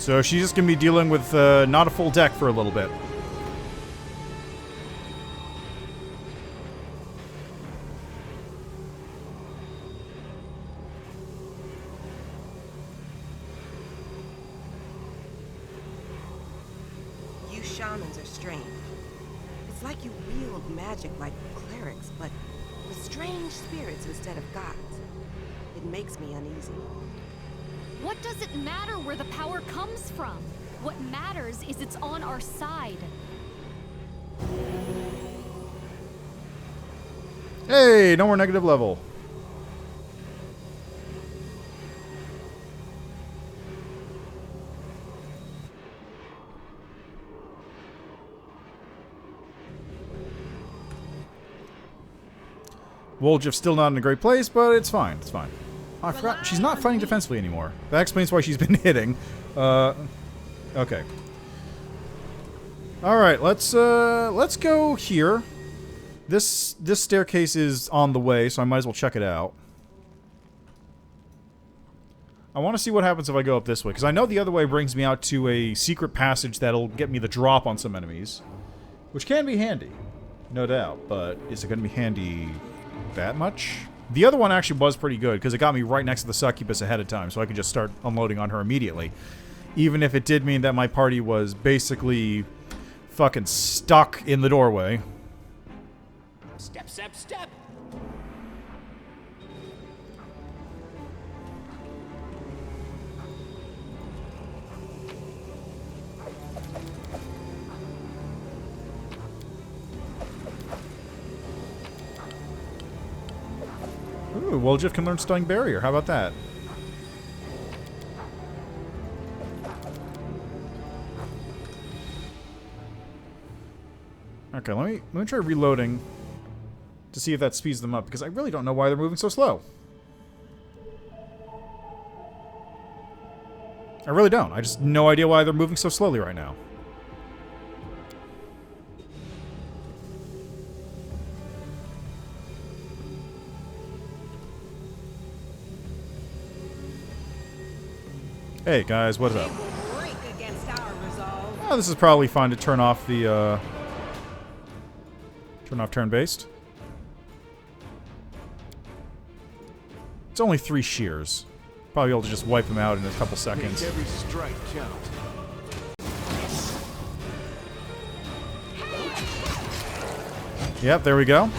So she's just going to be dealing with not a full deck for a little bit. You shamans are strange. It's like you wield magic like clerics, but with strange spirits instead of gods. It makes me uneasy. What does it matter where the power comes from? What matters is it's on our side. Hey, no more negative level. Woljif's still not in a great place, but it's fine. It's fine. I forgot she's not fighting defensively anymore. That explains why she's been hitting. Okay. All right, let's go here. This staircase is on the way, so I might as well check it out. I want to see what happens if I go up this way, because I know the other way brings me out to a secret passage that'll get me the drop on some enemies, which can be handy, no doubt. But is it going to be handy that much? The other one actually was pretty good, because it got me right next to the succubus ahead of time, so I could just start unloading on her immediately. Even if it did mean that my party was basically fucking stuck in the doorway. Step, step, step! Ooh, Woljif can learn Stunning Barrier. How about that? Okay, let me try reloading to see if that speeds them up, because I really don't know why they're moving so slow. I really don't. I just no idea why they're moving so slowly right now. Hey guys, what's up? Oh, this is probably fine to turn off the turn off turn-based. It's only 3 shears. Probably able to just wipe them out in a couple seconds. Make every strike count. Yep, there we go.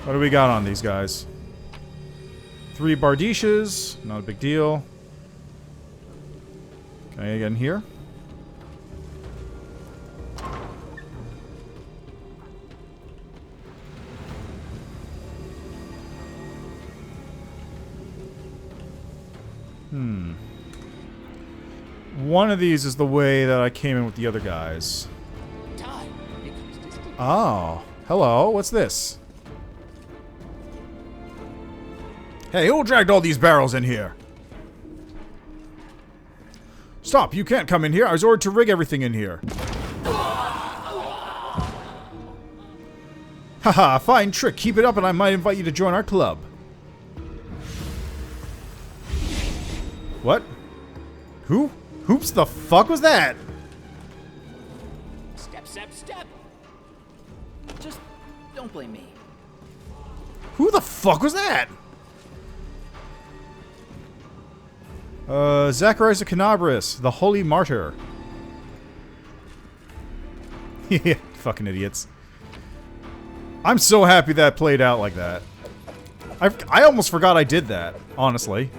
What do we got on these guys? 3 Bardishas, not a big deal. Okay, again here. One of these is the way that I came in with the other guys. Oh, hello, what's this? Hey, who dragged all these barrels in here? Stop, you can't come in here. I was ordered to rig everything in here. Haha, fine trick. Keep it up and I might invite you to join our club. What? Who? Hoops the fuck was that? Step, step, step! Just don't blame me. Who the fuck was that? Zacharias of Canabris, the Holy Martyr. Yeah, fucking idiots. I'm so happy that played out like that. I almost forgot I did that, honestly.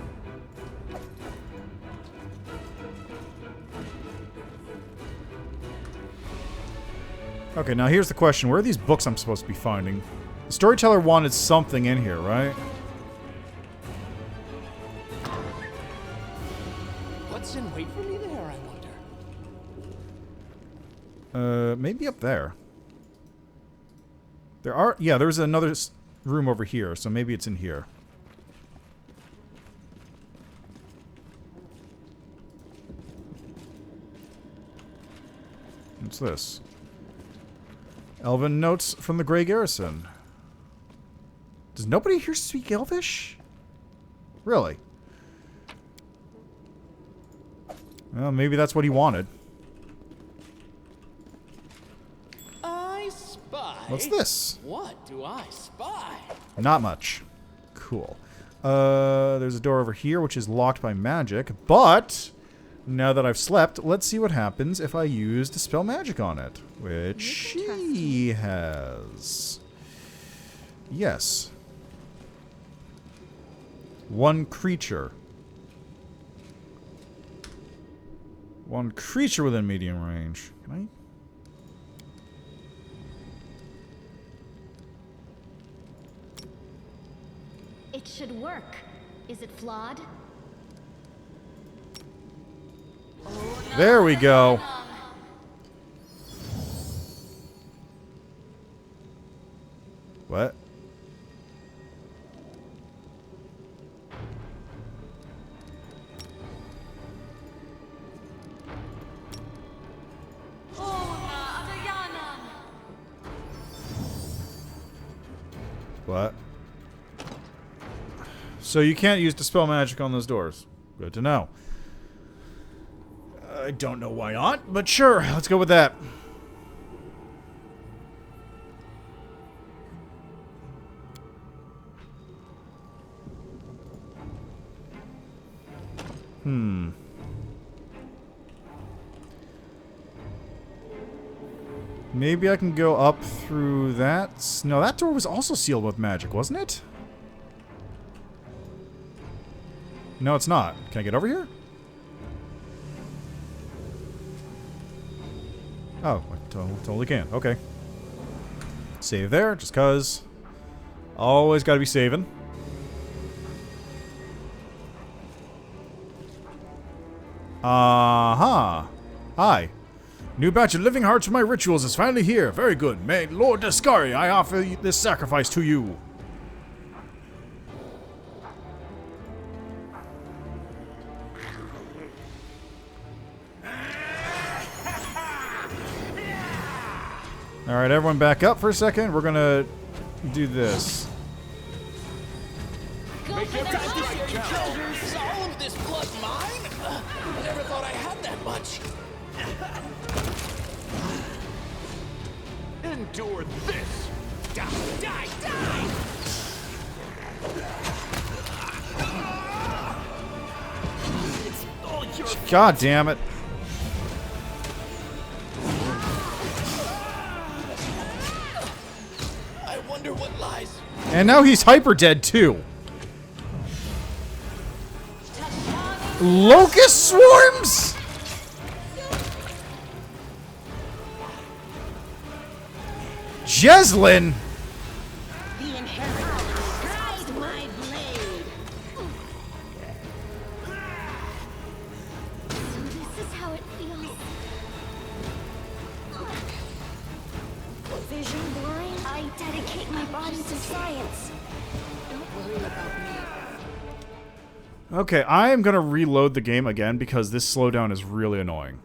Okay, now here's the question. Where are these books I'm supposed to be finding? The storyteller wanted something in here, right? What's in wait for me there, I wonder? Maybe up there. There are... Yeah, there's another room over here, so maybe it's in here. What's this? Elven notes from the Grey Garrison. Does nobody here speak Elvish? Really? Well, maybe that's what he wanted. I spy. What's this? What do I spy? Not much. Cool. There's a door over here, which is locked by magic, but now that I've slept, let's see what happens if I use Dispel Magic on it, which she has. Yes. One creature. One creature within medium range. Can I? It should work. Is it flawed? There we go. What? What? So you can't use Dispel Magic on those doors. Good to know. I don't know why not, but sure, let's go with that. Maybe I can go up through that. No, that door was also sealed with magic, wasn't it? No, it's not. Can I get over here? Oh, I totally can. Okay. Save there, just cuz. Always gotta be saving. Hi. New batch of living hearts for my rituals is finally here. Very good. May Lord Descari, I offer this sacrifice to you. Alright, everyone back up for a second. We're gonna do this. Make your time to share your treasures. Is all of this blood mine? I never thought I had that much. Endure this. Die, die, die! It's all your God damn it. I wonder what lies. And now he's hyper dead too. Locust swarms? Jeslyn? The inheritors guide my blade. So this is how it feels. Vision blind? I dedicate my body to science. Don't worry about me. Okay, I am gonna reload the game again because this slowdown is really annoying.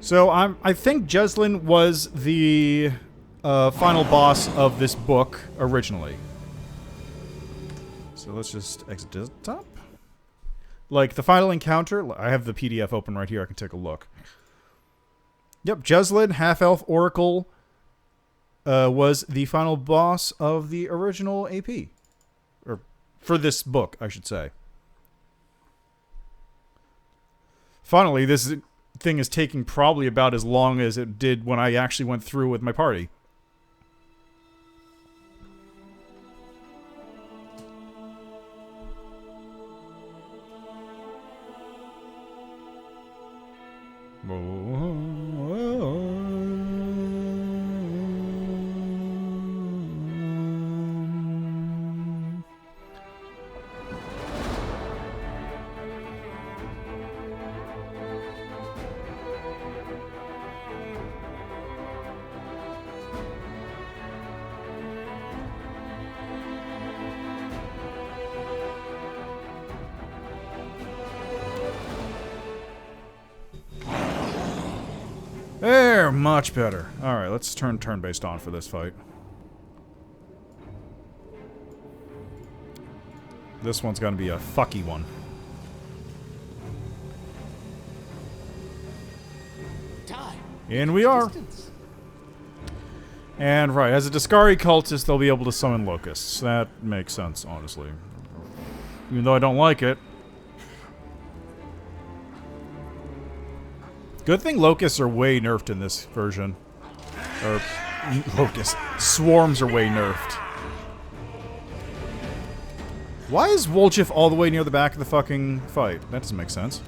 So I think Jeslyn was the final boss of this book originally. So let's just exit to the top. Like the final encounter, I have the PDF open right here. I can take a look. Yep, Jeslyn, half-elf oracle, was the final boss of the original AP. Or for this book, I should say. Finally, this thing is taking probably about as long as it did when I actually went through with my party. Much better. Alright, let's turn turn-based on for this fight. This one's gonna be a fucky one. In we are. And right, as a Discari cultist, they'll be able to summon locusts. That makes sense, honestly. Even though I don't like it. Good thing locusts are way nerfed in this version. Or, locusts. Swarms are way nerfed. Why is Wolchif all the way near the back of the fucking fight? That doesn't make sense.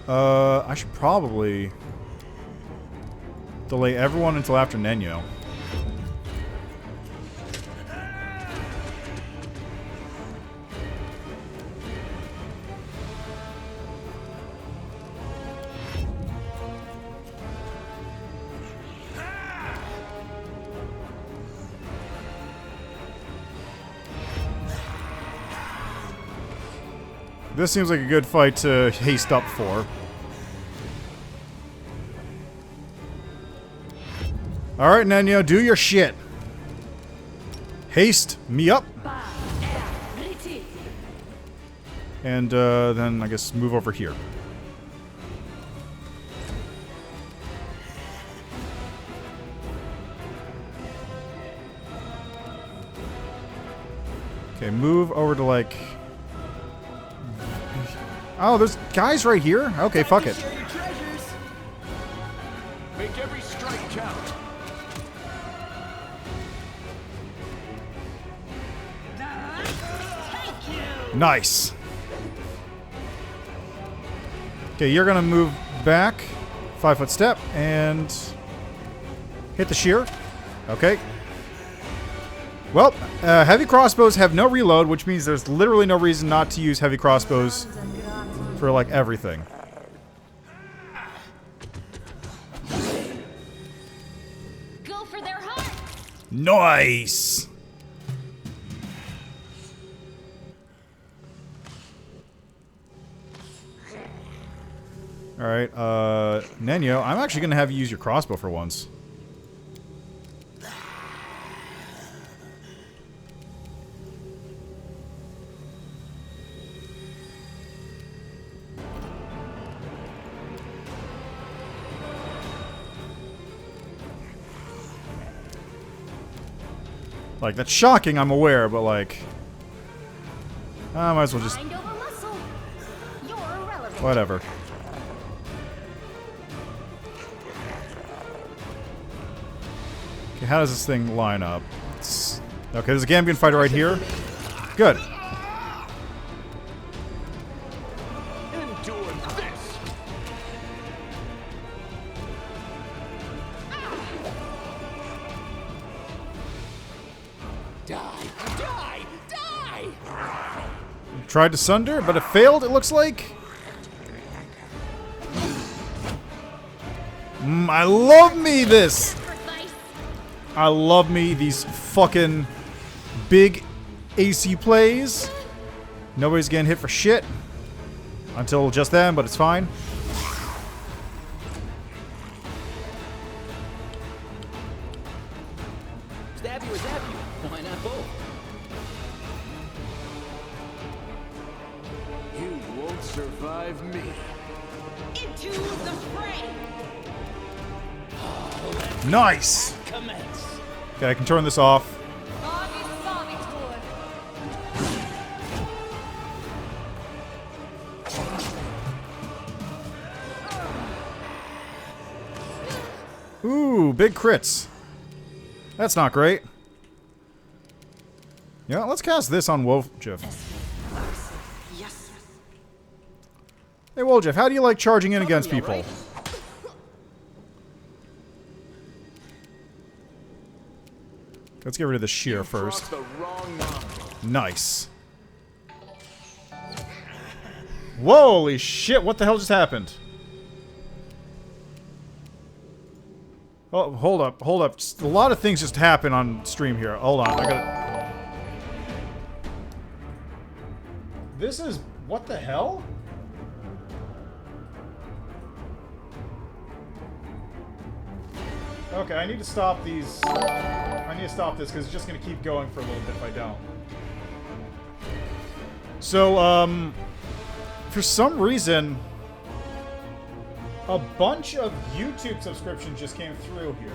I should probably delay everyone until after Nenyo. This seems like a good fight to haste up for. Alright, Nenyo, do your shit. Haste me up. And then I guess move over here. Okay, move over to like... Oh, there's guys right here? Okay, fuck it. Make every strike count. Nice. Okay, you're gonna move back 5-foot step and hit the shear. Okay. Well, heavy crossbows have no reload, which means there's literally no reason not to use heavy crossbows for, like, everything. Go for their heart. Nice! Alright, Nenyo, I'm actually gonna have you use your crossbow for once. Like, that's shocking, I'm aware, but like... I might as well just... Mind over muscle. You're irrelevant. Whatever. Okay, how does this thing line up? Okay, there's a Gambian fighter right here. Good. Endure this. Die! Die! Die! Tried to sunder, but it failed, it looks like. I love me this! I love me these fucking big AC plays. Nobody's getting hit for shit. Until just then, but it's fine. Stab you or zap you. Why not both? You won't survive me. Into the fray! Nice! Commence. Okay, I can turn this off. Ooh, big crits. That's not great. Yeah, let's cast this on Wolfjeff. Yes. Hey, Wolfjeff, how do you like charging in against people? Let's get rid of the shear first. The wrong number. Nice. Holy shit, what the hell just happened? Oh, hold up, hold up. Just a lot of things just happen on stream here. Hold on, I gotta... This is... what the hell? Okay, I need to stop these. I need to stop this because it's just going to keep going for a little bit if I don't. So, for some reason, a bunch of YouTube subscriptions just came through here.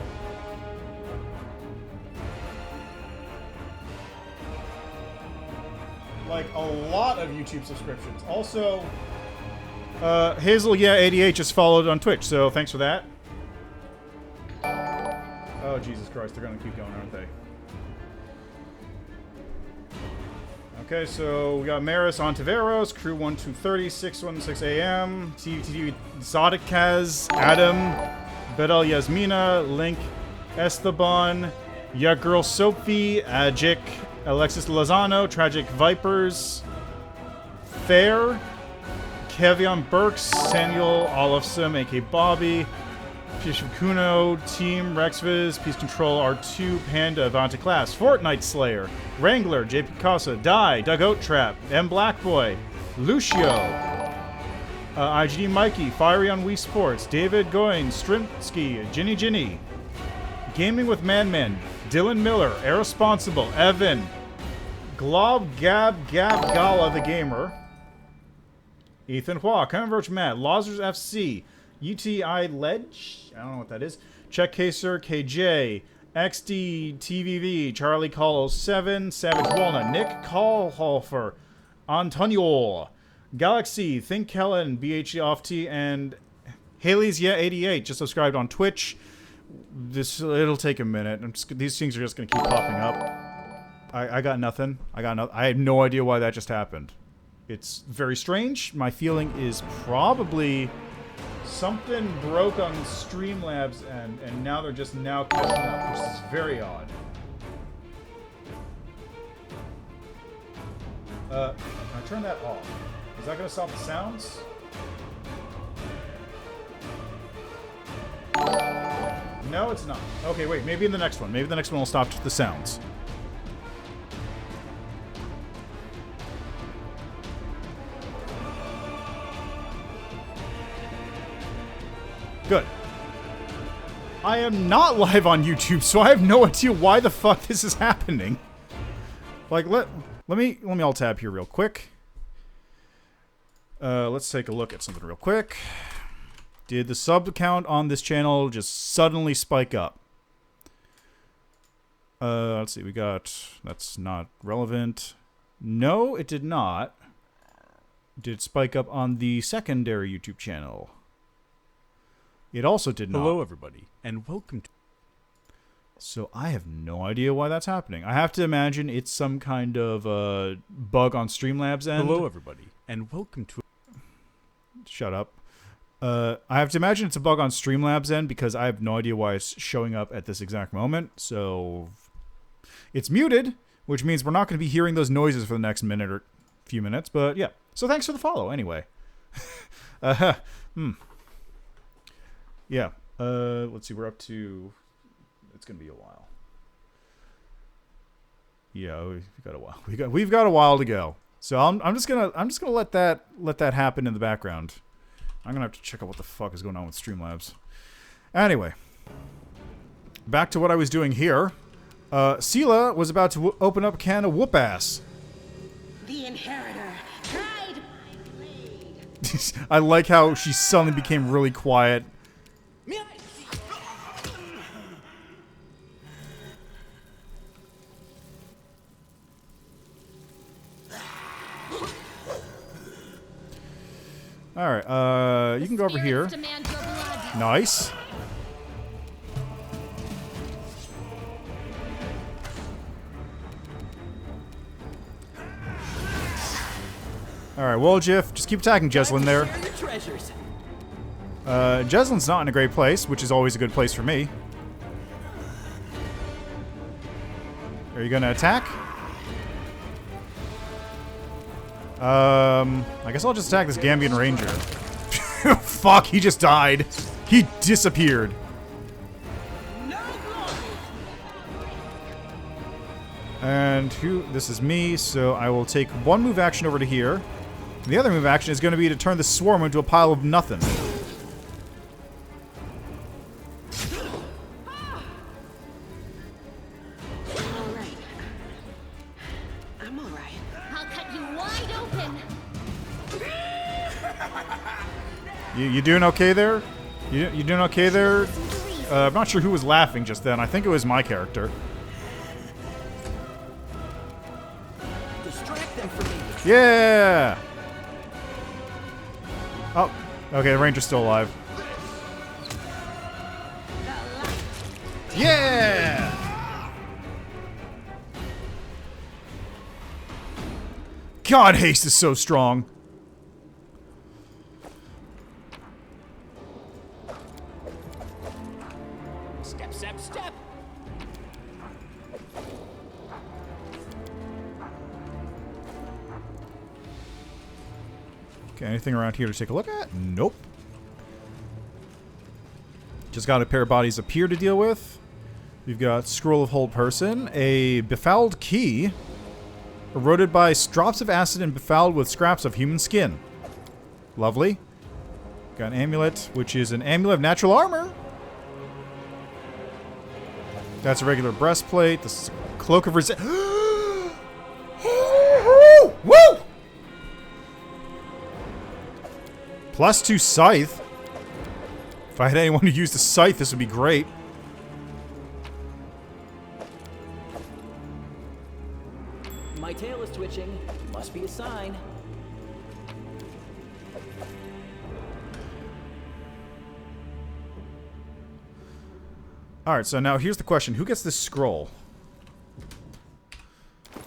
Like, a lot of YouTube subscriptions. Also, Hazel, yeah, 88 just followed on Twitch, so thanks for that. Oh, Jesus Christ, they're gonna keep going, aren't they? Okay, so we got Maris Ontiveros, Crew 1230, 616 AM, TVTV Zodikaz, Adam, Bedel Yasmina, Link, Esteban, Ya Girl Sophie, Ajik, Alexis Lozano, Tragic Vipers, Fair, Kevion Burks, Samuel Olafson, AK Bobby, Pishukuno, Team Rexviz, Peace Control R2, Panda, Avanta Class, Fortnite Slayer, Wrangler, JP Casa, Die, Doug Oat Trap, M Blackboy, Lucio, IGD Mikey, Fiery on Wii Sports, David Goins, Strinsky, Ginny, Gaming with Man, Dylan Miller, Irresponsible, Evan, Glob Gab Gala the Gamer, Ethan Hua, Converge Matt, Lazarus FC, UTI Ledge, I don't know what that is, Check Caser, KJ, XD, TVV, Charlie Call 07, Savage Walnut, Nick Callhofer, Antonio, Galaxy, Think Helen, BH Off T, and Haley's Yeah 88 just subscribed on Twitch. It'll take a minute. These things are just gonna keep popping up. I got nothing. I have no idea why that just happened. It's very strange. My feeling is probably something broke on Streamlabs and now they're just now catching up, which is very odd. Can I turn that off? Is that gonna stop the sounds? No, it's not. Okay, wait, maybe in the next one. Maybe the next one will stop the sounds. Good. I am not live on YouTube, so I have no idea why the fuck this is happening. Like, let me alt tab here real quick. Let's take a look at something real quick. Did the sub count on this channel just suddenly spike up? Let's see, we got... That's not relevant. No, it did not. Did it spike up on the secondary YouTube channel? It also did not. Hello, everybody, and welcome to... So I have no idea why that's happening. I have to imagine it's some kind of bug on Streamlabs end. Hello, everybody, and welcome to... Shut up. I have to imagine it's a bug on Streamlabs end because I have no idea why it's showing up at this exact moment. So it's muted, which means we're not going to be hearing those noises for the next minute or few minutes. But yeah. So thanks for the follow anyway. Yeah. Let's see. We're up to... It's going to be a while. Yeah, we've got a while. We've got a while to go. So I'm just gonna let that happen in the background. I'm gonna have to check out what the fuck is going on with Streamlabs. Anyway, back to what I was doing here. Sela was about to open up a can of whoop ass. The Inheritor tried my blade. I like how she suddenly became really quiet. Alright, you can go over here. Nice. Alright, well, Jiff, just keep attacking Jeslyn there. Jeslyn's not in a great place, which is always a good place for me. Are you gonna attack? I guess I'll just attack this Gambian Ranger. Fuck, he just died. He disappeared. And this is me, so I will take one move action over to here. And the other move action is going to be to turn the swarm into a pile of nothing. You doing okay there? You doing okay there? I'm not sure who was laughing just then. I think it was my character. Distract them from me. Yeah! Oh, okay, the ranger's still alive. Yeah! God, haste is so strong. Step, step, step. Okay, anything around here to take a look at? Nope. Just got a pair of bodies up here to deal with. We've got Scroll of Hold Person, a befouled key, eroded by drops of acid and befouled with scraps of human skin. Lovely. Got an amulet, which is an amulet of natural armor. That's a regular breastplate. This is a cloak of resistance. Woo! +2 scythe. If I had anyone who used a scythe, this would be great. My tail is twitching. Must be a sign. Alright, so now here's the question. Who gets this scroll?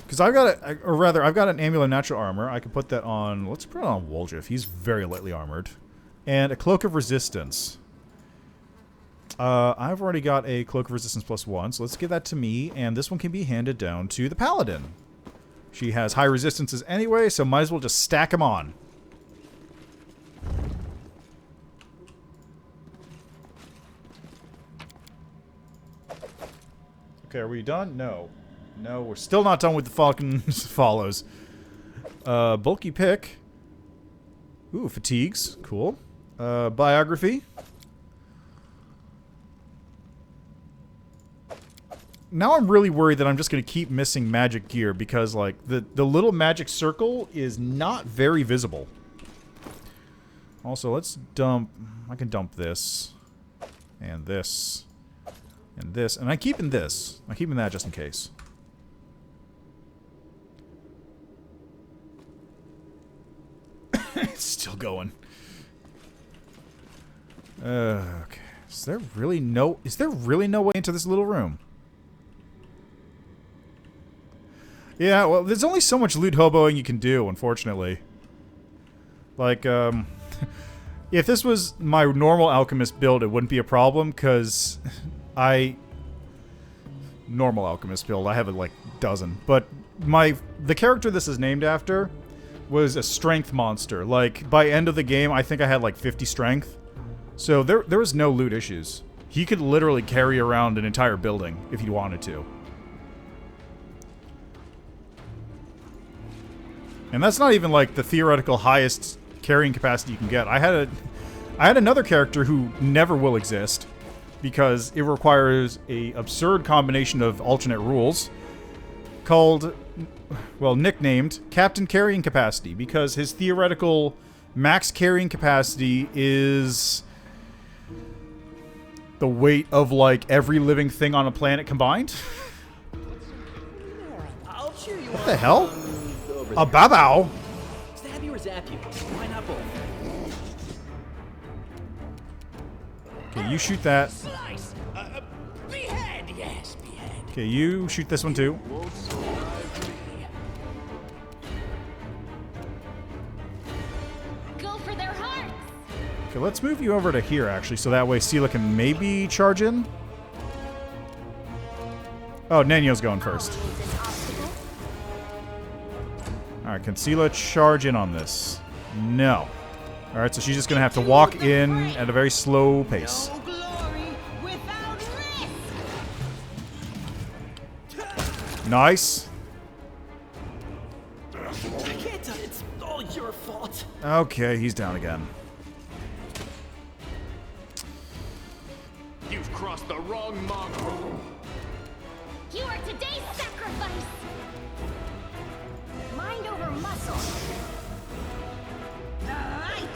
Because I've got I've got an amulet of natural armor. I can put that on, let's put it on Woljif. He's very lightly armored. And a cloak of resistance. I've already got a cloak of resistance +1, so let's give that to me, and this one can be handed down to the paladin. She has high resistances anyway, so might as well just stack them on. Okay, are we done? No. No, we're still not done with the fucking follows. Bulky pick. Ooh, fatigues. Cool. Biography. Now I'm really worried that I'm just going to keep missing magic gear because, like, the little magic circle is not very visible. Also, let's dump... I can dump this. And this. And this. And I'm keeping this. I'm keeping that just in case. It's still going. Okay. Is there really no way into this little room? Yeah, well, there's only so much loot hoboing you can do, unfortunately. Like, if this was my normal alchemist build, it wouldn't be a problem, because normal alchemist build, I have like a dozen. But the character this is named after was a strength monster. Like, by end of the game, I think I had like 50 strength. So there was no loot issues. He could literally carry around an entire building if he wanted to. And that's not even like the theoretical highest carrying capacity you can get. I had another character who never will exist because it requires a absurd combination of alternate rules called, well, nicknamed Captain Carrying Capacity, because his theoretical max carrying capacity is the weight of like every living thing on a planet combined. I'll cheer you What on. the hell? Over A there. babao? Stab you or zap you? Why not both? Okay, you shoot that. Slice. Behead, yes, behead. Okay, you shoot this one too. Go for their hearts! Okay, let's move you over to here, actually, so that way Sela can maybe charge in. Oh, Nanyo's going first. Alright, can Sela charge in on this? No. Alright, so she's just gonna have to walk in at a very slow pace. No glory without risk. Nice. I can't. It's all your fault. Okay, he's down again. You've crossed the wrong mongrel. You are today's sacrifice! Mind over muscle. The light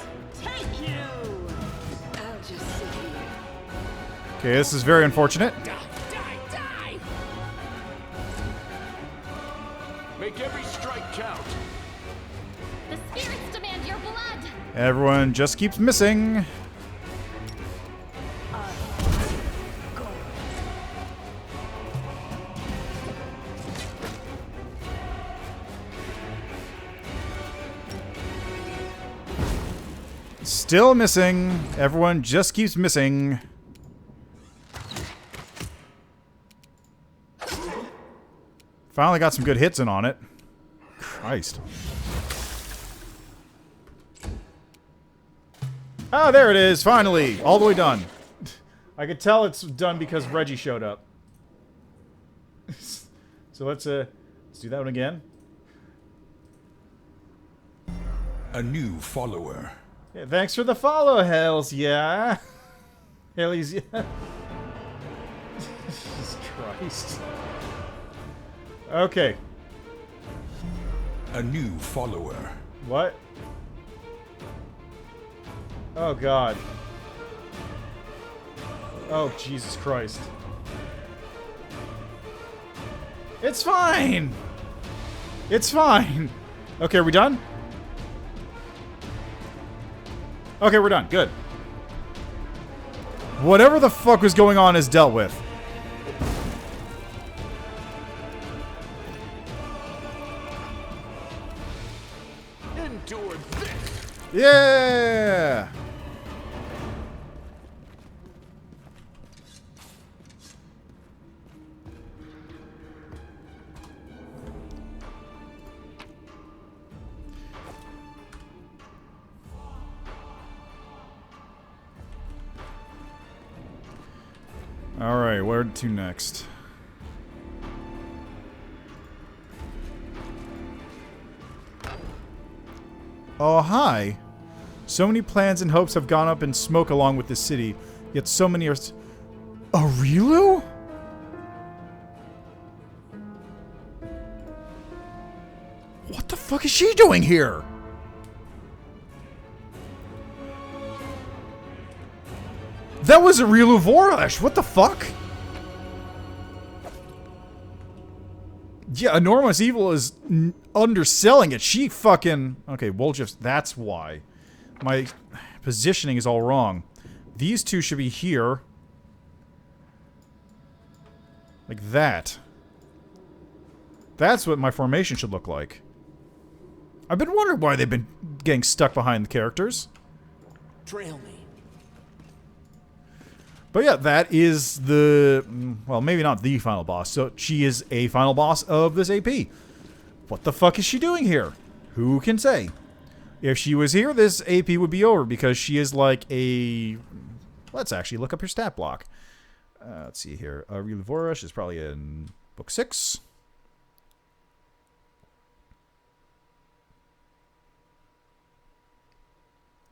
Okay, this is very unfortunate. Die, die, die! Make every strike count. The spirits demand your blood. Everyone just keeps missing. Still missing. Everyone just keeps missing. Finally got some good hits in on it. Christ. Oh, there it is. Finally. All the way done. I could tell it's done because Reggie showed up. So let's do that one again. A new follower. Yeah, thanks for the follow, Hells, yeah. Hellies, yeah. Jesus Christ. Okay. A new follower. What? Oh, God. Oh, Jesus Christ. It's fine! It's fine! Okay, are we done? Okay, we're done. Good. Whatever the fuck was going on is dealt with. Endure this! Yeah! Alright, where to next? Oh, hi. So many plans and hopes have gone up in smoke along with this city, yet so many are... Arilu? What the fuck is she doing here? That was Arilu Vorash. What the fuck? Yeah, Enormous Evil is underselling it. She fucking... Okay, Woljif's... That's why. My positioning is all wrong. These two should be here. Like that. That's what my formation should look like. I've been wondering why they've been getting stuck behind the characters. Trail me. But yeah, that is the... Well, maybe not the final boss. So she is a final boss of this AP. What the fuck is she doing here? Who can say? If she was here, this AP would be over because she is like a... Let's actually look up her stat block. Let's see here. Relivorish is probably in book 6.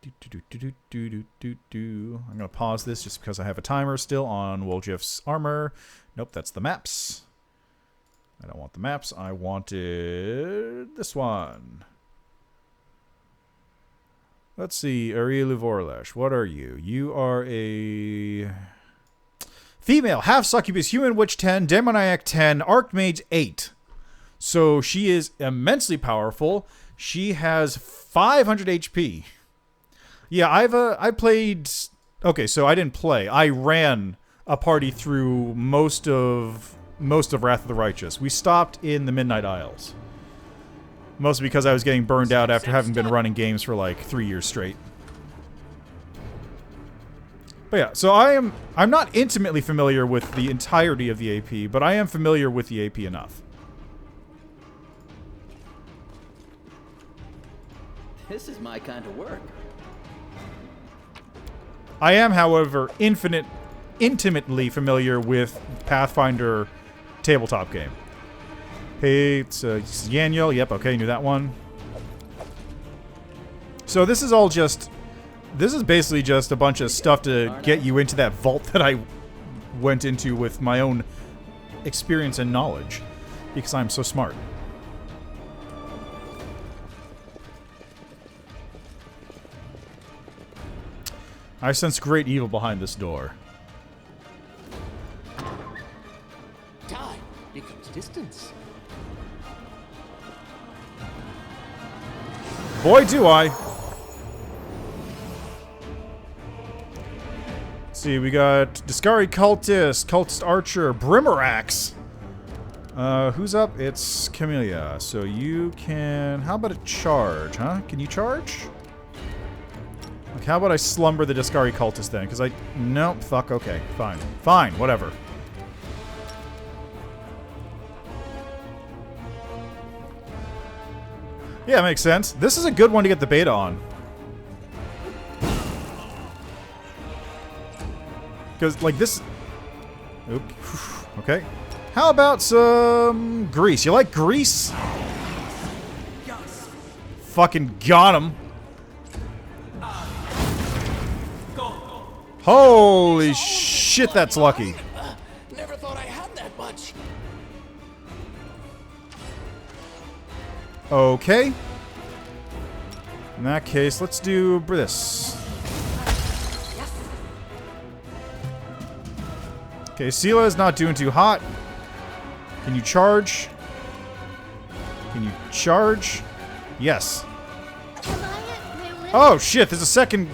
I'm going to pause this just because I have a timer still on Woljif's armor. Nope, that's the maps. I don't want the maps. I wanted this one. Let's see. Ariel Vorlash. What are you? You are a... female, half succubus, human witch 10, demoniac 10, archmage 8. So she is immensely powerful. She has 500 HP. Yeah, I played... Okay, so I didn't play. I ran a party through most of Wrath of the Righteous. We stopped in the Midnight Isles. Mostly because I was getting burned out after having been running games for like 3 years straight. But yeah, so I'm not intimately familiar with the entirety of the AP, but I am familiar with the AP enough. This is my kind of work. I am, however, intimately familiar with Pathfinder tabletop game. Hey, it's Yaniel. Yep, okay, knew that one. So this is all just... This is basically just a bunch of stuff to get you into that vault that I went into with my own experience and knowledge. Because I'm so smart. I sense great evil behind this door. distance. Boy, do I. Let's see, we got Discari Cultist, Cultist Archer, Brimmerax. Who's up? It's Camellia. So you can... How about a charge, huh? Can you charge? Like, how about I slumber the Discari Cultist then? Because I... Nope, fuck, okay. Fine. Fine, whatever. Yeah, makes sense. This is a good one to get the beta on. Because, like, this... Oop. Okay. How about some grease? You like grease? Yes. Fucking got him. Holy shit, that's lucky. Never thought I had that much. Okay. In that case, let's do this. Okay, Sela is not doing too hot. Can you charge? Can you charge? Yes. Oh shit, there's a second...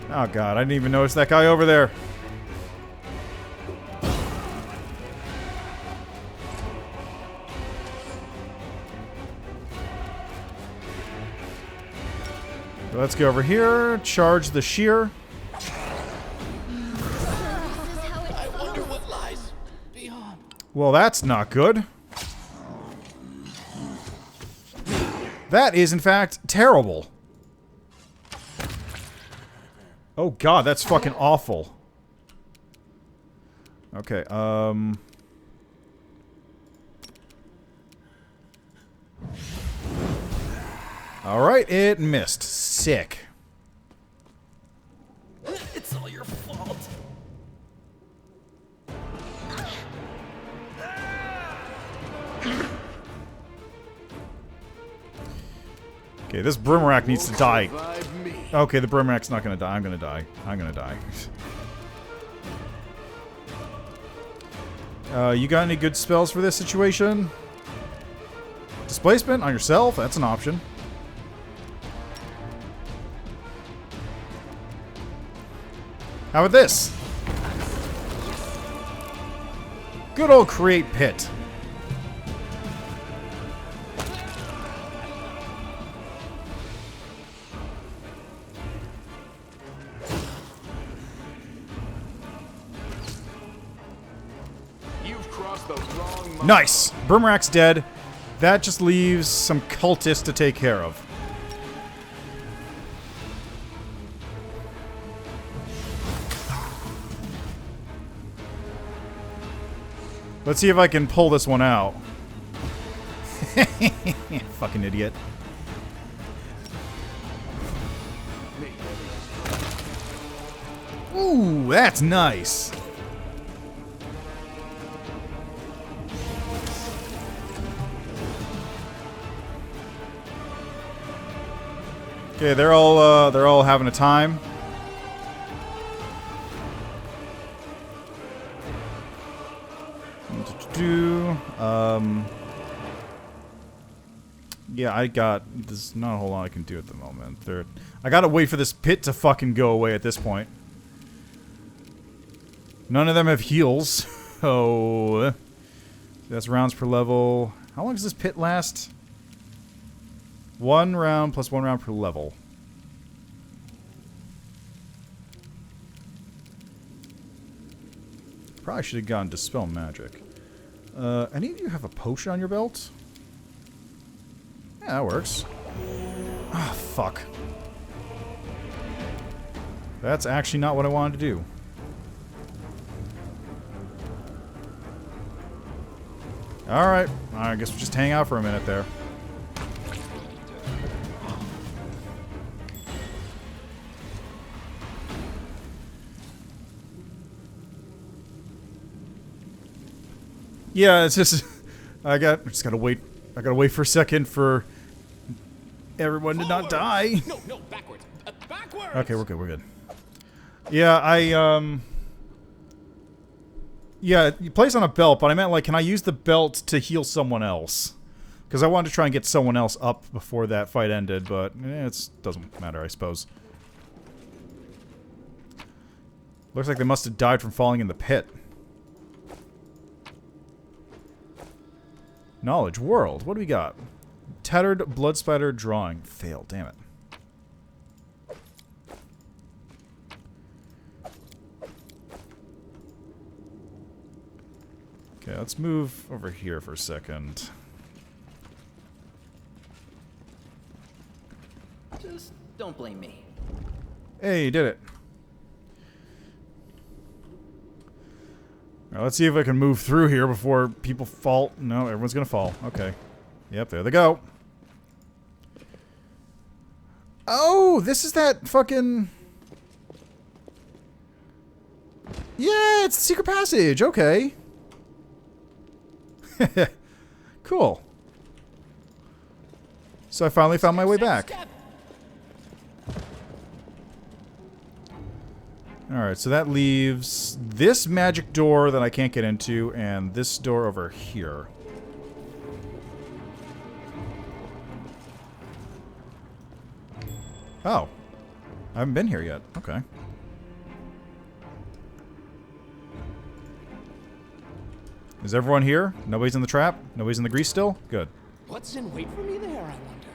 Oh god, I didn't even notice that guy over there. So let's go over here, charge the shear. I wonder what lies beyond. Well, that's not good. That is, in fact, terrible. Oh god, that's fucking awful. Okay, Alright, it missed. Sick. It's all your fault. Okay, this Brimmerack needs to die. Okay, the Brimmerack's not gonna die. I'm gonna die. I'm gonna die. You got any good spells for this situation? Displacement on yourself? That's an option. How about this? Good old create pit. You've crossed the wrong line. Nice! Brimmerack's dead. That just leaves some cultists to take care of. Let's see if I can pull this one out. Fucking idiot. Ooh, that's nice. Okay, they're all having a time. Yeah, there's not a whole lot I can do at the moment. I gotta wait for this pit to fucking go away at this point. None of them have heals, so that's rounds per level. How long does this pit last? 1 round plus 1 round per level. Probably should have gone Dispel Magic. Any of you have a potion on your belt? Yeah, that works. Ah, oh, fuck. That's actually not what I wanted to do. Alright, I guess we'll just hang out for a minute there. Yeah, it's just I gotta wait for a second for everyone to not die. No, backwards. Backwards. Okay, we're good. Yeah, Yeah, you place on a belt, but I meant, like, can I use the belt to heal someone else? Because I wanted to try and get someone else up before that fight ended, but it doesn't matter, I suppose. Looks like they must have died from falling in the pit. Knowledge. World. What do we got? Tattered blood spatter drawing. Fail. Damn it. Okay, let's move over here for a second. Just don't blame me. Hey, you did it. Alright, let's see if I can move through here before people fall. No, everyone's gonna fall. Okay. Yep, there they go. Oh, this is that fucking... Yeah, it's the secret passage. Okay. Cool. So I finally found my way back. Alright, so that leaves this magic door that I can't get into, and this door over here. Oh. I haven't been here yet. Okay. Is everyone here? Nobody's in the trap? Nobody's in the grease still? Good. What's in wait for me there, I wonder?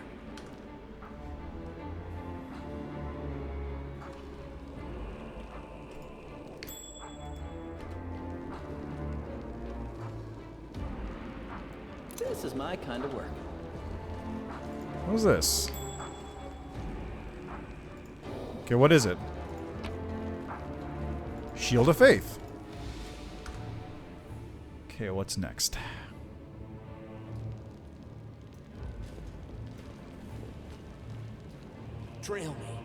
This is my kind of work. What was this? Okay, what is it? Shield of Faith. Okay, what's next? Trail me.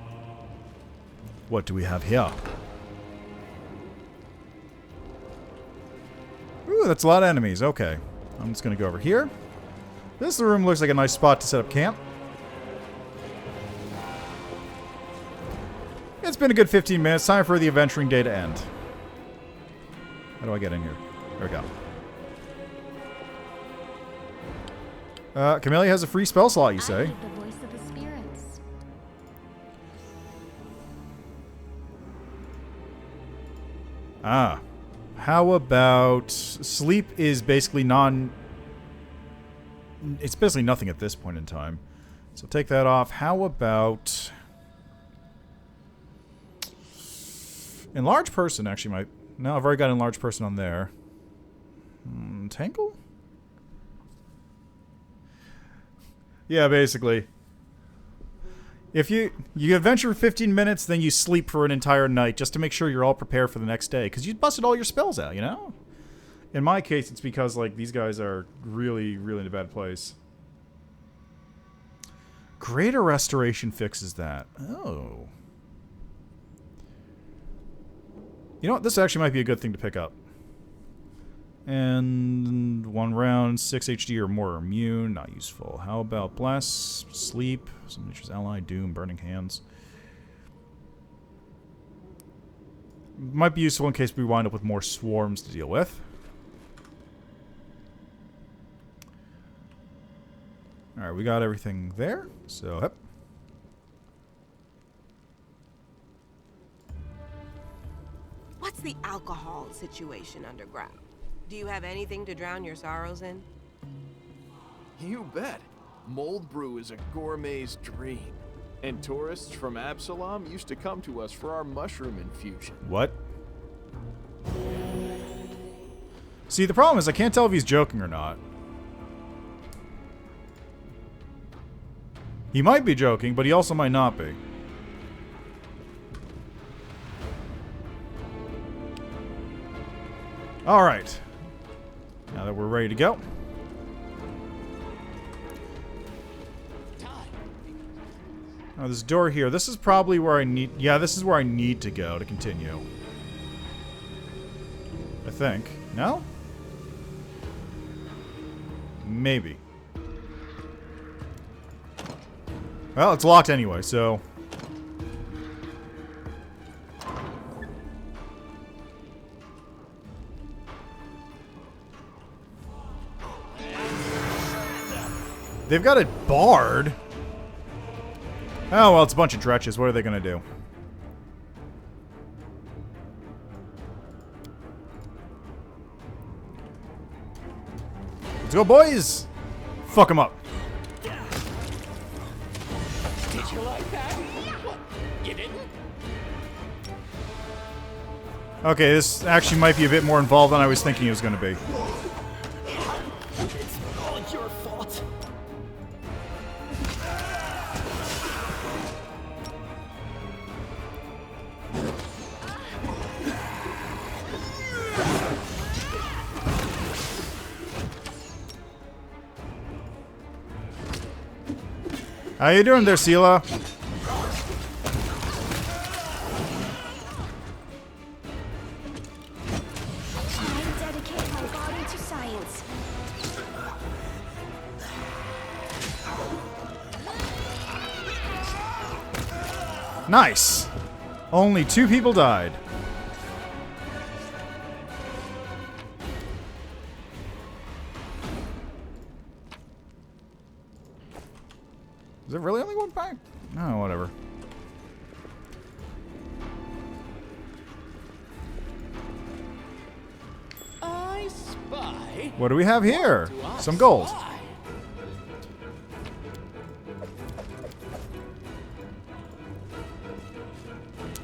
What do we have here? Ooh, that's a lot of enemies. Okay. I'm just gonna go over here. This room looks like a nice spot to set up camp. It's been a good 15 minutes. Time for the adventuring day to end. How do I get in here? There we go. Camellia has a free spell slot, you say? The voice of the spirits. Ah. How about... Sleep is basically it's basically nothing at this point in time. So take that off. How about... Enlarge person actually might... No, I've already got enlarge person on there. Tangle? Yeah, basically. If you adventure for 15 minutes, then you sleep for an entire night just to make sure you're all prepared for the next day. Because you busted all your spells out, you know? In my case, it's because, like, these guys are really, really in a bad place. Greater Restoration fixes that. Oh. You know what? This actually might be a good thing to pick up. And 1 round, 6 HD or more immune. Not useful. How about Bless, Sleep, some nature's ally, Doom, Burning Hands. Might be useful in case we wind up with more swarms to deal with. Alright, we got everything there. So, yep. What's the alcohol situation underground? Do you have anything to drown your sorrows in? You bet. Mold brew is a gourmet's dream. And tourists from Absalom used to come to us for our mushroom infusion. What? See, the problem is I can't tell if he's joking or not. He might be joking, but he also might not be. Alright. Now that we're ready to go. Oh, this door here. This is probably where I need... Yeah, this is where I need to go to continue. I think. No? Maybe. Well, it's locked anyway, so... They've got it barred. Oh, well, it's a bunch of dretches. What are they going to do? Let's go, boys! Fuck them up. Did you like that? What? You didn't? Okay, this actually might be a bit more involved than I was thinking it was going to be. It's all your fault. How you doing there, Sela? I dedicate my body to science. Nice! Only 2 people died. Is it really only 1 pack? Oh, whatever. I spy. What do we have here? Some gold.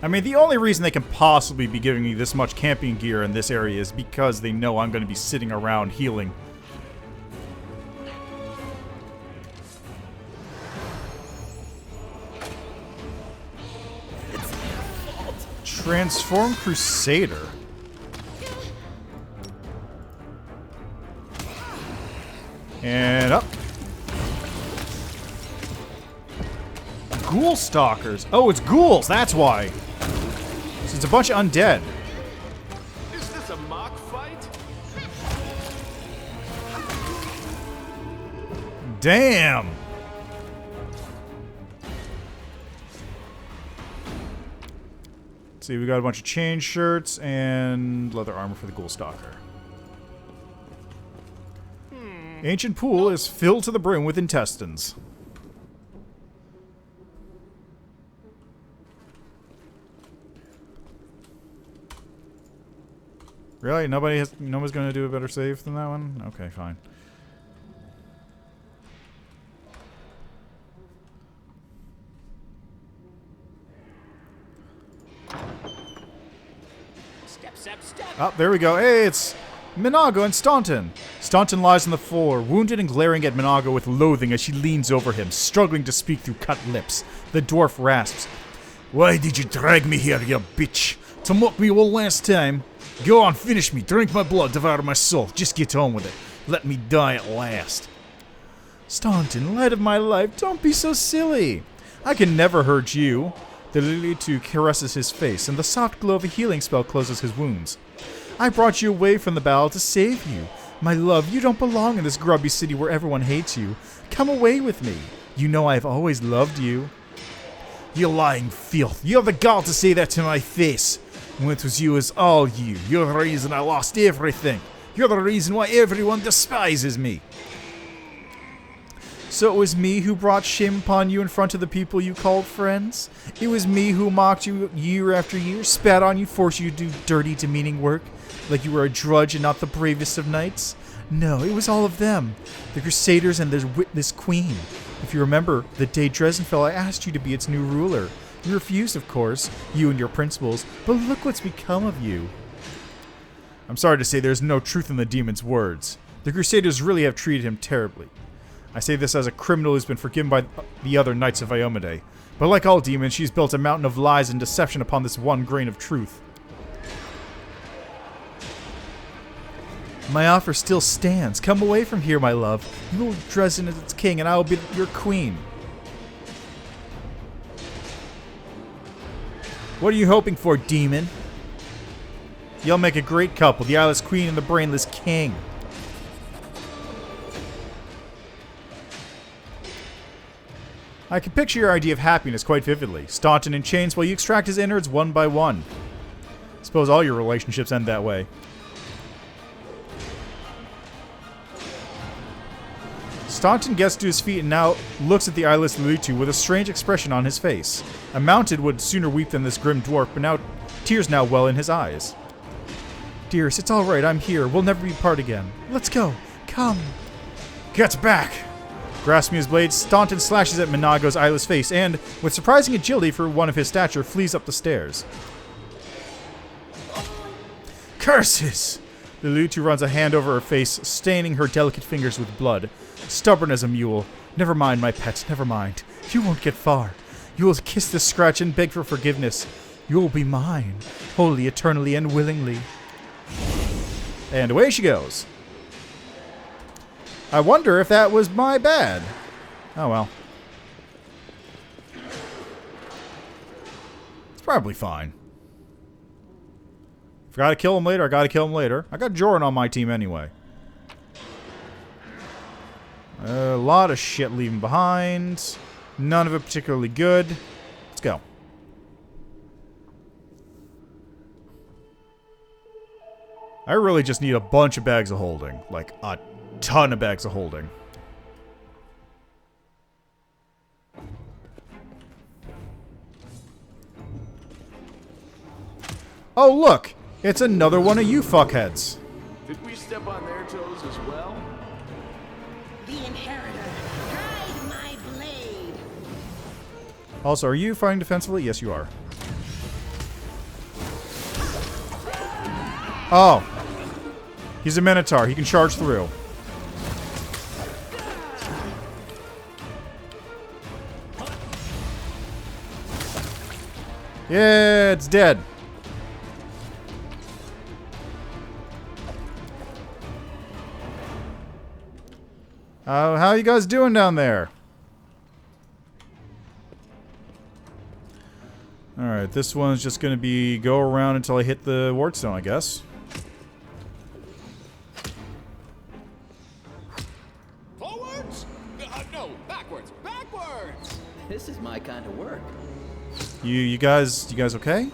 I mean, the only reason they can possibly be giving me this much camping gear in this area is because they know I'm going to be sitting around healing. Transform Crusader. And up. Ghoul Stalkers. Oh, it's ghouls. That's why. So it's a bunch of undead. Is this a mock fight? Damn. Let's see, we got a bunch of chain shirts and leather armor for the Ghoul Stalker. Ancient pool is filled to the brim with intestines. Really? Nobody's gonna do a better save than that one? Okay, fine. Step, step, step. Oh, there we go. Hey, it's Minago and Staunton. Staunton lies on the floor, wounded and glaring at Minago with loathing as she leans over him, struggling to speak through cut lips. The dwarf rasps. Why did you drag me here, you bitch? To mock me all last time? Go on, finish me, drink my blood, devour my soul. Just get on with it. Let me die at last. Staunton, light of my life, don't be so silly. I can never hurt you. The lily too caresses his face, and the soft glow of a healing spell closes his wounds. I brought you away from the battle to save you. My love, you don't belong in this grubby city where everyone hates you. Come away with me. You know I have always loved you. You lying filth. You have the gall to say that to my face. When it was you, is all you. You're the reason I lost everything. You're the reason why everyone despises me. So it was me who brought shame upon you in front of the people you called friends? It was me who mocked you year after year, spat on you, forced you to do dirty, demeaning work, like you were a drudge and not the bravest of knights? No, it was all of them. The Crusaders and this queen. If you remember, the day Dresden fell, I asked you to be its new ruler. You refused, of course, you and your principles, but look what's become of you. I'm sorry to say there's no truth in the demon's words. The Crusaders really have treated him terribly. I say this as a criminal who's been forgiven by the other knights of Iomade. But like all demons, she's built a mountain of lies and deception upon this one grain of truth. My offer still stands. Come away from here, my love. You will Dresden as its king, and I will be your queen. What are you hoping for, demon? You'll make a great couple, the eyeless queen and the brainless king. I can picture your idea of happiness quite vividly. Staunton in chains while you extract his innards one by one. Suppose all your relationships end that way. Staunton gets to his feet and now looks at the eyeless Lelutu with a strange expression on his face. A mounted would sooner weep than this grim dwarf, but now tears now well in his eyes. Dearest, it's all right. I'm here. We'll never be apart again. Let's go. Come. Get back. Grasping his blade, Staunton slashes at Minago's eyeless face and, with surprising agility for one of his stature, flees up the stairs. Curses! Lelutu runs a hand over her face, staining her delicate fingers with blood. Stubborn as a mule. Never mind, my pet, never mind. You won't get far. You will kiss this scratch and beg for forgiveness. You will be mine, wholly, eternally, and willingly. And away she goes. I wonder if that was my bad. Oh well. It's probably fine. If I gotta kill him later, I gotta kill him later. I got Joran on my team anyway. A lot of shit leaving behind. None of it particularly good. Let's go. I really just need a bunch of bags of holding. Like, a ton of bags of holding. Oh, look! It's another one of you fuckheads. Did we step on their toes as well? The inheritor, guide my blade. Also, are you fighting defensively? Yes, you are. Oh. He's a Minotaur. He can charge through. Yeah, it's dead. How you guys doing down there? Alright, this one's just going to be go around until I hit the Wardstone, I guess. Forwards? No, backwards. Backwards! This is my kind of work. You guys okay?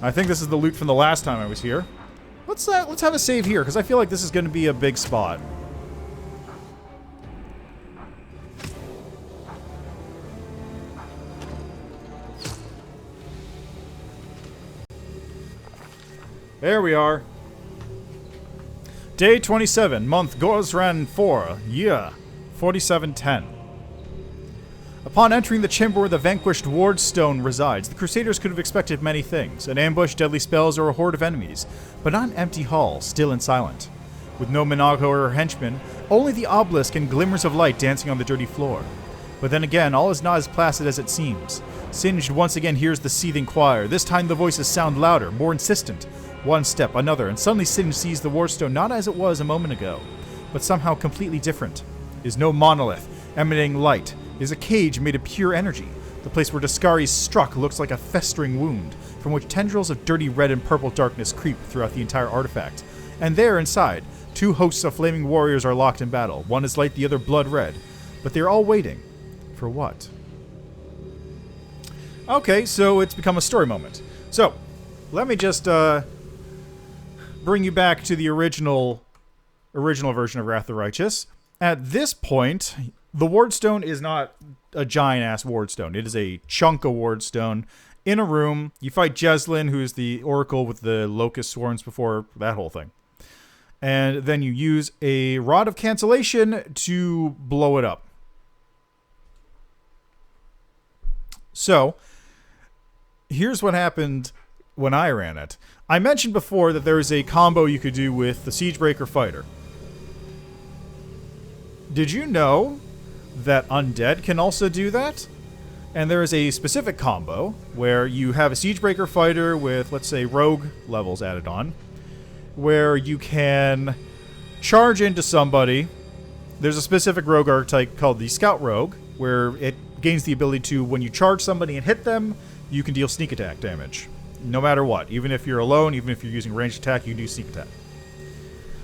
I think this is the loot from the last time I was here. Let's have a save here, because I feel like this is going to be a big spot. There we are. Day 27, month Gorsran 4, year 4710. Upon entering the chamber where the vanquished Wardstone resides, the Crusaders could have expected many things. An ambush, deadly spells, or a horde of enemies. But not an empty hall, still and silent. With no Minago or her henchmen, only the obelisk and glimmers of light dancing on the dirty floor. But then again, all is not as placid as it seems. Singed once again hears the seething choir. This time the voices sound louder, more insistent. One step, another, and suddenly Singed sees the Wardstone not as it was a moment ago, but somehow completely different. It is no monolith, emanating light. It is a cage made of pure energy. The place where Dascari's struck looks like a festering wound, from which tendrils of dirty red and purple darkness creep throughout the entire artifact. And there, inside, two hosts of flaming warriors are locked in battle. One is light, the other blood red. But they are all waiting. For what? Okay, so it's become a story moment. So, let me just bring you back to the original version of Wrath of the Righteous. At this point, the Wardstone is not a giant-ass Wardstone. It is a chunk of Wardstone in a room. You fight Jeslyn, who is the Oracle with the Locust Swarms before that whole thing. And then you use a Rod of Cancellation to blow it up. So, here's what happened when I ran it. I mentioned before that there is a combo you could do with the Siegebreaker Fighter. Did you know that Undead can also do that? And there is a specific combo where you have a Siegebreaker Fighter with, let's say, Rogue levels added on, where you can charge into somebody. There's a specific Rogue archetype called the Scout Rogue, where it gains the ability to, when you charge somebody and hit them, you can deal sneak attack damage. No matter what. Even if you're alone, even if you're using ranged attack, you can do sneak attack.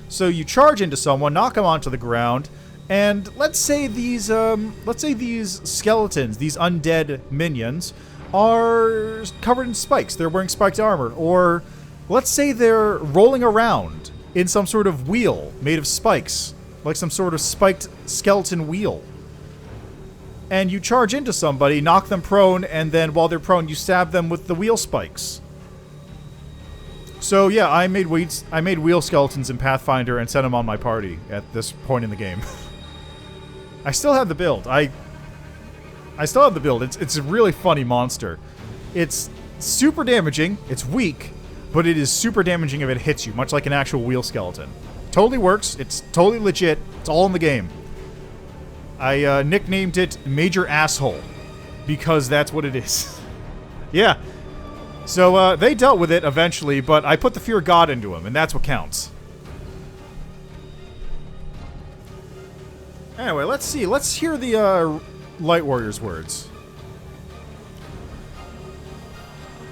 So you charge into someone, knock them onto the ground, and let's say these skeletons, these undead minions, are covered in spikes. They're wearing spiked armor. Or let's say they're rolling around in some sort of wheel made of spikes, like some sort of spiked skeleton wheel. And you charge into somebody, knock them prone, and then while they're prone, you stab them with the wheel spikes. So yeah, I made wheel skeletons in Pathfinder and sent them on my party at this point in the game. I still have the build. I still have the build. It's a really funny monster. It's super damaging. It's weak, but it is super damaging if it hits you, much like an actual wheel skeleton. Totally works. It's totally legit. It's all in the game. I nicknamed it Major Asshole because that's what it is. Yeah. So they dealt with it eventually, but I put the fear of God into him, and that's what counts. Anyway, let's see. Let's hear the Light Warrior's words.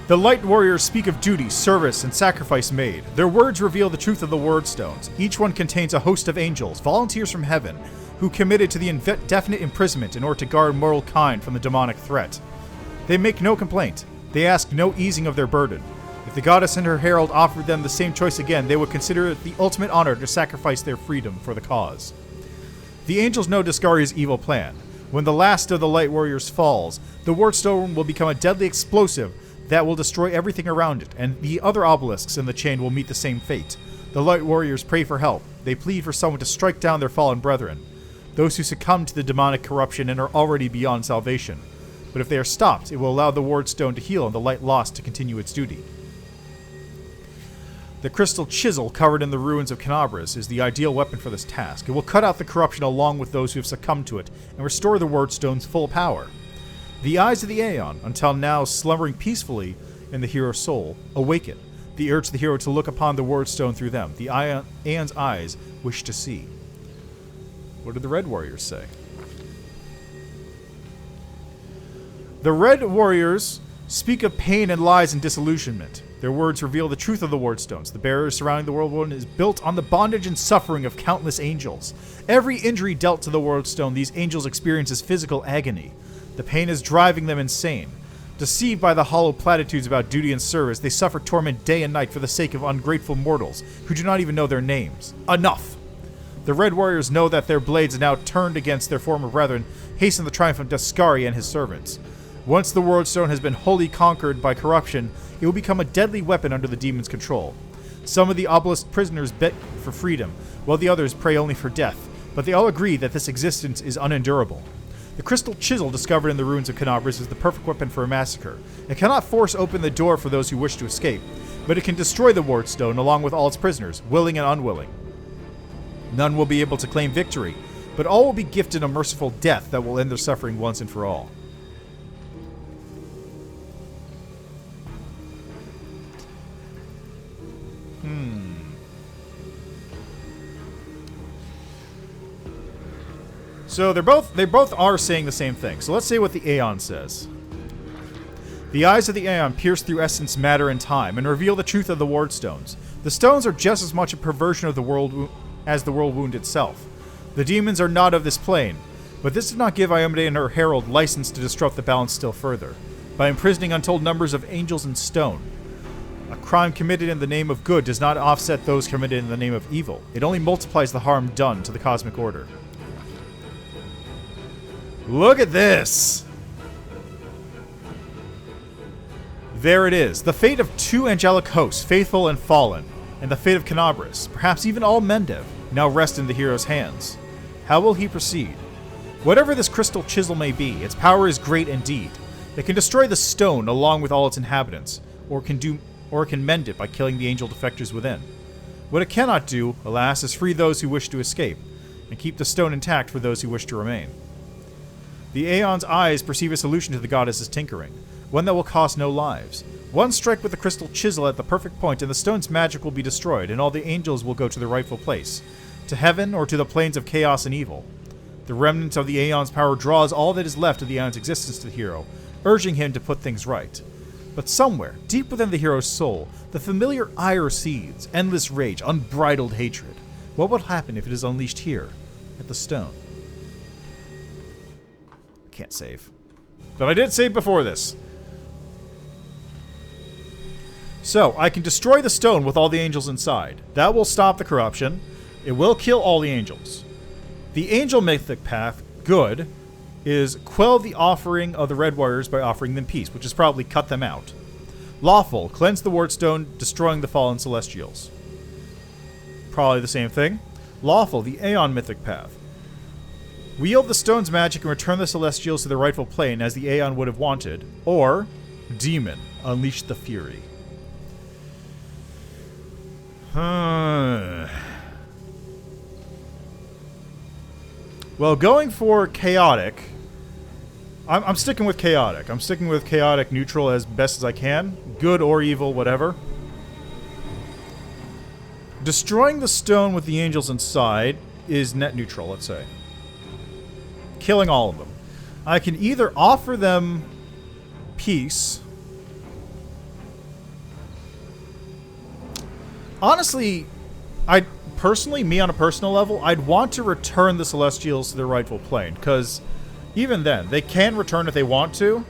The Light Warriors speak of duty, service, and sacrifice made. Their words reveal the truth of the Wardstones. Each one contains a host of angels, volunteers from heaven, who committed to the indefinite imprisonment in order to guard mortal kind from the demonic threat. They make no complaint. They ask no easing of their burden. If the goddess and her herald offered them the same choice again, they would consider it the ultimate honor to sacrifice their freedom for the cause. The angels know Discaria's evil plan. When the last of the Light Warriors falls, the Wardstone will become a deadly explosive that will destroy everything around it, and the other obelisks in the chain will meet the same fate. The Light Warriors pray for help. They plead for someone to strike down their fallen brethren, those who succumb to the demonic corruption and are already beyond salvation. But if they are stopped, it will allow the Wardstone to heal and the light lost to continue its duty. The crystal chisel covered in the ruins of Canabras is the ideal weapon for this task. It will cut out the corruption along with those who have succumbed to it and restore the Wardstone's full power. The eyes of the Aeon, until now slumbering peacefully in the hero's soul, awaken. The urge the hero to look upon the Wardstone through them. The Aeon's eyes wish to see. What did the Red Warriors say? The Red Warriors speak of pain and lies and disillusionment. Their words reveal the truth of the Wardstones. The barrier surrounding the World is built on the bondage and suffering of countless angels. Every injury dealt to the Wardstone, these angels experience as physical agony. The pain is driving them insane. Deceived by the hollow platitudes about duty and service, they suffer torment day and night for the sake of ungrateful mortals who do not even know their names. Enough! The Red Warriors know that their blades, now turned against their former brethren, hasten the triumph of Discaria and his servants. Once the Wardstone has been wholly conquered by corruption, it will become a deadly weapon under the demon's control. Some of the obelisk prisoners beg for freedom, while the others pray only for death, but they all agree that this existence is unendurable. The crystal chisel discovered in the ruins of Canabras is the perfect weapon for a massacre. It cannot force open the door for those who wish to escape, but it can destroy the Wardstone along with all its prisoners, willing and unwilling. None will be able to claim victory, but all will be gifted a merciful death that will end their suffering once and for all. So they both are saying the same thing. So let's say what the Aeon says. The eyes of the Aeon pierce through essence, matter, and time, and reveal the truth of the Wardstones. The stones are just as much a perversion of the world as the world wound itself. The demons are not of this plane, but this does not give Iomade and her herald license to disrupt the balance still further, by imprisoning untold numbers of angels in stone. A crime committed in the name of good does not offset those committed in the name of evil. It only multiplies the harm done to the cosmic order. Look at this! There it is. The fate of two angelic hosts, faithful and fallen, and the fate of Canabras, perhaps even all Mendev, now rest in the hero's hands. How will he proceed? Whatever this crystal chisel may be, its power is great indeed. It can destroy the stone along with all its inhabitants, or can mend it by killing the angel defectors within. What it cannot do, alas, is free those who wish to escape, and keep the stone intact for those who wish to remain. The Aeon's eyes perceive a solution to the goddess's tinkering, one that will cost no lives. One strike with the crystal chisel at the perfect point, and the stone's magic will be destroyed, and all the angels will go to their rightful place, to heaven or to the plains of chaos and evil. The remnant of the Aeon's power draws all that is left of the Aeon's existence to the hero, urging him to put things right. But somewhere, deep within the hero's soul, the familiar ire seethes, endless rage, unbridled hatred. What will happen if it is unleashed here, at the stone? Can't save. But I did save before this. So, I can destroy the stone with all the angels inside. That will stop the corruption. It will kill all the angels. The angel mythic path, good, is quell the offering of the Red Warriors by offering them peace, which is probably cut them out. Lawful, cleanse the Wardstone, destroying the fallen celestials. Probably the same thing. Lawful, the Aeon mythic path. Wield the stone's magic and return the celestials to their rightful plane as the Aeon would have wanted. Or, Demon, unleash the fury. Well, going for chaotic, I'm sticking with chaotic. I'm sticking with chaotic neutral as best as I can. Good or evil, whatever. Destroying the stone with the angels inside is net neutral, let's say. Killing all of them. I can either offer them peace. Honestly, personally, me on a personal level, I'd want to return the Celestials to their rightful plane, because even then, they can return if they want to.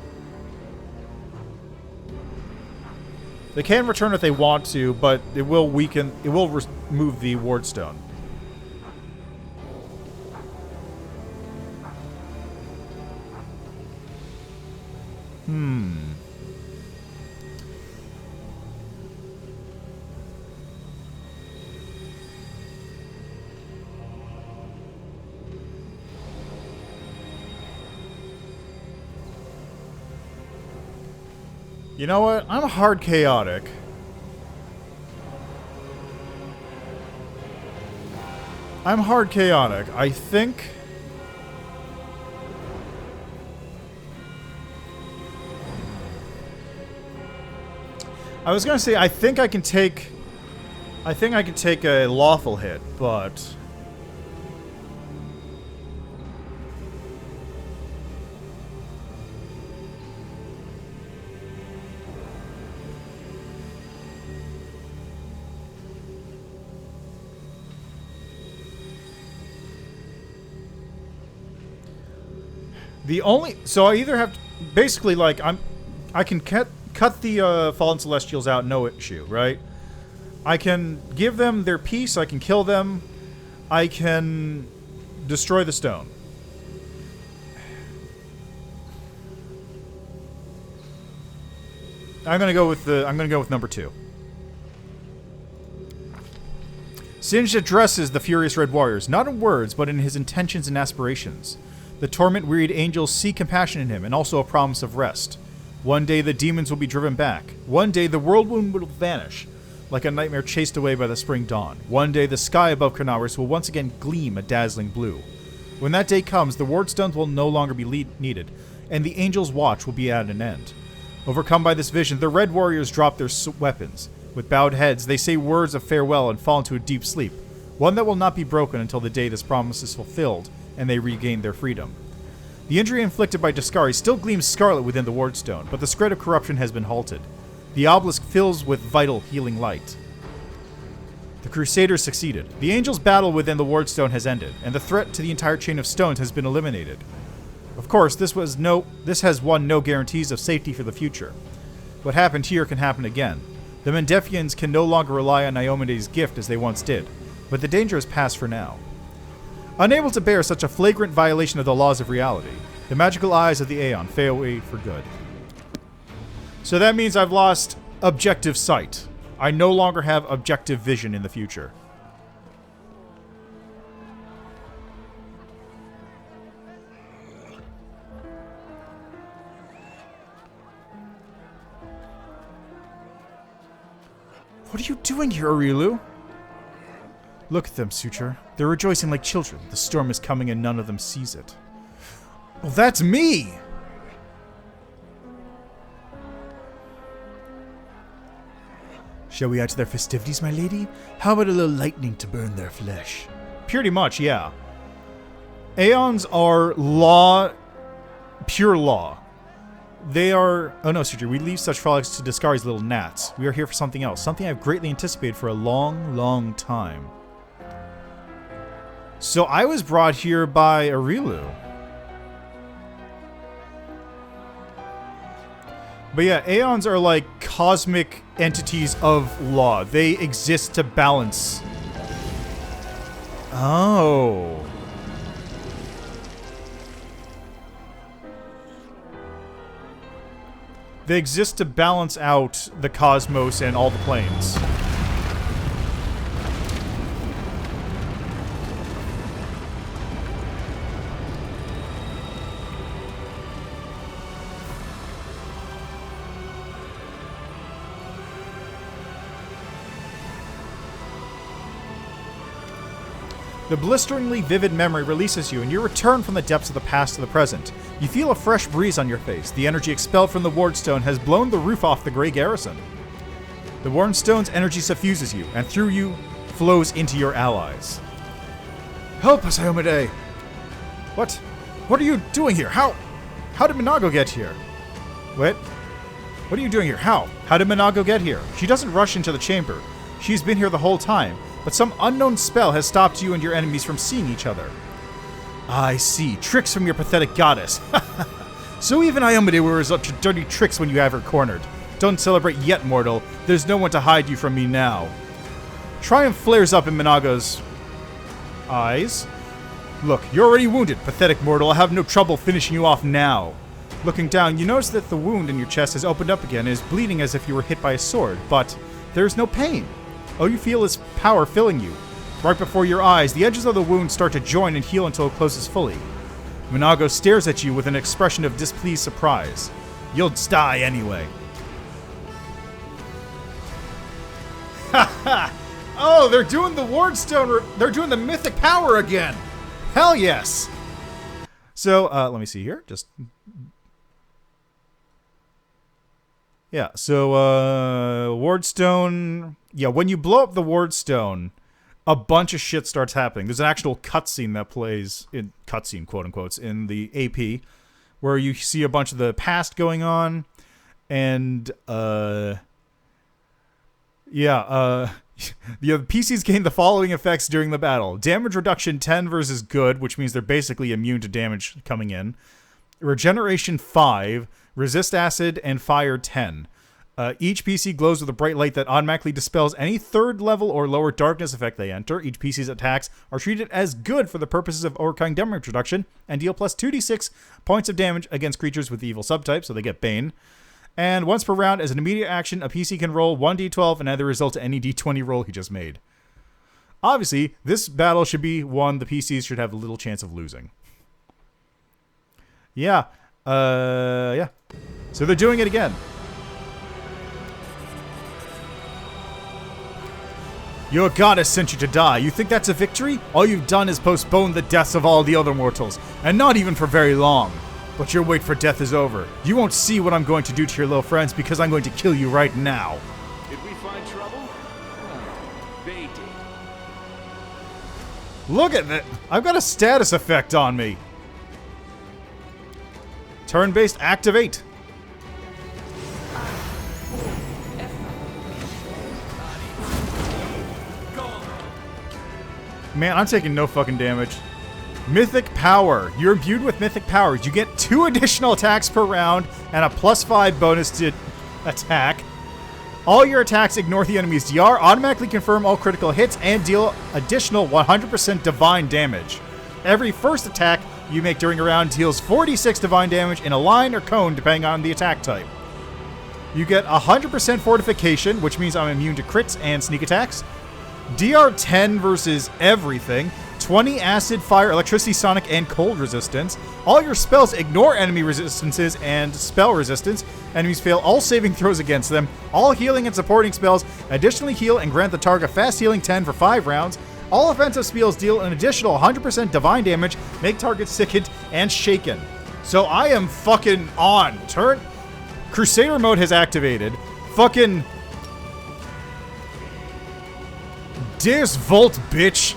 They can return if they want to, but it will weaken, it will remove the Wardstone. You know what? I'm hard chaotic. I'm hard chaotic. I think... I was gonna say, I think I can take a lawful hit, but... The only... So I either have... Basically, like, I can cut the Fallen Celestials out, no issue, right? I can give them their peace, I can kill them, I can destroy the stone. I'm gonna go with number 2. Singed addresses the furious Red Warriors, not in words, but in his intentions and aspirations. The torment-wearied angels see compassion in him, and also a promise of rest. One day the demons will be driven back. One day the whirlwind will vanish, like a nightmare chased away by the spring dawn. One day the sky above Carnarvon will once again gleam a dazzling blue. When that day comes, the Wardstones will no longer be needed, and the angels' watch will be at an end. Overcome by this vision, the Red Warriors drop their weapons. With bowed heads, they say words of farewell and fall into a deep sleep, one that will not be broken until the day this promise is fulfilled and they regain their freedom. The injury inflicted by Discari still gleams scarlet within the Wardstone, but the spread of corruption has been halted. The obelisk fills with vital, healing light. The Crusaders succeeded. The Angels' battle within the Wardstone has ended, and the threat to the entire chain of stones has been eliminated. Of course, this has won no guarantees of safety for the future. What happened here can happen again. The Mendefians can no longer rely on Iomede's gift as they once did, but the danger is past for now. Unable to bear such a flagrant violation of the laws of reality, the magical eyes of the Aeon fade away for good. So that means I've lost objective sight. I no longer have objective vision in the future. What are you doing here, Arilu? Look at them, Suture. They're rejoicing like children. The storm is coming and none of them sees it. Well, that's me! Shall we add to their festivities, my lady? How about a little lightning to burn their flesh? Pretty much, yeah. Aeons are law, pure law. They are... Oh no, Suture, we leave such frolics to Discari's little gnats. We are here for something else. Something I've greatly anticipated for a long, long time. So I was brought here by Arilu. But yeah, Aeons are like cosmic entities of law. They exist to balance. Oh. They exist to balance out the cosmos and all the planes. The blisteringly vivid memory releases you, and you return from the depths of the past to the present. You feel a fresh breeze on your face. The energy expelled from the Wardstone has blown the roof off the Grey Garrison. The Wardstone's energy suffuses you, and through you flows into your allies. Help us, Ayomide! What? What are you doing here? How did Minago get here? What? What are you doing here? How did Minago get here? She doesn't rush into the chamber. She's been here the whole time. But some unknown spell has stopped you and your enemies from seeing each other. I see. Tricks from your pathetic goddess. So even Ayomide wears up to dirty tricks when you have her cornered. Don't celebrate yet, mortal. There's no one to hide you from me now. Triumph flares up in Minago's eyes. Look, you're already wounded, pathetic mortal. I'll have no trouble finishing you off now. Looking down, you notice that the wound in your chest has opened up again and is bleeding as if you were hit by a sword, but there's no pain. All you feel is power filling you. Right before your eyes, the edges of the wound start to join and heal until it closes fully. Minago stares at you with an expression of displeased surprise. You'll die anyway. Ha! Oh, they're doing the Wardstone. They're doing the Mythic Power again. Hell yes. So, let me see here. Yeah, so, Wardstone... Yeah, when you blow up the Wardstone, a bunch of shit starts happening. There's an actual cutscene that plays, in cutscene, quote-unquote, in the AP, where you see a bunch of the past going on, and, the PCs gain the following effects during the battle. Damage reduction 10 versus good, which means they're basically immune to damage coming in. Regeneration 5, resist acid, and fire 10. Each PC glows with a bright light that automatically dispels any third level or lower darkness effect they enter. Each PC's attacks are treated as good for the purposes of overcoming damage reduction and deal plus 2d6 points of damage against creatures with the evil subtype, so they get Bane. And once per round, as an immediate action, a PC can roll 1d12 and add the result to any d20 roll he just made. Obviously, this battle should be one the PCs should have a little chance of losing. Yeah. Yeah. So they're doing it again. Your goddess sent you to die. You think that's a victory? All you've done is postpone the deaths of all the other mortals, and not even for very long. But your wait for death is over. You won't see what I'm going to do to your little friends because I'm going to kill you right now. Did we find trouble? They did. Look at that. I've got a status effect on me. Turn-based activate. Man, I'm taking no fucking damage. Mythic Power. You're imbued with Mythic Powers. You get 2 additional attacks per round and a +5 bonus to attack. All your attacks ignore the enemy's DR, automatically confirm all critical hits, and deal additional 100% divine damage. Every first attack you make during a round deals 46 divine damage in a line or cone depending on the attack type. You get 100% fortification, which means I'm immune to crits and sneak attacks. DR 10 versus everything. 20 acid, fire, electricity, sonic, and cold resistance. All your spells ignore enemy resistances and spell resistance. Enemies fail all saving throws against them. All healing and supporting spells additionally heal and grant the target fast healing 10 for 5 rounds. All offensive spells deal an additional 100% divine damage, make targets sickened and shaken. So I am fucking on. Crusader mode has activated. Fucking Deus Volt, bitch.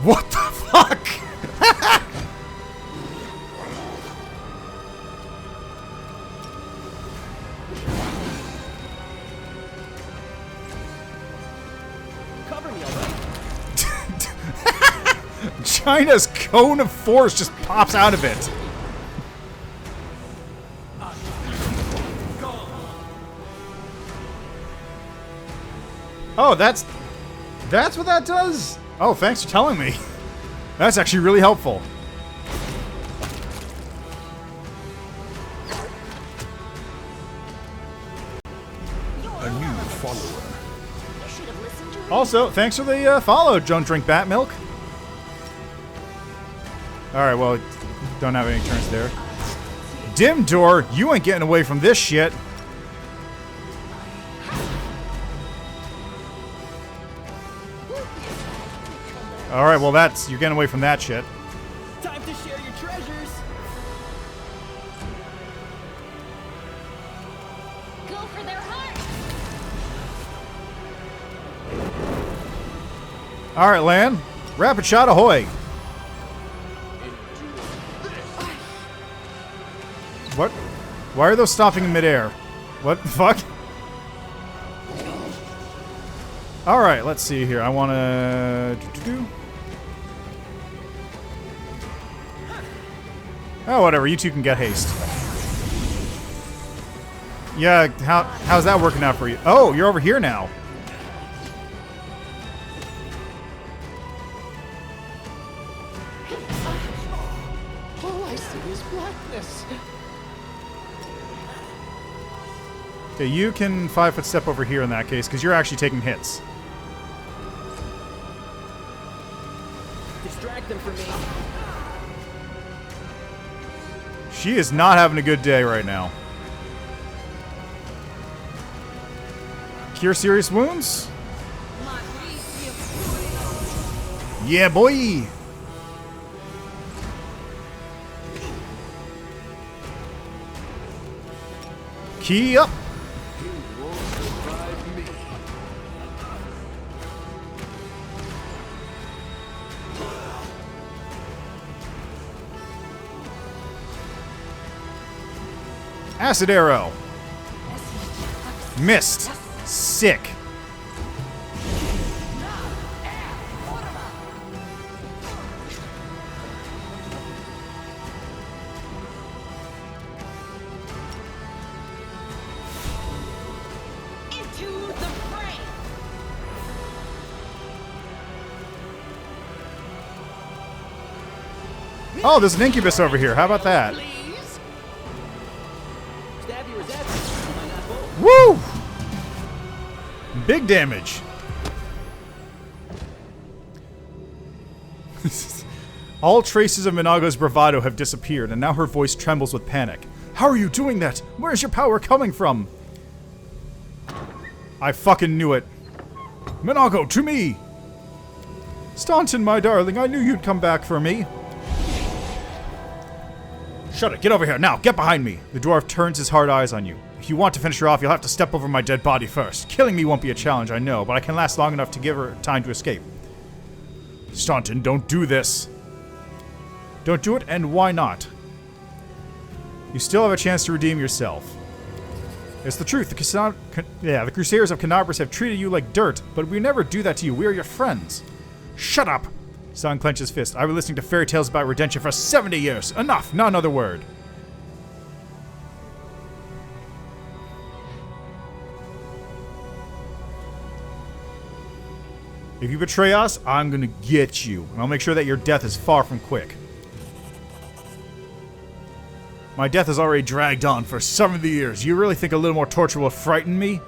What the fuck? Cover me already. China's cone of force just pops out of it. Oh, that's what that does? Oh, thanks for telling me. That's actually really helpful. A new follower. You should have listened to me. Also, thanks for the follow, Don't Drink Bat Milk. Alright, well, don't have any turns there. Dim Door, you ain't getting away from this shit. Alright, well you're getting away from that shit. Time to share your treasures. Go for their heart. Alright, Lan. Rapid shot ahoy. What? Why are those stopping in midair? What the fuck? Alright, let's see here. I wanna... Oh, whatever. You two can get haste. Yeah, how's that working out for you? Oh, you're over here now. All I see is blackness. Okay, you can 5-foot step over here in that case, because you're actually taking hits. Distract them from me. She is not having a good day right now. Cure serious wounds? Yeah, boy! Key up! Acid arrow. Missed. Sick. Into the fray. Oh, there's an incubus over here. How about that? Stab you or zap you. Why not both? Woo! Big damage. All traces of Minago's bravado have disappeared, and now her voice trembles with panic. How are you doing that? Where's your power coming from? I fucking knew it. Minago, to me! Staunton, my darling, I knew you'd come back for me. Shut it, get over here, now, get behind me! The dwarf turns his hard eyes on you. If you want to finish her off, you'll have to step over my dead body first. Killing me won't be a challenge, I know, but I can last long enough to give her time to escape. Staunton, don't do this. Don't do it, and why not? You still have a chance to redeem yourself. It's the truth. The Crusaders of Canabras have treated you like dirt, but we never do that to you. We are your friends. Shut up! Son clenches fist. I've been listening to fairy tales about redemption for 70 years. Enough! Not another word. If you betray us, I'm gonna get you. And I'll make sure that your death is far from quick. My death has already dragged on for 70 years. You really think a little more torture will frighten me?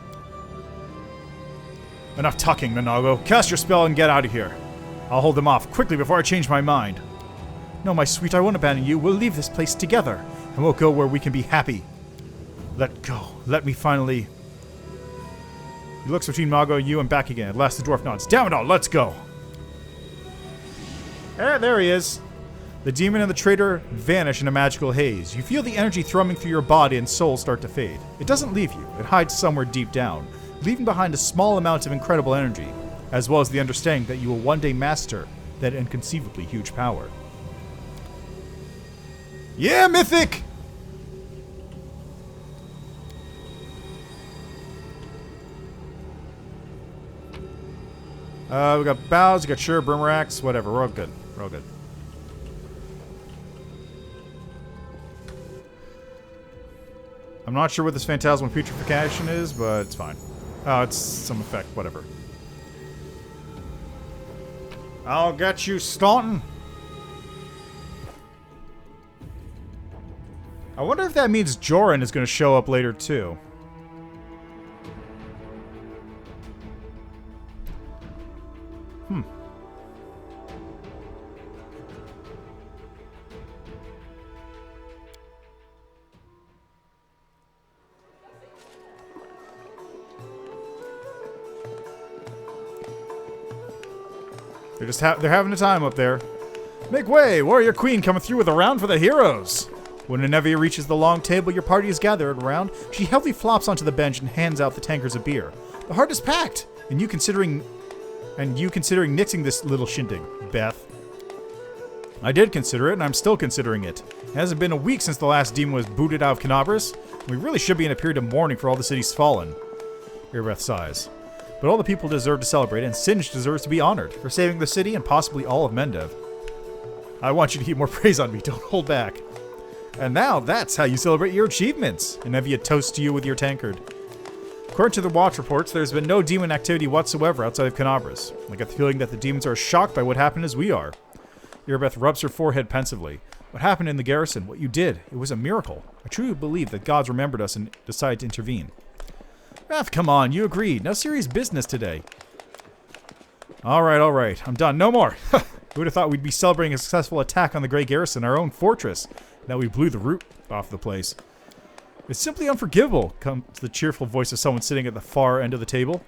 Enough talking, Minago. Cast your spell and get out of here. I'll hold them off quickly before I change my mind. No, my sweet, I won't abandon you. We'll leave this place together, and we'll go where we can be happy. Let go. Let me finally... He looks between Mago, you, and back again. At last the dwarf nods. Damn it all, let's go! There he is. The demon and the traitor vanish in a magical haze. You feel the energy thrumming through your body and soul start to fade. It doesn't leave you. It hides somewhere deep down, leaving behind a small amount of incredible energy, as well as the understanding that you will one day master that inconceivably huge power. Yeah, Mythic! We got bows, we got sure, boomerangs, whatever. We're all good. We're all good. I'm not sure what this phantasmal putrefaction is, but it's fine. Oh, it's some effect, whatever. I'll get you, Staunton. I wonder if that means Joran is going to show up later, too. They're having a time up there. Make way! Warrior Queen coming through with a round for the heroes! When Anevia reaches the long table your party is gathered around, she heavily flops onto the bench and hands out the tankards of beer. The heart is packed! And you considering nixing this little shindig, Beth. I did consider it, and I'm still considering it. It hasn't been a week since the last demon was booted out of Canabras. We really should be in a period of mourning for all the cities fallen. Irbeth sighs. But all the people deserve to celebrate, and Singe deserves to be honored for saving the city and possibly all of Mendev. I want you to heap more praise on me, don't hold back. And now, that's how you celebrate your achievements. Anevia toasts to you with your tankard. According to the watch reports, there's been no demon activity whatsoever outside of Canabras. I get the feeling that the demons are as shocked by what happened as we are. Irbeth rubs her forehead pensively. What happened in the garrison, what you did, it was a miracle. I truly believe that gods remembered us and decided to intervene. Raph, come on, you agreed. No serious business today. Alright. I'm done. No more. Who would have thought we'd be celebrating a successful attack on the Grey Garrison, our own fortress? Now we blew the root off the place. It's simply unforgivable, comes the cheerful voice of someone sitting at the far end of the table.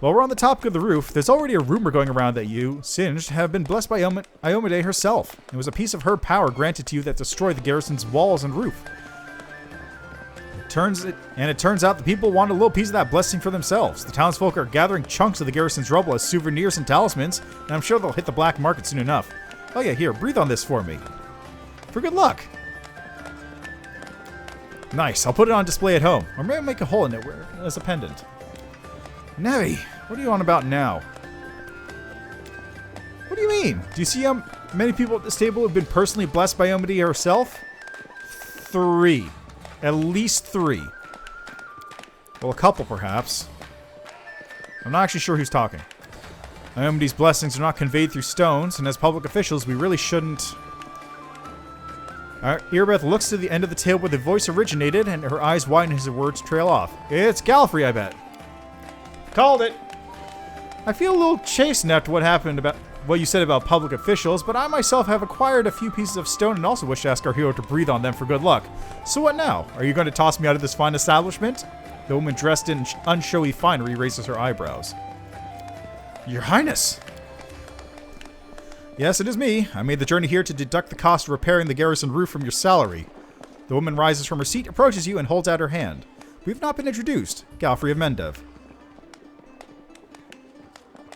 While we're on the topic of the roof, there's already a rumor going around that you, Singed, have been blessed by Iomade herself. It was a piece of her power granted to you that destroyed the garrison's walls and roof. It turns out the people want a little piece of that blessing for themselves. The townsfolk are gathering chunks of the garrison's rubble as souvenirs and talismans, and I'm sure they'll hit the black market soon enough. Oh yeah, here, breathe on this for me. For good luck. Nice, I'll put it on display at home, or maybe make a hole in it as a pendant. Nevi, what are you on about now? What do you mean? Do you see how many people at this table have been personally blessed by Iomade herself? 3. At least 3. Well, a couple, perhaps. I'm not actually sure who's talking. Iomade's blessings are not conveyed through stones, and as public officials, we really shouldn't... Irbeth looks to the end of the table where the voice originated, and her eyes widen as the words trail off. It's Gallifrey, I bet. Called it! I feel a little chastened after what happened about what you said about public officials, but I myself have acquired a few pieces of stone and also wish to ask our hero to breathe on them for good luck. So what now? Are you going to toss me out of this fine establishment? The woman dressed in unshowy finery raises her eyebrows. Your Highness! Yes, it is me. I made the journey here to deduct the cost of repairing the garrison roof from your salary. The woman rises from her seat, approaches you, and holds out her hand. We've not been introduced. Gallifrey of Mendev.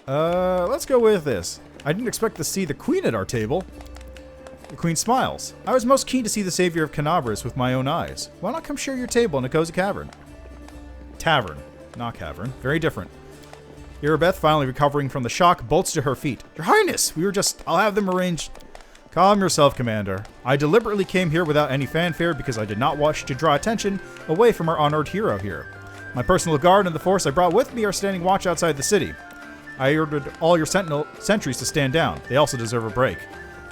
Let's go with this. I didn't expect to see the Queen at our table. The Queen smiles. I was most keen to see the savior of Canabras with my own eyes. Why not come share your table in a cozy cavern? Tavern, not cavern. Very different. Irbeth, finally recovering from the shock, bolts to her feet. Your Highness! I'll have them arranged. Calm yourself, Commander. I deliberately came here without any fanfare because I did not wish to draw attention away from our honored hero here. My personal guard and the force I brought with me are standing watch outside the city. I ordered all your sentries to stand down. They also deserve a break.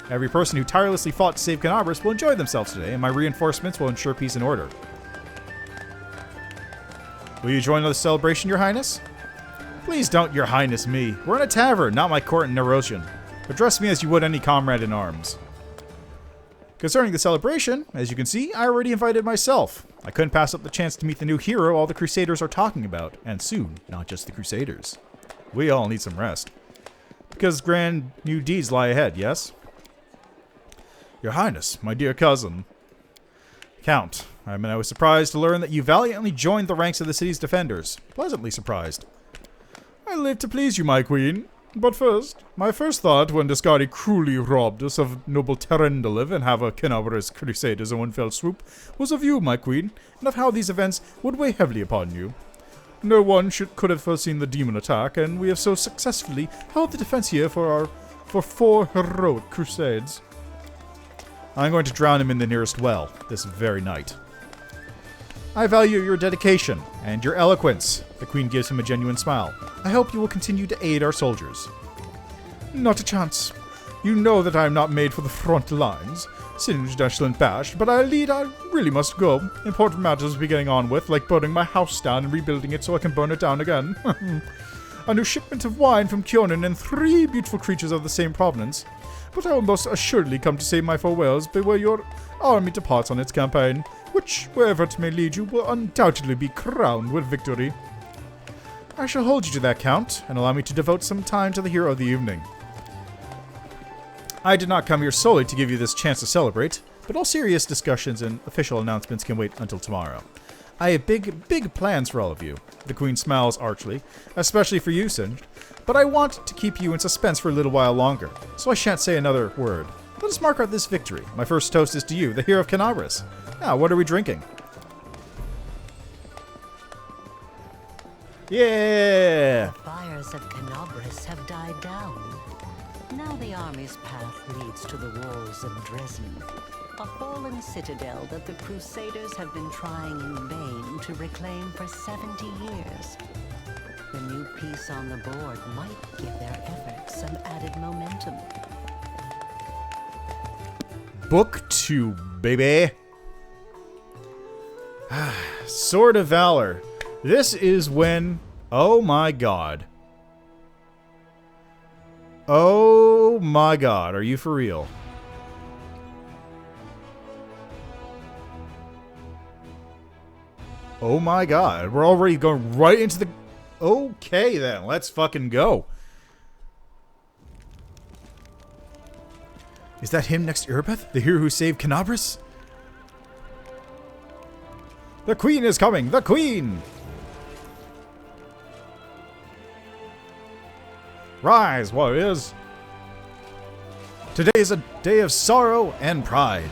Every person who tirelessly fought to save Canabras will enjoy themselves today, and my reinforcements will ensure peace and order. Will you join the celebration, Your Highness? Please don't Your Highness me. We're in a tavern, not my court in Nerosian. Address me as you would any comrade in arms. Concerning the celebration, as you can see, I already invited myself. I couldn't pass up the chance to meet the new hero all the Crusaders are talking about, and soon, not just the Crusaders. We all need some rest. Because grand new deeds lie ahead, yes? Your Highness, my dear cousin. Count, I was surprised to learn that you valiantly joined the ranks of the city's defenders. Pleasantly surprised. I live to please you, my queen. But first, my first thought when Discardi cruelly robbed us of noble Terendeliv and have a Canabras Crusaders in one fell swoop was of you, my queen, and of how these events would weigh heavily upon you. No one could have foreseen the demon attack, and we have so successfully held the defense here for 4 heroic crusades. I'm going to drown him in the nearest well this very night. I value your dedication and your eloquence. The Queen gives him a genuine smile. I hope you will continue to aid our soldiers. Not a chance. You know that I am not made for the front lines. Singed, dashed, and bashed, but I really must go. Important matters to be getting on with, like burning my house down and rebuilding it so I can burn it down again. A new shipment of wine from Kyonin and 3 beautiful creatures of the same provenance. But I will most assuredly come to say my farewells before your army departs on its campaign, which, wherever it may lead you, will undoubtedly be crowned with victory. I shall hold you to that, Count, and allow me to devote some time to the hero of the evening. I did not come here solely to give you this chance to celebrate, but all serious discussions and official announcements can wait until tomorrow. I have big plans for all of you. The Queen smiles archly, especially for you, Singed, but I want to keep you in suspense for a little while longer, so I shan't say another word. Let us mark out this victory. My first toast is to you, the hero of Canabras. Now, what are we drinking? Yeah! The fires of Canabras have died down. Now the army's path leads to the walls of Dresden, a fallen citadel that the Crusaders have been trying in vain to reclaim for 70 years. The new piece on the board might give their efforts some added momentum. Book 2, baby. Sword of Valor. This is when... Oh my god. Oh my god, are you for real? Oh my god, we're already going right into the... Okay then, let's fucking go. Is that him next to Erebeth? The hero who saved Canabras? The Queen is coming! The Queen! Rise, warriors! Today is a day of sorrow and pride.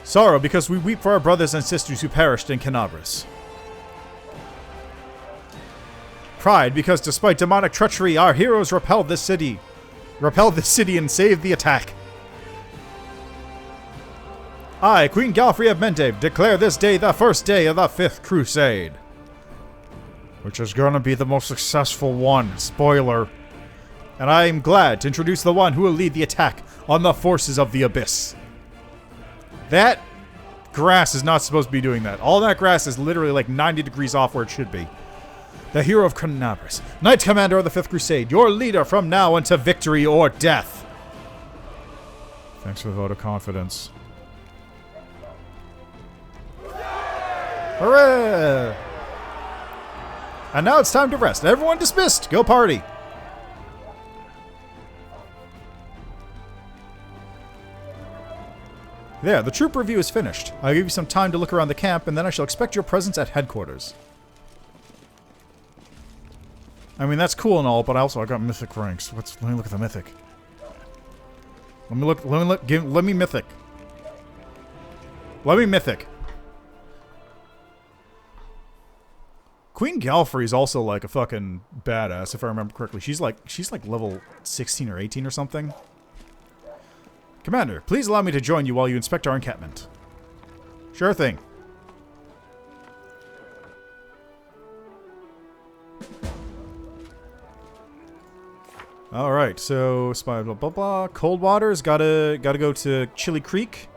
Sorrow because we weep for our brothers and sisters who perished in Canabras. Pride because despite demonic treachery, our heroes repelled this city and saved the attack. I, Queen Galfrey of Mendev, declare this day the first day of the 5th Crusade. Which is gonna be the most successful one. Spoiler. And I am glad to introduce the one who will lead the attack on the forces of the Abyss. That grass is not supposed to be doing that. All that grass is literally like 90 degrees off where it should be. The hero of Canabras, Knight Commander of the 5th Crusade, your leader from now unto victory or death. Thanks for the vote of confidence. Hooray! And now it's time to rest. Everyone dismissed. Go party. There, the troop review is finished. I'll give you some time to look around the camp, and then I shall expect your presence at headquarters. I mean, that's cool and all, but I got mythic ranks. Let me look at the mythic. Let me mythic. Let me mythic. Queen Galfrey is also like a fucking badass, if I remember correctly. She's like level 16 or 18 or something. Commander, please allow me to join you while you inspect our encampment. Sure thing. Alright, so spy blah blah blah. Coldwater's gotta go to Chili Creek.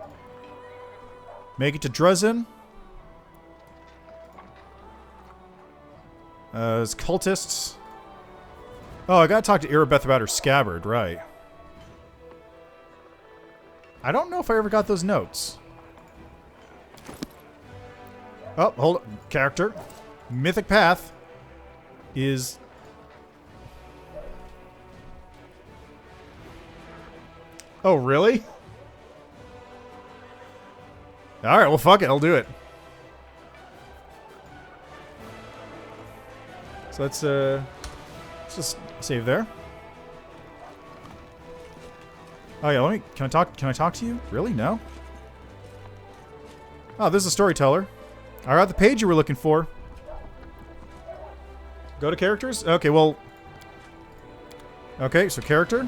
Make it to Dresden. As cultists. Oh, I gotta talk to Erebeth about her scabbard, right. I don't know if I ever got those notes. Oh, hold on. Character. Mythic Path is... Oh, really? Alright, well fuck it, I'll do it. So let's just save there. Oh yeah, can I talk to you? Really? No? Oh, this is a storyteller. I got the page you were looking for. Go to characters? Okay, well... Okay, so character.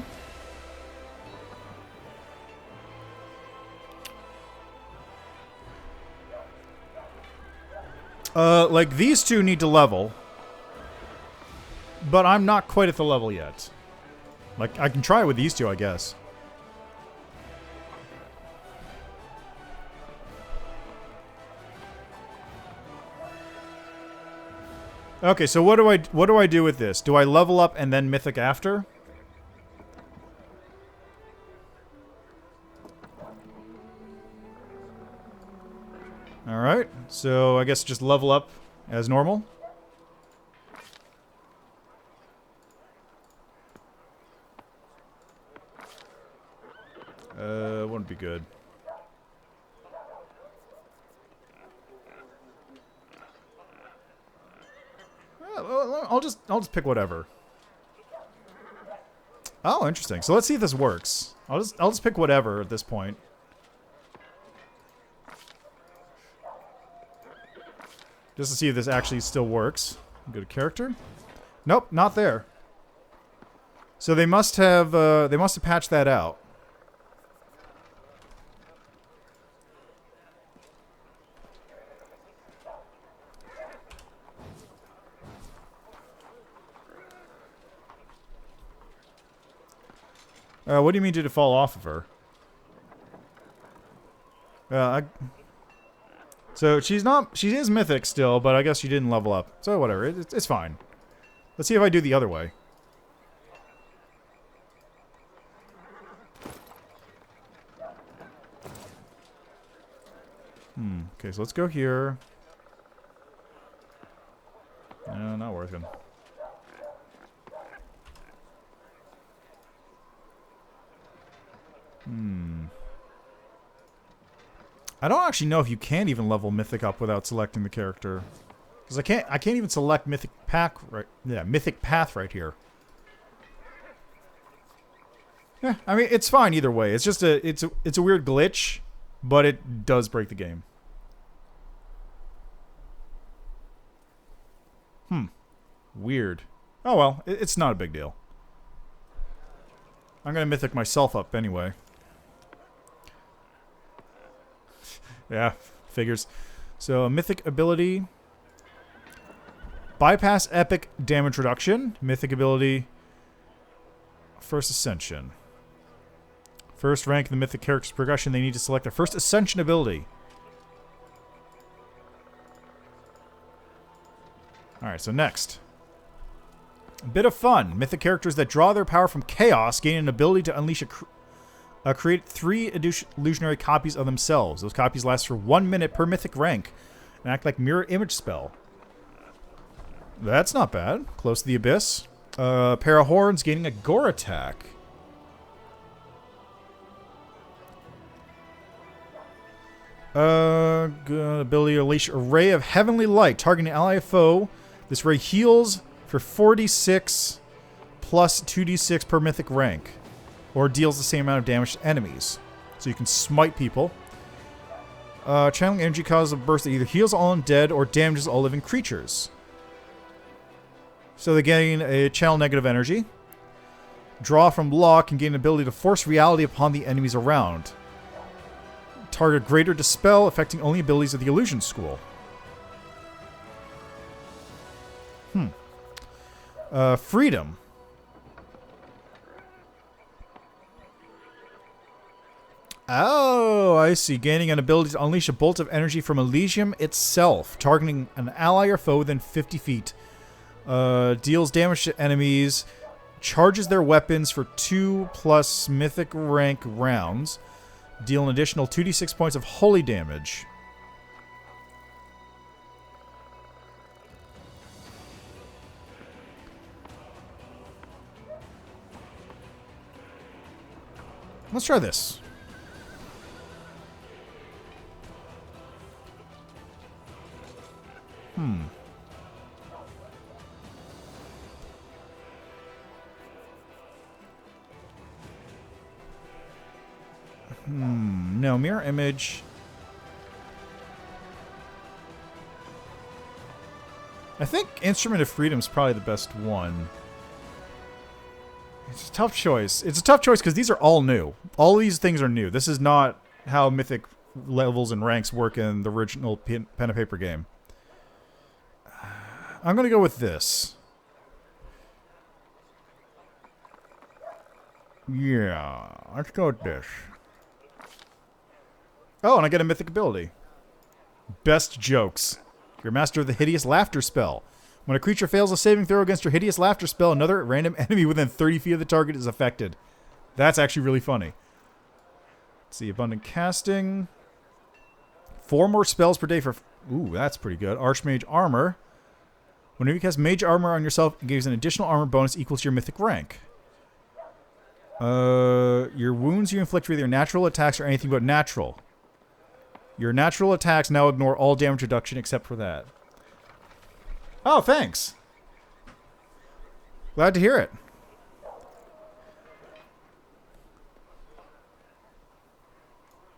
Like these two need to level. but I'm not quite at the level yet. Like, I can try with these two, I guess. Okay, so what do I do with this? Do I level up and then mythic after? Alright, so I guess just level up as normal. Wouldn't be good. I'll just pick whatever. Oh, interesting. So let's see if this works. I'll just pick whatever at this point. Just to see if this actually still works. Go to character. Nope, not there. So they must have patched that out. What do you mean did it fall off of her? So she is mythic still, but I guess she didn't level up. So whatever, it's fine. Let's see if I do the other way. Okay, so let's go here. No, not working. I don't actually know if you can even level Mythic up without selecting the character. Because I can't even select Mythic Path right here. Yeah, I mean it's fine either way. It's just it's a weird glitch, but it does break the game. Weird. Oh well, it's not a big deal. I'm gonna Mythic myself up anyway. Yeah, figures. So, a Mythic ability. Bypass Epic Damage Reduction. Mythic ability. First Ascension. First rank in the Mythic character's progression, they need to select their first Ascension ability. Alright, so next. A bit of fun. Mythic characters that draw their power from chaos gain an ability to unleash create 3 illusionary copies of themselves. Those copies last for 1 minute per mythic rank and act like mirror image spell. That's not bad. Close to the Abyss. Pair of Horns gaining a gore attack. Good ability to unleash a ray of heavenly light targeting an ally or foe. This ray heals for 46 plus 2d6 per mythic rank. Or deals the same amount of damage to enemies. So you can smite people. Channeling energy causes a burst that either heals all undead or damages all living creatures. So they gain a channel negative energy. Draw from law can gain an ability to force reality upon the enemies around. Target greater dispel, affecting only abilities of the illusion school. Freedom. Oh, I see. Gaining an ability to unleash a bolt of energy from Elysium itself, targeting an ally or foe within 50 feet. Deals damage to enemies, charges their weapons for 2 plus mythic rank rounds. Deal an additional 2d6 points of holy damage. Let's try this. No, mirror image. I think Instrument of Freedom is probably the best one. It's a tough choice. It's a tough choice because these are all new. All these things are new. This is not how Mythic levels and ranks work in the original pen and paper game. I'm going to go with this. Yeah, let's go with this. Oh, and I get a mythic ability. Best jokes. You're master of the hideous laughter spell. When a creature fails a saving throw against your hideous laughter spell, another random enemy within 30 feet of the target is affected. That's actually really funny. Let's see, abundant casting. 4 more spells per day for... Ooh, that's pretty good. Archmage Armor. Whenever you cast Mage Armor on yourself, it gives an additional armor bonus equal to your mythic rank. Your wounds you inflict with your natural attacks are anything but natural. Your natural attacks now ignore all damage reduction except for that. Oh, thanks. Glad to hear it.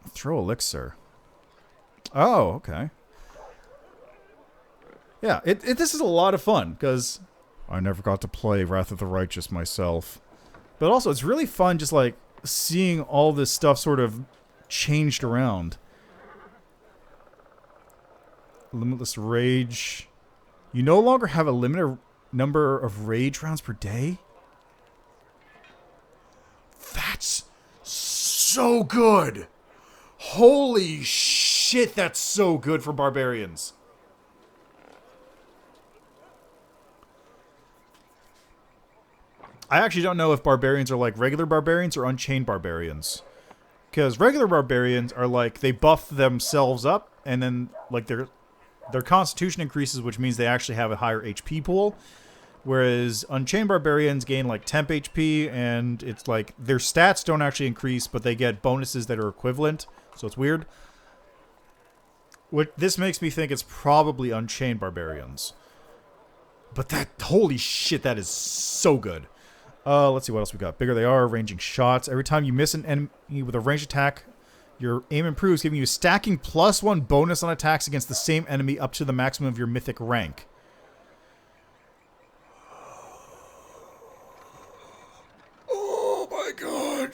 Throw elixir. Oh, okay. Yeah, this is a lot of fun, because I never got to play Wrath of the Righteous myself. But also, it's really fun just, like, seeing all this stuff sort of changed around. Limitless Rage. You no longer have a limited number of rage rounds per day? That's so good! Holy shit, that's so good for barbarians. I actually don't know if barbarians are like regular barbarians or unchained barbarians. Because regular barbarians are like, they buff themselves up, and then like their constitution increases, which means they actually have a higher HP pool. Whereas Unchained Barbarians gain like temp HP, and it's like their stats don't actually increase, but they get bonuses that are equivalent. So it's weird. This makes me think it's probably Unchained Barbarians. But that, holy shit, that is so good. Let's see what else we got. Bigger they are, ranging shots. Every time you miss an enemy with a ranged attack, your aim improves, giving you stacking +1 bonus on attacks against the same enemy up to the maximum of your mythic rank. Oh my god.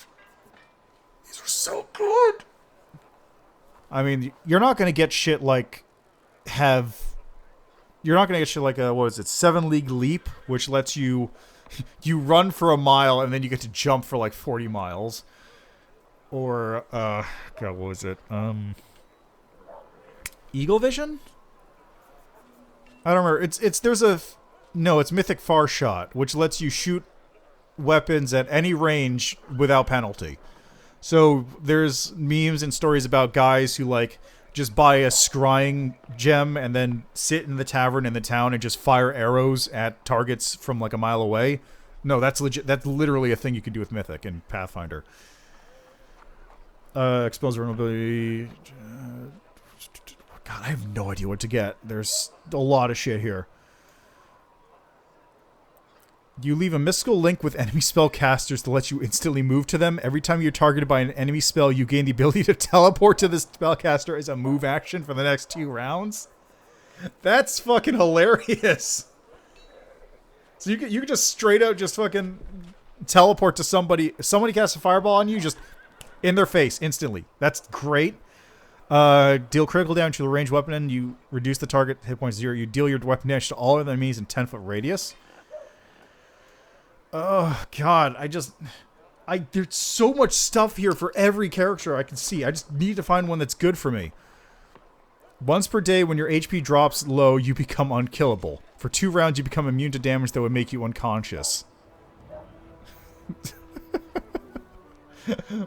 These are so good. I mean, you're not going to get shit like you're not going to get shit like what is it? 7 League Leap, which lets you run for a mile and then you get to jump for like 40 miles. Or, God, what was it? Eagle Vision? I don't remember. It's Mythic Far Shot, which lets you shoot weapons at any range without penalty. So there's memes and stories about guys who like just buy a scrying gem and then sit in the tavern in the town and just fire arrows at targets from like a mile away. No, that's legit. That's literally a thing you can do with Mythic and Pathfinder. Expose vulnerability. God, I have no idea what to get. There's a lot of shit here. You leave a mystical link with enemy spellcasters to let you instantly move to them. Every time you're targeted by an enemy spell, you gain the ability to teleport to the spellcaster as a move action for the next 2 rounds. That's fucking hilarious. So you could just straight out just fucking teleport to somebody. If somebody casts a fireball on you, just in their face instantly. That's great. Deal critical damage to the ranged weapon and you reduce the target hit points 0. You deal your weapon damage to all other enemies in 10-foot radius. Oh, God. There's so much stuff here for every character I can see. I just need to find one that's good for me. Once per day, when your HP drops low, you become unkillable. For 2 rounds, you become immune to damage that would make you unconscious.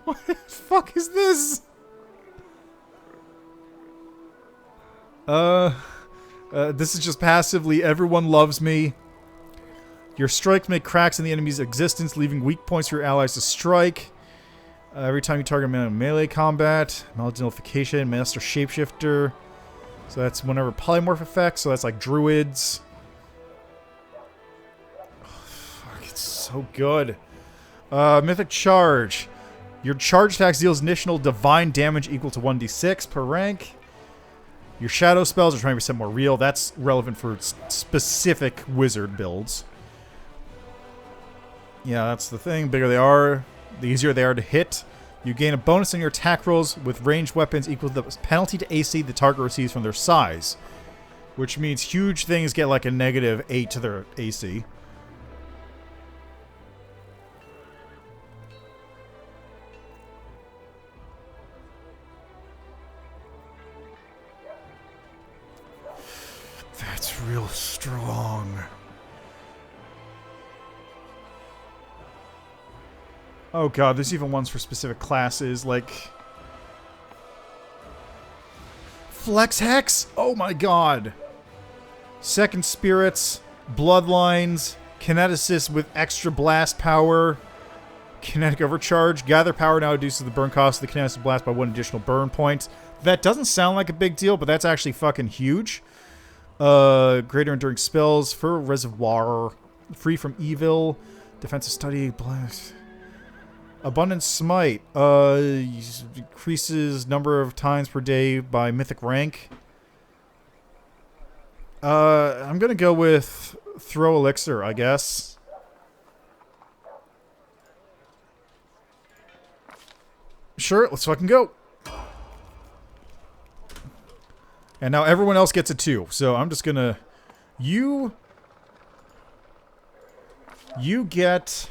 What the fuck is this? This is just passively, everyone loves me. Your strikes make cracks in the enemy's existence, leaving weak points for your allies to strike. Every time you target melee combat, Maledinification, Master Shapeshifter. So that's whenever polymorph effects, so that's like druids. Oh, fuck, it's so good. Mythic Charge. Your charge attacks deals additional divine damage equal to 1d6 per rank. Your shadow spells are 20% more real. That's relevant for specific wizard builds. Yeah, that's the thing. Bigger they are, the easier they are to hit. You gain a bonus on your attack rolls with ranged weapons equal to the penalty to AC the target receives from their size. Which means huge things get like a -8 to their AC. real strong. Oh god, there's even ones for specific classes, like... Flex Hex? Oh my god! Second Spirits, Bloodlines, Kineticist with extra blast power, Kinetic Overcharge, Gather Power now reduces the burn cost of the Kinetic Blast by 1 additional burn point. That doesn't sound like a big deal, but that's actually fucking huge. Greater Enduring Spells, for Reservoir, Free from Evil, Defensive Study, Blast... Abundant Smite, increases number of times per day by mythic rank. I'm gonna go with Throw Elixir, I guess. Sure, let's fucking go. And now everyone else gets a 2, so I'm just gonna... You get...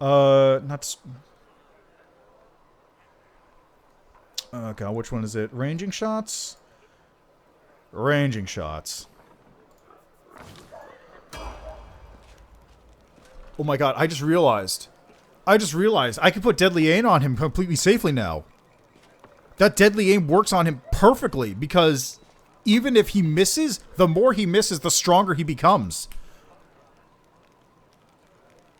not... Oh god, which one is it? Ranging shots? Ranging shots. Oh my god, I just realized I can put Deadly Aim on him completely safely now. That Deadly Aim works on him perfectly, because even if he misses, the more he misses, the stronger he becomes.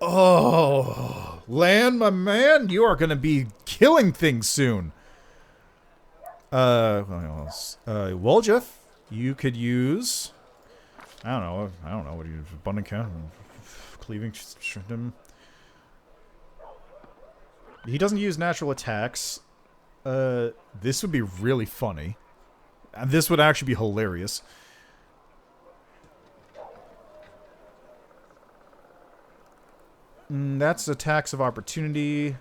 Oh, Lan, my man, you are going to be killing things soon. What else? Woljef, you could use... I don't know, what do you use? Abundant Count? Cleaving... He doesn't use natural attacks. This would be really funny. And this would actually be hilarious. That's attacks of opportunity.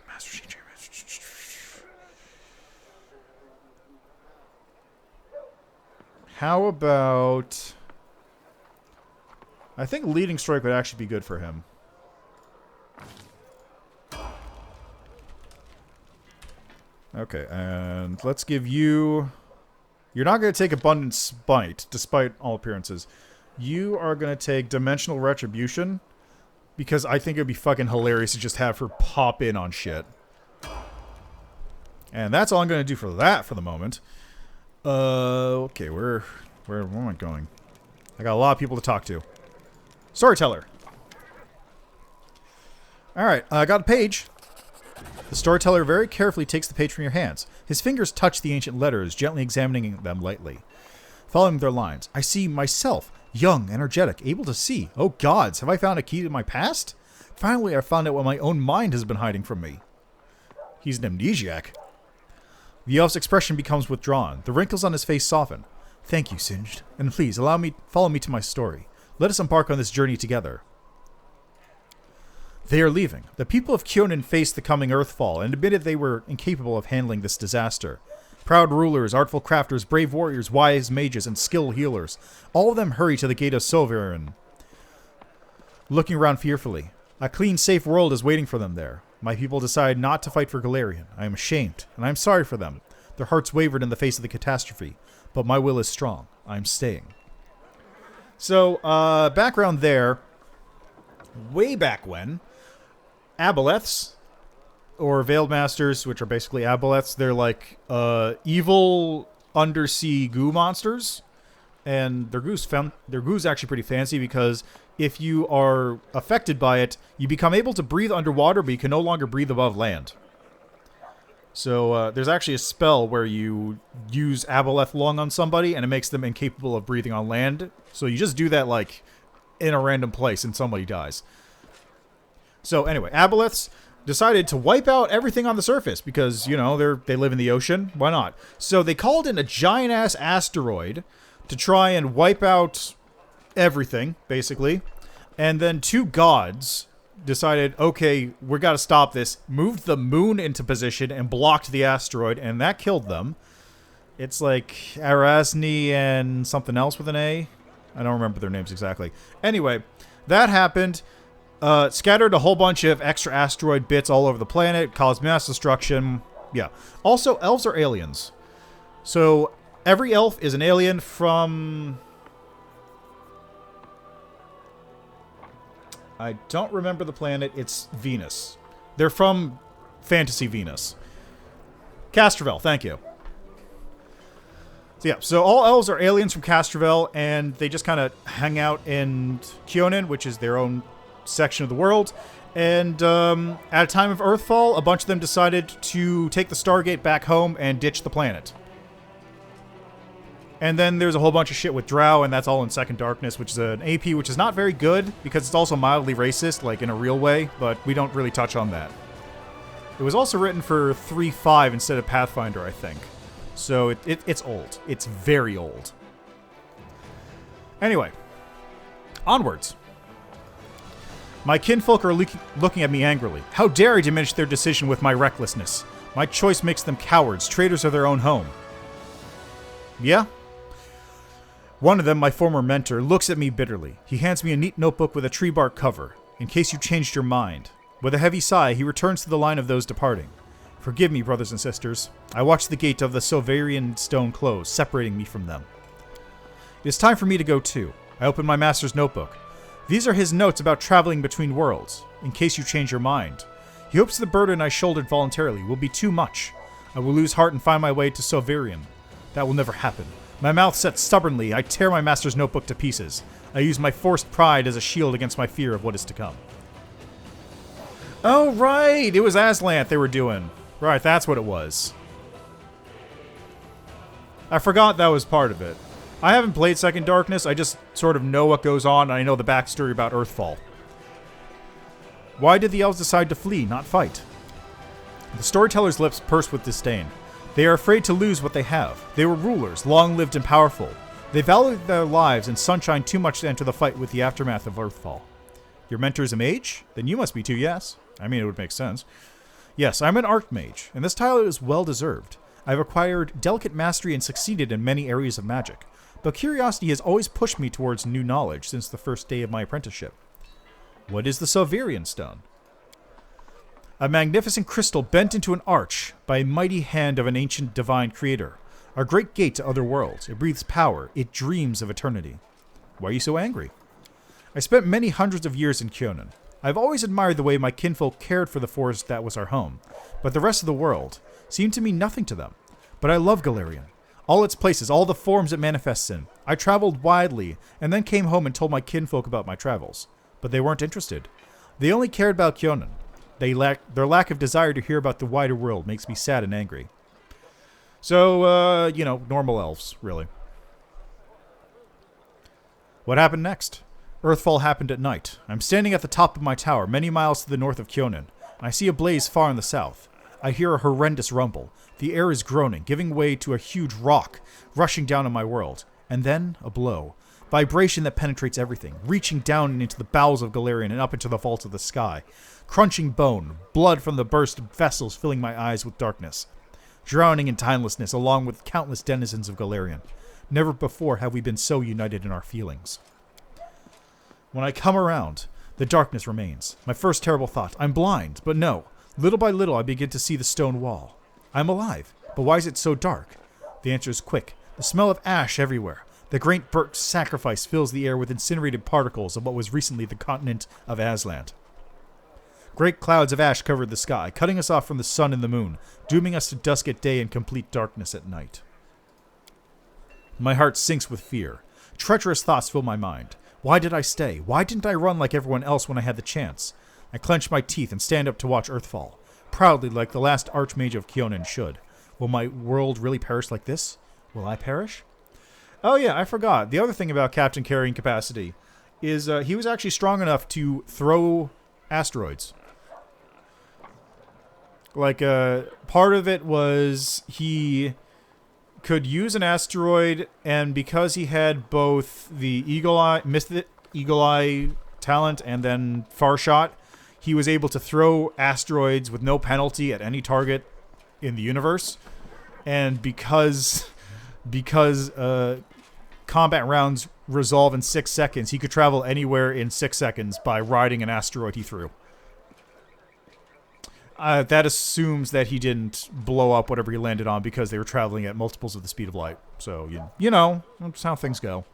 Master Changer. How about... I think Leading Strike would actually be good for him. Okay, and let's give you... You're not going to take Abundant Smite, despite all appearances. You are going to take Dimensional Retribution, because I think it would be fucking hilarious to just have her pop in on shit. And that's all I'm going to do for that for the moment. Okay, where am I going? I got a lot of people to talk to. Storyteller. Alright, I got a page. The storyteller very carefully takes the page from your hands. His fingers touch the ancient letters, gently examining them lightly. Following their lines, I see myself, young, energetic, able to see. Oh gods, have I found a key to my past? Finally, I found out what my own mind has been hiding from me. He's an amnesiac. The elf's expression becomes withdrawn. The wrinkles on his face soften. Thank you, Singed, and please follow me to my story. Let us embark on this journey together. They are leaving. The people of Kyonin faced the coming Earthfall and admitted they were incapable of handling this disaster. Proud rulers, artful crafters, brave warriors, wise mages, and skilled healers. All of them hurry to the gate of Silverian, looking around fearfully. A clean, safe world is waiting for them there. My people decide not to fight for Galarian. I am ashamed, and I am sorry for them. Their hearts wavered in the face of the catastrophe, but my will is strong. I am staying. So, background there. Way back when, Aboleths, or Veiled Masters, which are basically Aboleths, they're like evil undersea goo monsters. And their goo's actually pretty fancy, because if you are affected by it, you become able to breathe underwater, but you can no longer breathe above land. So there's actually a spell where you use Aboleth Lung on somebody, and it makes them incapable of breathing on land. So you just do that, like, in a random place, and somebody dies. So anyway, Aboleths decided to wipe out everything on the surface, because, you know, they live in the ocean. Why not? So they called in a giant-ass asteroid to try and wipe out everything, basically. And then two gods decided, okay, we got to stop this, moved the moon into position and blocked the asteroid, and that killed them. It's like Arasni and something else with an A. I don't remember their names exactly. Anyway, that happened. Scattered a whole bunch of extra asteroid bits all over the planet, caused mass destruction, Yeah. Also, elves are aliens. So, every elf is an alien from... I don't remember the planet. It's Venus. They're from Fantasy Venus. Castrovel, thank you. So yeah, so all elves are aliens from Castrovel, and they just kind of hang out in Kyonin, which is their own section of the world. And at a time of Earthfall, a bunch of them decided to take the Stargate back home and ditch the planet. And then there's a whole bunch of shit with Drow, and that's all in Second Darkness, which is an AP which is not very good, because it's also mildly racist, like in a real way, but we don't really touch on that. It was also written for 3.5 instead of Pathfinder, I think. So it's old. It's very old. Anyway, onwards. My kinfolk are looking at me angrily. How dare I diminish their decision with my recklessness? My choice makes them cowards, traitors of their own home. Yeah? One of them, my former mentor, looks at me bitterly. He hands me a neat notebook with a tree bark cover, in case you changed your mind. With a heavy sigh, he returns to the line of those departing. Forgive me, brothers and sisters. I watch the gate of the Silverian Stone close, separating me from them. It is time for me to go too. I open my master's notebook. These are his notes about traveling between worlds, in case you change your mind. He hopes the burden I shouldered voluntarily will be too much. I will lose heart and find my way to Silverian. That will never happen. My mouth set stubbornly, I tear my master's notebook to pieces. I use my forced pride as a shield against my fear of what is to come. Oh, right! It was Aslant they were doing. Right, that's what it was. I forgot that was part of it. I haven't played Second Darkness, I just sort of know what goes on, and I know the backstory about Earthfall. Why did the elves decide to flee, not fight? The storyteller's lips purse with disdain. They are afraid to lose what they have. They were rulers, long-lived and powerful. They valued their lives and sunshine too much to enter the fight with the aftermath of Earthfall. Your mentor is a mage? Then you must be too, yes. I mean, it would make sense. Yes, I'm an Archmage, and this title is well-deserved. I've acquired delicate mastery and succeeded in many areas of magic, but curiosity has always pushed me towards new knowledge since the first day of my apprenticeship. What is the Silverian Stone? A magnificent crystal bent into an arch by a mighty hand of an ancient divine creator. Our great gate to other worlds. It breathes power. It dreams of eternity. Why are you so angry? I spent many hundreds of years in Kyonin. I've always admired the way my kinfolk cared for the forest that was our home, but the rest of the world seemed to mean nothing to them. But I love Galarian. All its places, all the forms it manifests in. I traveled widely, and then came home and told my kinfolk about my travels. But they weren't interested. They only cared about Kyonin. Their lack of desire to hear about the wider world makes me sad and angry. So, normal elves, really. What happened next? Earthfall happened at night. I'm standing at the top of my tower, many miles to the north of Kyonin. I see a blaze far in the south. I hear a horrendous rumble. The air is groaning, giving way to a huge rock rushing down on my world. And then, a blow. Vibration that penetrates everything, reaching down into the bowels of Galarian and up into the vaults of the sky. Crunching bone, blood from the burst vessels filling my eyes with darkness. Drowning in timelessness along with countless denizens of Galarian. Never before have we been so united in our feelings. When I come around, the darkness remains. My first terrible thought, I'm blind, but no. Little by little I begin to see the stone wall. I'm alive, but why is it so dark? The answer is quick. The smell of ash everywhere. The great burnt sacrifice fills the air with incinerated particles of what was recently the continent of Aslant. Great clouds of ash covered the sky, cutting us off from the sun and the moon, dooming us to dusk at day and complete darkness at night. My heart sinks with fear. Treacherous thoughts fill my mind. Why did I stay? Why didn't I run like everyone else when I had the chance? I clench my teeth and stand up to watch Earthfall, proudly like the last Archmage of Kyonin should. Will my world really perish like this? Will I perish? Oh yeah, I forgot. The other thing about Captain Carrying Capacity is he was actually strong enough to throw asteroids. Like, part of it was he could use an asteroid, and because he had both the Mythic Eagle Eye talent and then Far Shot, he was able to throw asteroids with no penalty at any target in the universe. And because combat rounds resolve in 6 seconds, he could travel anywhere in 6 seconds by riding an asteroid he threw. that assumes that he didn't blow up whatever he landed on because they were traveling at multiples of the speed of light. So, you know, that's how things go.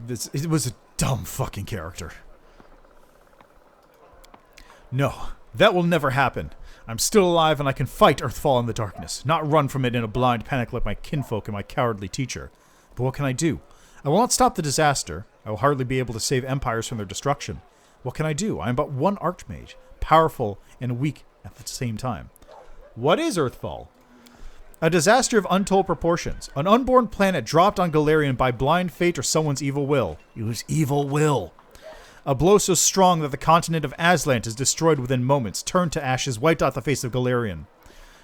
It was a dumb fucking character. No, that will never happen. I'm still alive and I can fight Earthfall in the darkness, not run from it in a blind panic like my kinfolk and my cowardly teacher. But what can I do? I will not stop the disaster. I will hardly be able to save empires from their destruction. What can I do? I am but one Archmage, powerful and weak at the same time. What is Earthfall? A disaster of untold proportions. An unborn planet dropped on Galarian by blind fate or someone's evil will. It was evil will. A blow so strong that the continent of Aslant is destroyed within moments, turned to ashes, wiped out the face of Galarian.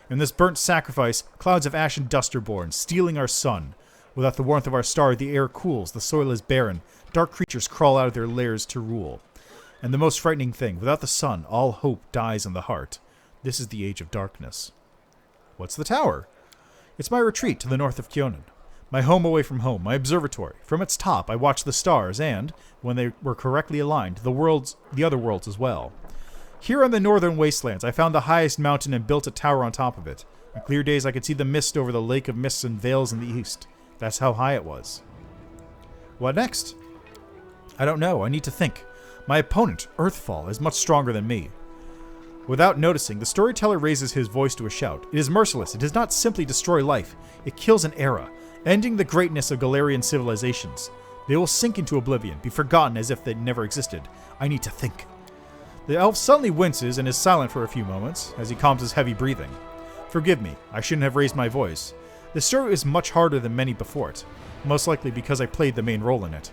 In this burnt sacrifice, clouds of ash and dust are born, stealing our sun. Without the warmth of our star, the air cools, the soil is barren, dark creatures crawl out of their lairs to rule. And the most frightening thing, without the sun, all hope dies in the heart. This is the age of darkness. What's the tower? It's my retreat to the north of Kyonin. My home away from home, my observatory. From its top, I watch the stars and, when they were correctly aligned, the other worlds as well. Here on the northern wastelands, I found the highest mountain and built a tower on top of it. On clear days, I could see the mist over the lake of mists and veils in the east. That's how high it was. What next? I don't know. I need to think. My opponent, Earthfall, is much stronger than me. Without noticing, the storyteller raises his voice to a shout. It is merciless. It does not simply destroy life. It kills an era, ending the greatness of Galarian civilizations. They will sink into oblivion, be forgotten as if they never existed. I need to think. The elf suddenly winces and is silent for a few moments, as he calms his heavy breathing. Forgive me, I shouldn't have raised my voice. The story is much harder than many before it, most likely because I played the main role in it.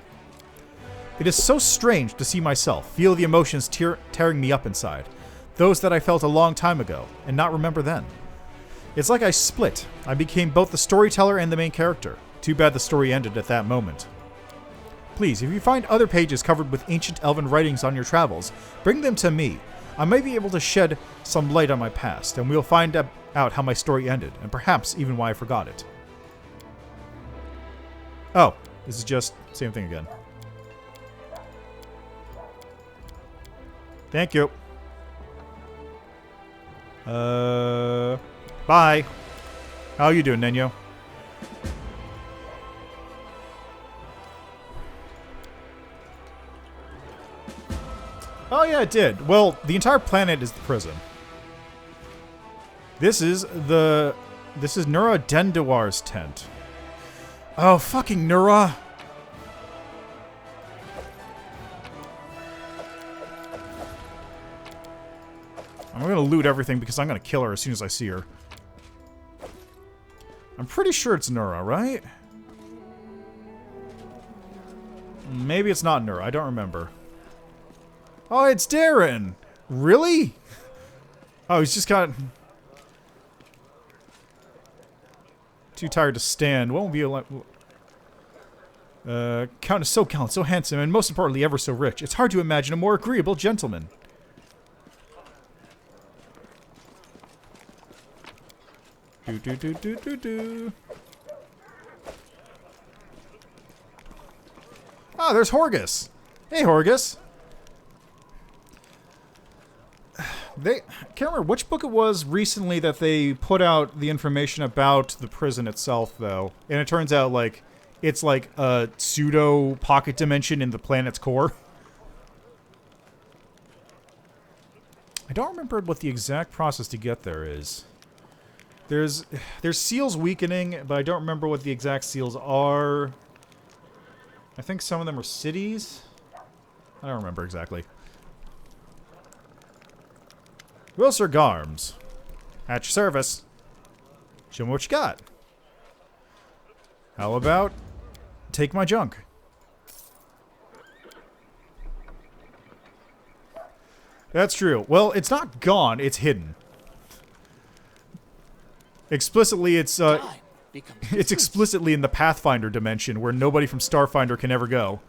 It is so strange to see myself, feel the emotions tearing me up inside, those that I felt a long time ago, and not remember then. It's like I split. I became both the storyteller and the main character. Too bad the story ended at that moment. Please, if you find other pages covered with ancient elven writings on your travels, bring them to me. I may be able to shed some light on my past, and we'll find out how my story ended, and perhaps even why I forgot it. Oh, this is just same thing again. Thank you. Bye. How you doing, Nenyo? Oh yeah, it did. Well, the entire planet is the prison. This is Nura Dendawar's tent. Oh, fucking Nura. I'm gonna loot everything because I'm gonna kill her as soon as I see her. I'm pretty sure it's Nura, right? Maybe it's not Nura. I don't remember. Oh, it's Darren! Really? Oh, he's just got... too tired to stand. Won't be a... Count is so handsome, and most importantly, ever so rich. It's hard to imagine a more agreeable gentleman. Do. Oh, there's Horgus. Hey, Horgus. I can't remember which book it was recently that they put out the information about the prison itself, though. And it turns out, like, it's like a pseudo pocket dimension in the planet's core. I don't remember what the exact process to get there is. There's seals weakening, but I don't remember what the exact seals are. I think some of them are cities. I don't remember exactly. Will Sir Garms, at your service. Show me what you got. How about take my junk? That's true. Well, it's not gone, it's hidden. Explicitly, it's explicitly in the Pathfinder dimension where nobody from Starfinder can ever go.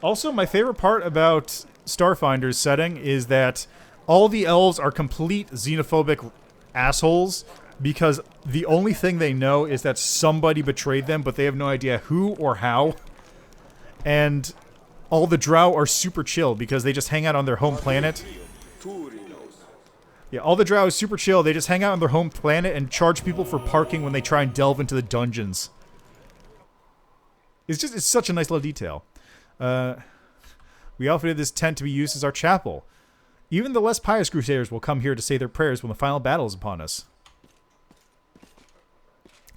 Also, my favorite part about Starfinder's setting is that all the elves are complete xenophobic assholes because the only thing they know is that somebody betrayed them, but they have no idea who or how. And all the drow are super chill because they just hang out on their home planet. Yeah, all the drow is super chill. They just hang out on their home planet and charge people for parking when they try and delve into the dungeons. It's such a nice little detail. We outfitted this tent to be used as our chapel. Even the less pious crusaders will come here to say their prayers when the final battle is upon us.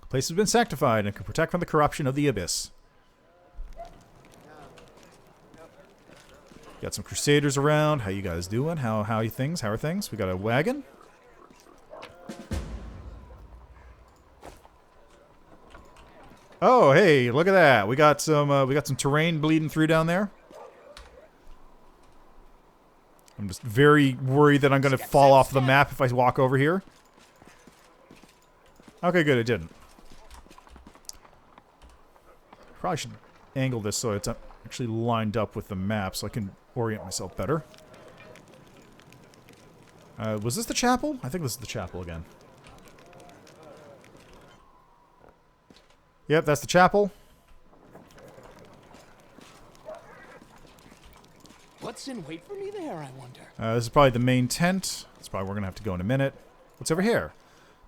The place has been sanctified and can protect from the corruption of the abyss. Got some crusaders around. How you guys doing? How are things? How are things? We got a wagon. Oh, hey, look at that. We got some terrain bleeding through down there. I'm just very worried that I'm going to fall off the map if I walk over here. Okay, good, it didn't. Probably should angle this so it's actually lined up with the map so I can orient myself better. Was this the chapel? I think this is the chapel again. Yep, that's the chapel. What's in wait for me there, I wonder? This is probably the main tent. That's probably where we're going to have to go in a minute. What's over here?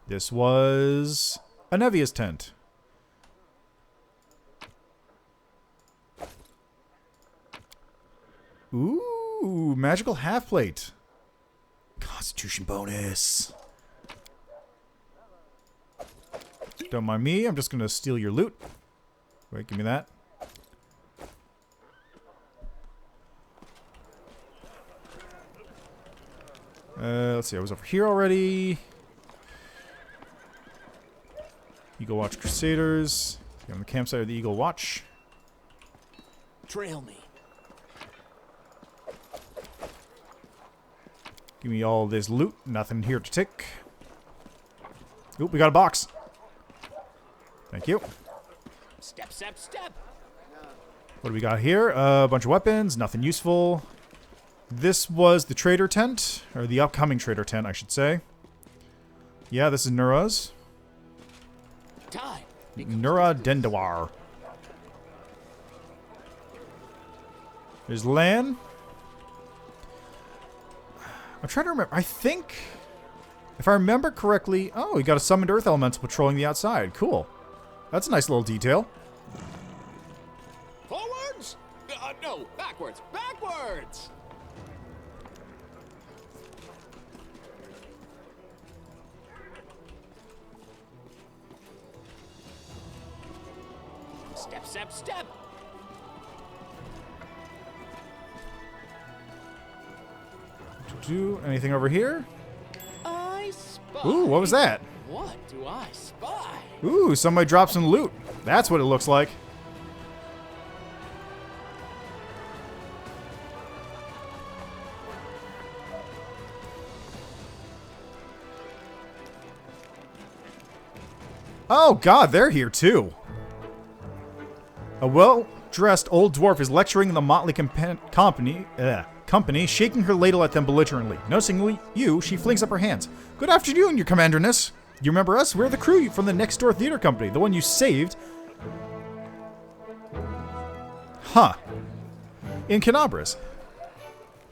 This was Anevia's tent. Ooh, magical half-plate. Constitution bonus. Don't mind me, I'm just going to steal your loot. Wait, give me that. Let's see, I was over here already. Eagle Watch Crusaders. I'm on the campsite of the Eagle Watch. Trail me. Give me all this loot. Nothing here to take. Oop, we got a box. Thank you. Step, step, step. What do we got here? A bunch of weapons. Nothing useful. This was the trader tent. Or the upcoming trader tent, I should say. Yeah, this is Nura's. Time. Nura Dendawar. There's Lan. I'm trying to remember. I think, if I remember correctly... Oh, we got a summoned earth elemental patrolling the outside. Cool. That's a nice little detail. Forwards? No, backwards. Backwards! Step, step, step. Anything over here? I spy. Ooh, what was that? What do I spy? Ooh, somebody dropped some loot. That's what it looks like. Oh god, they're here too. A well-dressed old dwarf is lecturing the motley company, shaking her ladle at them belligerently. Noticing you, she flings up her hands. Good afternoon, your commanderness. You remember us? We're the crew from the next door theater company, the one you saved. Huh. In Canabras.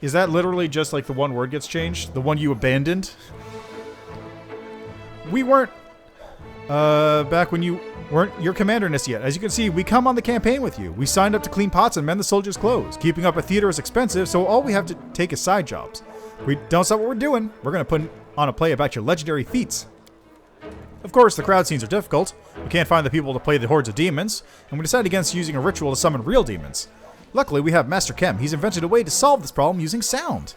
Is that literally just like the one word gets changed? The one you abandoned? We weren't, back when you weren't your commanderness yet. As you can see, we come on the campaign with you. We signed up to clean pots and mend the soldiers' clothes. Keeping up a theater is expensive, so all we have to take is side jobs. We don't stop what we're doing. We're going to put on a play about your legendary feats. Of course, the crowd scenes are difficult. We can't find the people to play the hordes of demons, and we decided against using a ritual to summon real demons. Luckily, we have Master Kem. He's invented a way to solve this problem using sound.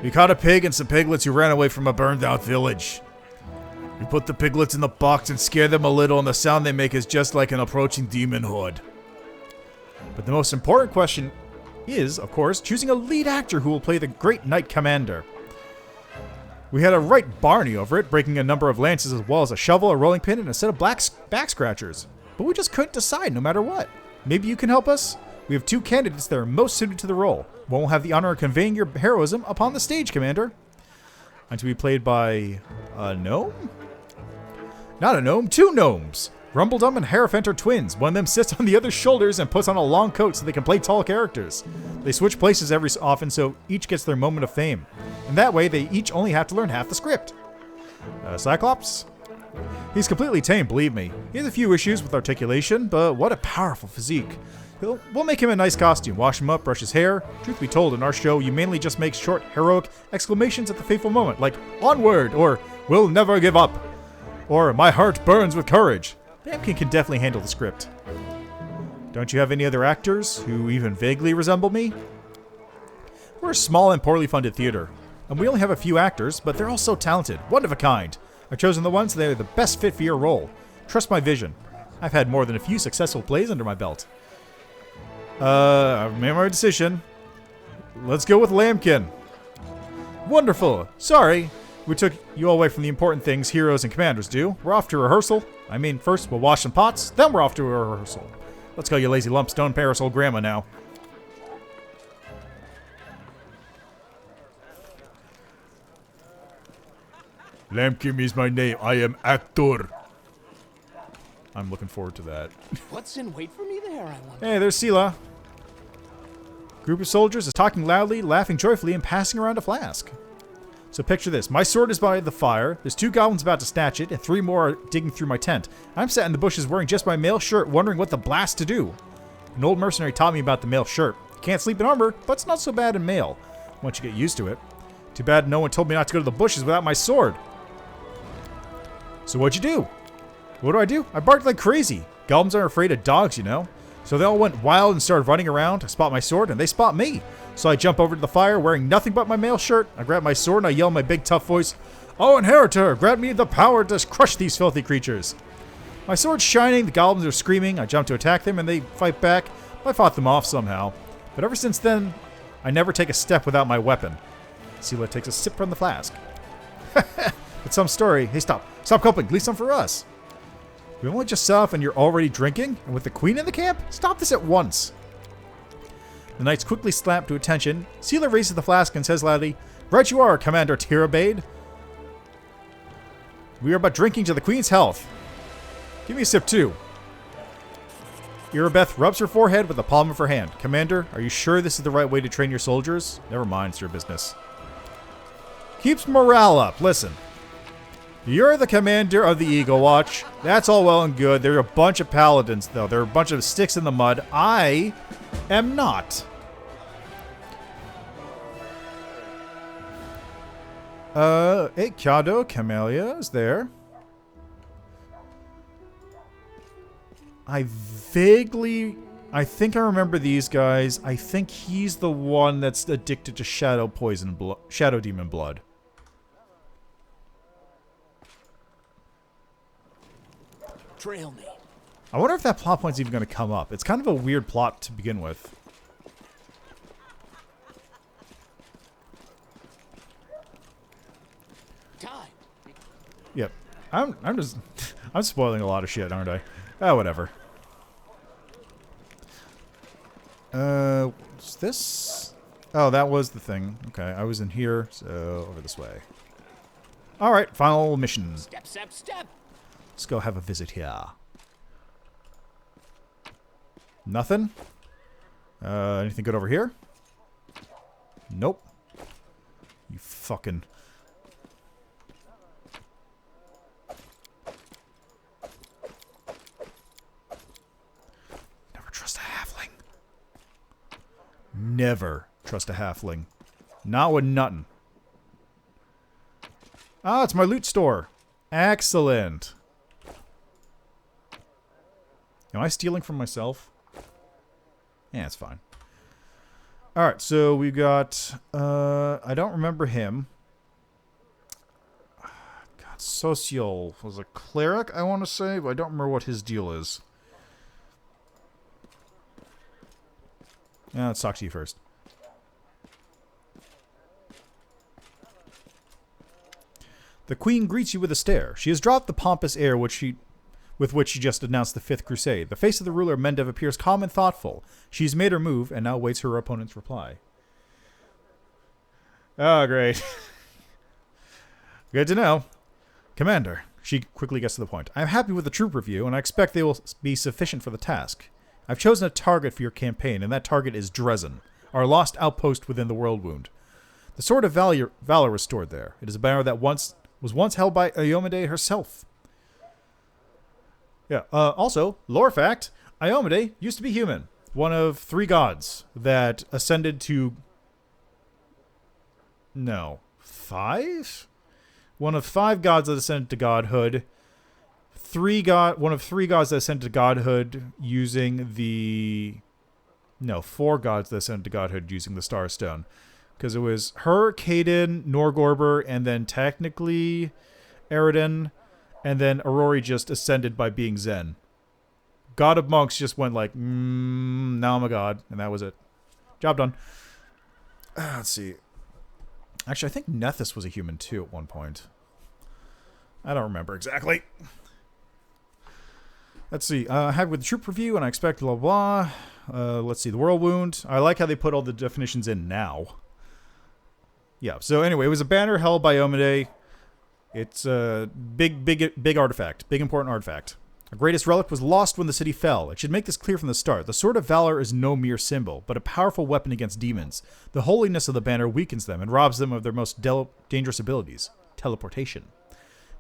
We caught a pig and some piglets who ran away from a burned-out village. We put the piglets in the box and scare them a little, and the sound they make is just like an approaching demon horde. But the most important question is, of course, choosing a lead actor who will play the great Knight Commander. We had a right Barney over it, breaking a number of lances as well as a shovel, a rolling pin, and a set of back scratchers. But we just couldn't decide no matter what. Maybe you can help us? We have two candidates that are most suited to the role. One will have the honor of conveying your heroism upon the stage, Commander. And to be played by a gnome? Not a gnome, two gnomes. Rumbledum and Hierophant are twins. One of them sits on the other's shoulders and puts on a long coat so they can play tall characters. They switch places every so often so each gets their moment of fame. And that way they each only have to learn half the script. Cyclops? He's completely tame, believe me. He has a few issues with articulation, but what a powerful physique. We'll make him a nice costume, wash him up, brush his hair. Truth be told, in our show, you mainly just make short, heroic exclamations at the fateful moment, like, "Onward!" or "We'll never give up!" or "My heart burns with courage." Lampkin can definitely handle the script. Don't you have any other actors who even vaguely resemble me? We're a small and poorly funded theater, and we only have a few actors, but they're all so talented, one of a kind. I've chosen the ones that are the best fit for your role. Trust my vision. I've had more than a few successful plays under my belt. I've made my decision. Let's go with Lampkin. Wonderful. Sorry, we took you all away from the important things heroes and commanders do. We're off to rehearsal. I mean, first we'll wash some pots, then we're off to a rehearsal. Let's go, you lazy lump, stone parasol grandma now. Lampkin is my name. I am actor. I'm looking forward to that. What's in wait for me there, I wonder? Hey, there's Sela. Group of soldiers is talking loudly, laughing joyfully, and passing around a flask. So picture this. My sword is by the fire. There's 2 goblins about to snatch it, and 3 more are digging through my tent. I'm sat in the bushes wearing just my mail shirt, wondering what the blast to do. An old mercenary taught me about the mail shirt. You can't sleep in armor, but it's not so bad in mail, once you get used to it. Too bad no one told me not to go to the bushes without my sword. So what'd you do? What do? I barked like crazy. Goblins aren't afraid of dogs, you know. So they all went wild and started running around. I spot my sword, and they spot me. So I jump over to the fire, wearing nothing but my mail shirt. I grab my sword, and I yell in my big, tough voice, "Oh, Inheritor, grant me the power to crush these filthy creatures." My sword's shining, the goblins are screaming. I jump to attack them, and they fight back. I fought them off somehow. But ever since then, I never take a step without my weapon. Sela takes a sip from the flask. It's some story. Hey, stop. Stop coping. Leave some for us. We only just set off and you're already drinking? And with the queen in the camp? Stop this at once. The knights quickly snap to attention. Sela raises the flask and says loudly, "Right you are, Commander Tirabade. We are but drinking to the queen's health." Give me a sip too. Irabeth rubs her forehead with the palm of her hand. "Commander, are you sure this is the right way to train your soldiers?" "Never mind, it's your business." Keeps morale up. Listen. You're the commander of the Eagle Watch. That's all well and good. They're a bunch of paladins, though. They're a bunch of sticks in the mud. I am not. Hey, Kado, Camellia is there. I think I remember these guys. I think he's the one that's addicted to shadow demon blood. Trail me. I wonder if that plot point's even going to come up. It's kind of a weird plot to begin with. Time. Yep. I'm just I'm spoiling a lot of shit, aren't I? Ah, whatever. What's this? Oh, that was the thing. Okay, I was in here, so over this way. All right, final mission. Step, step, step. Let's go have a visit here. Nothing? Anything good over here? Nope. You fucking... Never trust a halfling. Never trust a halfling. Not with nothing. Ah, it's my loot store. Excellent. Am I stealing from myself? Yeah, it's fine. Alright, so we've got... I don't remember him. God, Social was a cleric, I want to say, but I don't remember what his deal is. Yeah, let's talk to you first. The Queen greets you with a stare. She has dropped the pompous air with which she just announced the Fifth Crusade. The face of the ruler, Mendev, appears calm and thoughtful. She's made her move and now waits her opponent's reply. Oh, great. Good to know. Commander, She quickly gets to the point. I am happy with the troop review, and I expect they will be sufficient for the task. I've chosen a target for your campaign, and that target is Dresden, our lost outpost within the World Wound. The Sword of Valor is stored there. It is a banner that was once held by Iomade herself. Yeah. Also, lore fact, Iomade used to be human. One of 3 gods that ascended to... No. 5? One of 5 gods that ascended to godhood. One of 3 gods that ascended to godhood using the... No, 4 gods that ascended to godhood using the Star Stone. Because it was her, Kaden, Norgorber, and then technically Eridan, and then Aurori just ascended by being Zen. God of Monks just went like, now I'm a god, and that was it. Job done. Let's see. Actually, I think Nethys was a human too at one point. I don't remember exactly. Let's see. I had with the troop review, and I expect blah blah. Let's see. The World Wound. I like how they put all the definitions in now. Yeah. So anyway, it was a banner held by Iomade. It's a big artifact. Big important artifact. Our greatest relic was lost when the city fell. It should make this clear from the start. The Sword of Valor is no mere symbol, but a powerful weapon against demons. The holiness of the banner weakens them and robs them of their most dangerous abilities, teleportation.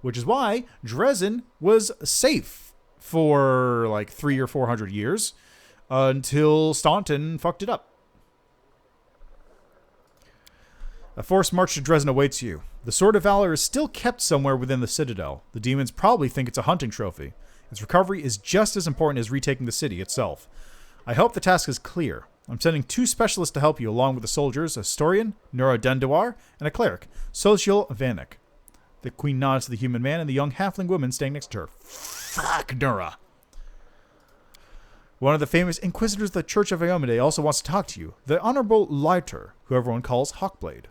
Which is why Dresden was safe for like 300 or 400 years until Staunton fucked it up. A forced march to Dresden awaits you. The Sword of Valor is still kept somewhere within the Citadel. The demons probably think it's a hunting trophy. Its recovery is just as important as retaking the city itself. I hope the task is clear. I'm sending 2 specialists to help you along with the soldiers, a historian, Nura Denduar, and a cleric, Social Vanek. The queen nods to the human man and the young halfling woman standing next to her. Fuck Nura. One of the famous inquisitors of the Church of Iomade also wants to talk to you. The Honorable Leiter, who everyone calls Hawkblade.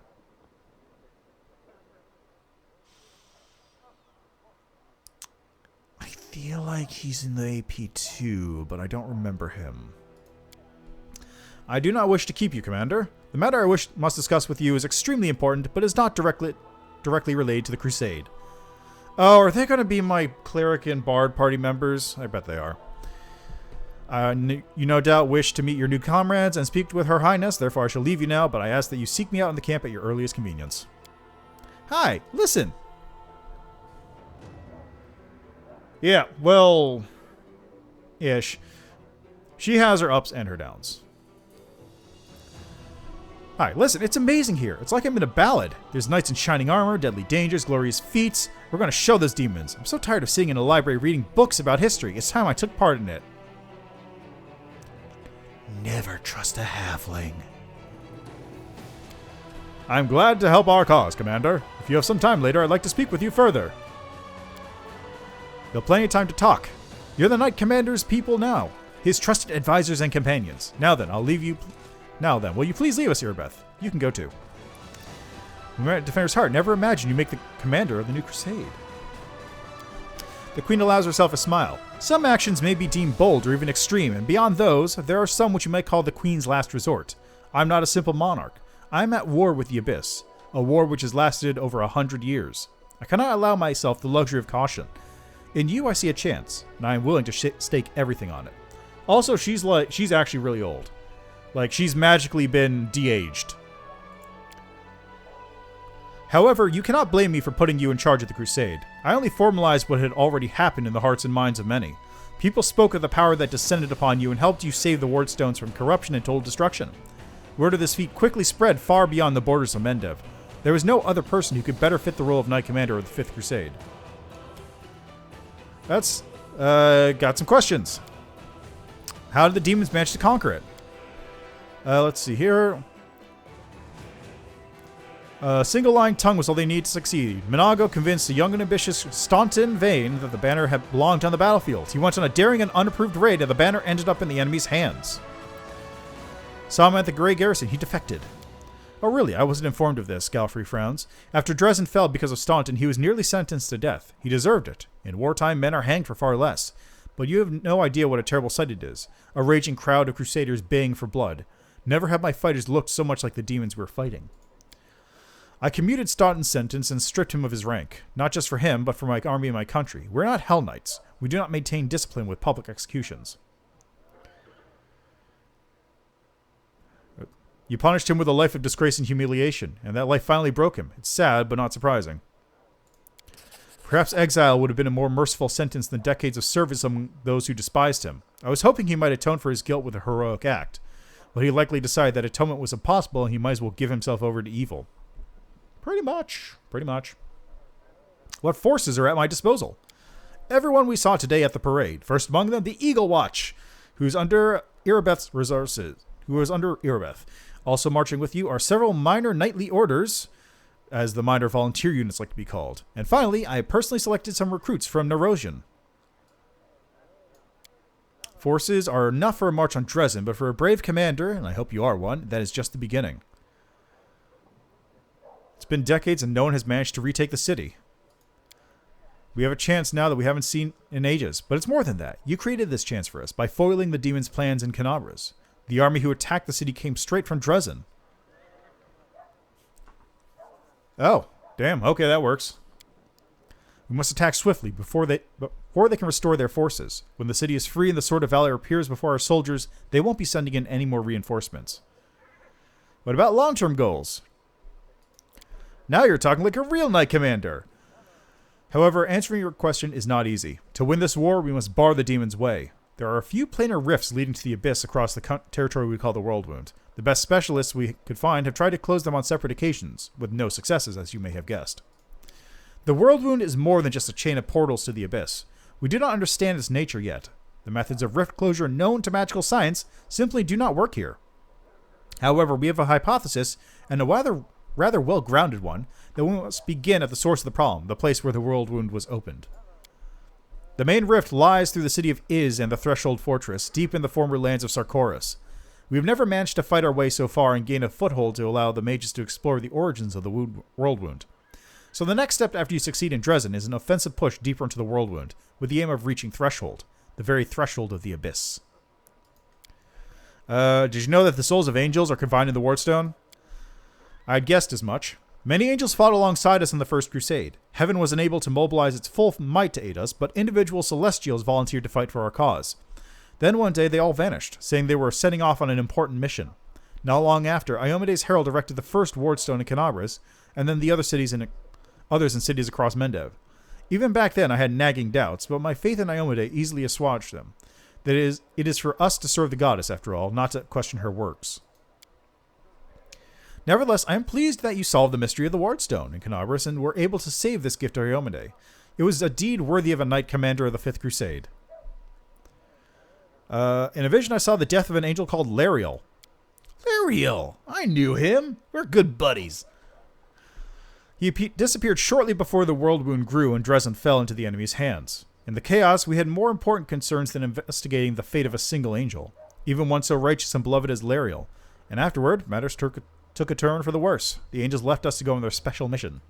I feel like he's in the AP too, but I don't remember him. I do not wish to keep you, Commander. The matter I must discuss with you is extremely important, but is not directly related to the Crusade. Oh, are they going to be my cleric and bard party members? I bet they are. You no doubt wish to meet your new comrades and speak with Her Highness, therefore I shall leave you now, but I ask that you seek me out in the camp at your earliest convenience. Hi, listen. Yeah, well, ish. She has her ups and her downs. Hi, listen, it's amazing here. It's like I'm in a ballad. There's knights in shining armor, deadly dangers, glorious feats. We're going to show those demons. I'm so tired of sitting in a library reading books about history. It's time I took part in it. Never trust a halfling. I'm glad to help our cause, Commander. If you have some time later, I'd like to speak with you further. You'll have plenty of time to talk. You're the Knight Commander's people now. His trusted advisors and companions. Now then, I'll leave you... Now then, will you please leave us, Irabeth? You can go too. Defender's Heart, never imagine you make the commander of the new crusade. The Queen allows herself a smile. Some actions may be deemed bold or even extreme, and beyond those, there are some which you might call the Queen's last resort. I'm not a simple monarch. I'm at war with the Abyss, a war which has lasted over 100 years. I cannot allow myself the luxury of caution. In you, I see a chance, and I am willing to stake everything on it. Also, she's actually really old. Like, she's magically been de-aged. However, you cannot blame me for putting you in charge of the crusade. I only formalized what had already happened in the hearts and minds of many. People spoke of the power that descended upon you and helped you save the Wardstones from corruption and total destruction. Word of this feat quickly spread far beyond the borders of Mendev. There was no other person who could better fit the role of Knight Commander of the 5th Crusade. That's, got some questions. How did the demons manage to conquer it? Let's see here. A single-line tongue was all they needed to succeed. Minago convinced the young and ambitious Staunton Vane that the banner had belonged on the battlefield. He went on a daring and unapproved raid, and the banner ended up in the enemy's hands. Saw him at the Grey Garrison. He defected. Oh, really? I wasn't informed of this, Galfrey frowns. After Dresden fell because of Staunton, he was nearly sentenced to death. He deserved it. In wartime, men are hanged for far less. But you have no idea what a terrible sight it is. A raging crowd of crusaders baying for blood. Never have my fighters looked so much like the demons we're fighting. I commuted Staunton's sentence and stripped him of his rank. Not just for him, but for my army and my country. We're not Hell Knights. We do not maintain discipline with public executions. You punished him with a life of disgrace and humiliation, and that life finally broke him. It's sad, but not surprising. Perhaps exile would have been a more merciful sentence than decades of service among those who despised him. I was hoping he might atone for his guilt with a heroic act, but he likely decided that atonement was impossible and he might as well give himself over to evil. Pretty much. What forces are at my disposal? Everyone we saw today at the parade. First among them, the Eagle Watch, who's under Erebeth's resources. Also marching with you are several minor knightly orders, as the minor volunteer units like to be called. And finally, I personally selected some recruits from Nerosian. Forces are enough for a march on Dresden, but for a brave commander, and I hope you are one, that is just the beginning. It's been decades and no one has managed to retake the city. We have a chance now that we haven't seen in ages, but it's more than that. You created this chance for us by foiling the demon's plans in Canabras. The army who attacked the city came straight from Dresden. Oh, damn. Okay, that works. We must attack swiftly before they can restore their forces. When the city is free and the Sword of Valor appears before our soldiers, they won't be sending in any more reinforcements. What about long-term goals? Now you're talking like a real knight commander. However, answering your question is not easy. To win this war, we must bar the demon's way. There are a few planar rifts leading to the abyss across the territory we call the Worldwound. The best specialists we could find have tried to close them on separate occasions, with no successes, as you may have guessed. The Worldwound is more than just a chain of portals to the abyss. We do not understand its nature yet. The methods of rift closure known to magical science simply do not work here. However, we have a hypothesis, and a rather well-grounded one, that we must begin at the source of the problem, the place where the Worldwound was opened. The main rift lies through the city of Iz and the Threshold Fortress, deep in the former lands of Sarkoris. We have never managed to fight our way so far and gain a foothold to allow the mages to explore the origins of the Worldwound. So the next step after you succeed in Dresden is an offensive push deeper into the Worldwound, with the aim of reaching Threshold, the very threshold of the abyss. Did you know that the souls of angels are confined in the Wardstone? I had guessed as much. Many angels fought alongside us in the First Crusade. Heaven was unable to mobilize its full might to aid us, but individual celestials volunteered to fight for our cause. Then one day they all vanished, saying they were setting off on an important mission. Not long after, Iomede's herald erected the first Wardstone in Canabras, and then the others in cities across Mendev. Even back then I had nagging doubts, but my faith in Iomede easily assuaged them. That is, it is for us to serve the goddess, after all, not to question her works. Nevertheless, I am pleased that you solved the mystery of the Wardstone in Canabras and were able to save this gift to Iomede. It was a deed worthy of a knight commander of the Fifth Crusade. In a vision I saw the death of an angel called Lariel. Lariel! I knew him! We're good buddies. He disappeared shortly before the Worldwound grew and Dresden fell into the enemy's hands. In the chaos, we had more important concerns than investigating the fate of a single angel, even one so righteous and beloved as Lariel. And afterward, matters took a turn for the worse. The angels left us to go on their special mission.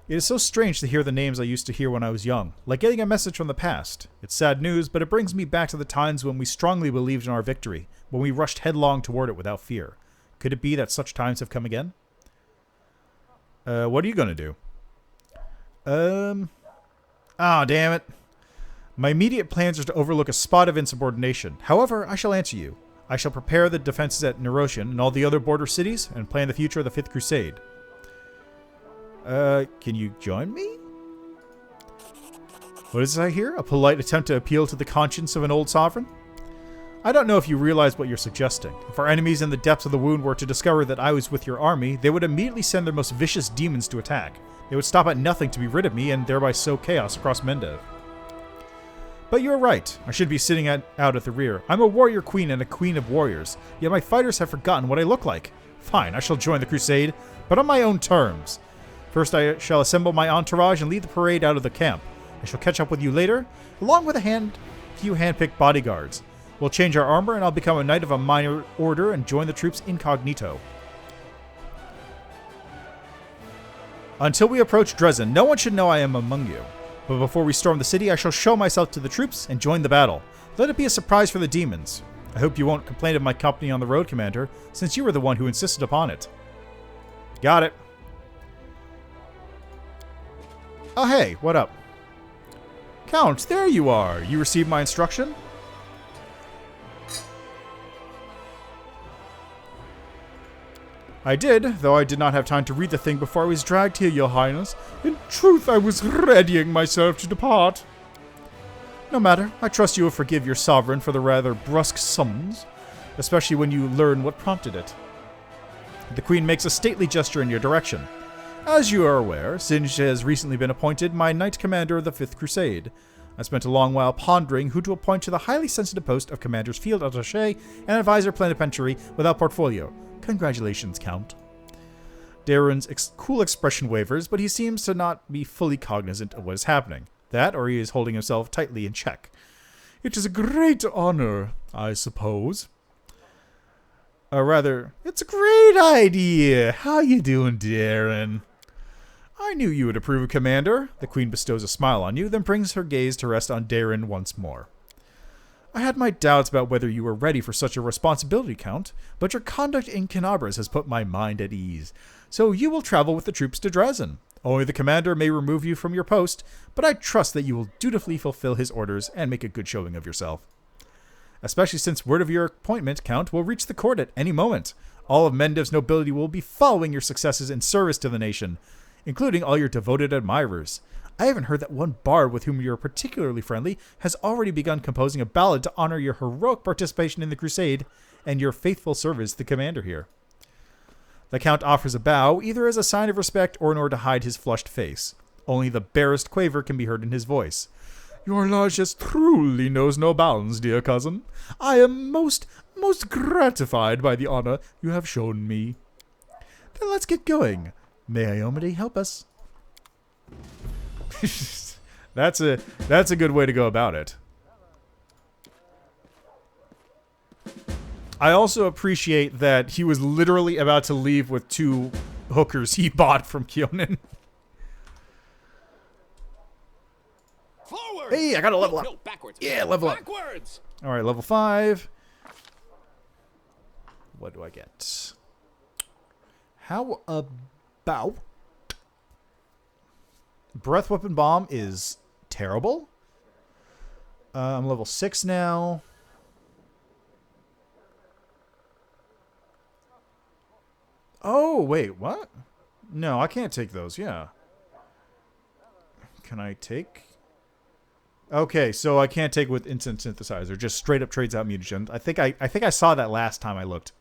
It is so strange to hear the names I used to hear when I was young, like getting a message from the past. It's sad news, but it brings me back to the times when we strongly believed in our victory, when we rushed headlong toward it without fear. Could it be that such times have come again? What are you going to do? Damn it. My immediate plans are to overlook a spot of insubordination. However, I shall answer you. I shall prepare the defenses at Nerosian and all the other border cities, and plan the future of the Fifth Crusade. Can you join me? What is this I hear? A polite attempt to appeal to the conscience of an old sovereign? I don't know if you realize what you're suggesting. If our enemies in the depths of the wound were to discover that I was with your army, they would immediately send their most vicious demons to attack. They would stop at nothing to be rid of me and thereby sow chaos across Mendev. But you're right. I should be sitting out at the rear. I'm a warrior queen and a queen of warriors, yet my fighters have forgotten what I look like. Fine, I shall join the crusade, but on my own terms. First, I shall assemble my entourage and lead the parade out of the camp. I shall catch up with you later, along with a few hand-picked bodyguards. We'll change our armor, and I'll become a knight of a minor order and join the troops incognito. Until we approach Dresden, no one should know I am among you. But before we storm the city, I shall show myself to the troops and join the battle. Let it be a surprise for the demons. I hope you won't complain of my company on the road, Commander, since you were the one who insisted upon it. Got it. Oh, hey, what up? Count, there you are. You received my instruction? I did, though I did not have time to read the thing before I was dragged here, Your Highness. In truth, I was readying myself to depart. No matter, I trust you will forgive your sovereign for the rather brusque summons, especially when you learn what prompted it. The Queen makes a stately gesture in your direction. As you are aware, Singe has recently been appointed my Knight Commander of the Fifth Crusade. I spent a long while pondering who to appoint to the highly sensitive post of Commander's Field Attaché and Advisor Plenipotentiary without portfolio. Congratulations, Count. Darren's cool expression wavers, but he seems to not be fully cognizant of what is happening. That, or he is holding himself tightly in check. It is a great honor, I suppose. Or rather, it's a great idea. How you doing, Darren? I knew you would approve, Commander. The Queen bestows a smile on you, then brings her gaze to rest on Darren once more. I had my doubts about whether you were ready for such a responsibility, Count, but your conduct in Canabras has put my mind at ease. So you will travel with the troops to Dresden. Only the Commander may remove you from your post, but I trust that you will dutifully fulfill his orders and make a good showing of yourself. Especially since word of your appointment, Count, will reach the court at any moment. All of Mendev's nobility will be following your successes in service to the nation, including all your devoted admirers. I even heard that one bard with whom you are particularly friendly has already begun composing a ballad to honor your heroic participation in the crusade and your faithful service to the commander here. The Count offers a bow, either as a sign of respect or in order to hide his flushed face. Only the barest quaver can be heard in his voice. Your largesse truly knows no bounds, dear cousin. I am most gratified by the honor you have shown me. Then let's get going. May Iomade help us. That's a good way to go about it. I also appreciate that he was literally about to leave with 2 hookers he bought from Kyonin. Forward! Hey, I gotta level up. No, backwards. Yeah, level up. Backwards! Alright, level 5. What do I get? How about... Breath Weapon Bomb is terrible. I'm level 6 now. Oh, wait, what? No, I can't take those, yeah. Can I take... Okay, so I can't take with Instant Synthesizer. Just straight up trades out mutagen. I think I saw that last time I looked.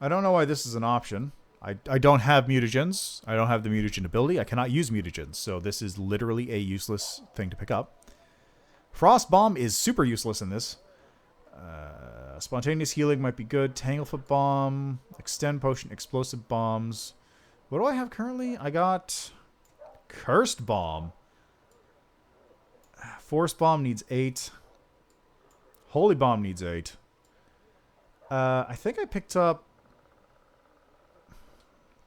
I don't know why this is an option. I don't have mutagens. I don't have the mutagen ability. I cannot use mutagens, so this is literally a useless thing to pick up. Frost Bomb is super useless in this. Spontaneous Healing might be good. Tanglefoot Bomb, Extend Potion, Explosive Bombs. What do I have currently? I got Cursed Bomb. Force Bomb needs 8. Holy Bomb needs 8. I think I picked up...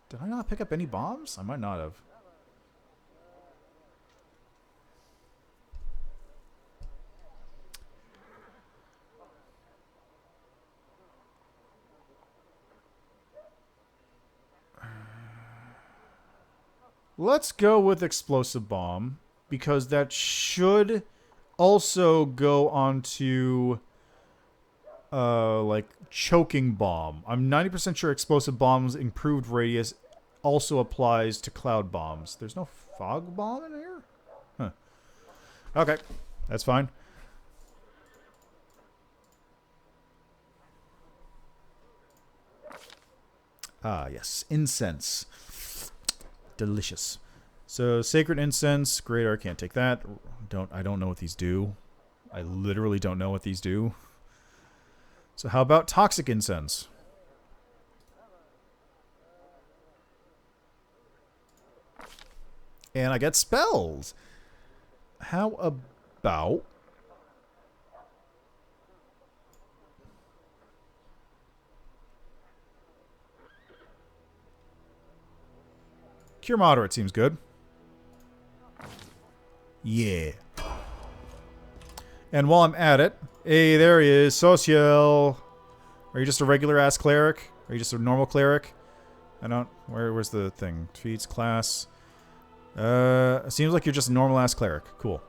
Did I not pick up any bombs? I might not have. Let's go with Explosive Bomb, because that should also go onto like Choking Bomb. I'm 90% sure Explosive Bomb's improved radius also applies to Cloud Bombs. There's no Fog Bomb in here? Huh. Okay, that's fine. Ah, yes. Incense. Delicious. So, Sacred Incense. Great Art, can't take that. I don't know what these do. I literally don't know what these do. So how about Toxic Incense? And I get spells. How about... Cure Moderate seems good. Yeah. And while I'm at it, hey, there he is, Social. Are you just a regular ass cleric? Are you just a normal cleric? I don't. Where's the thing? Feats, class. Seems like you're just a normal ass cleric. Cool.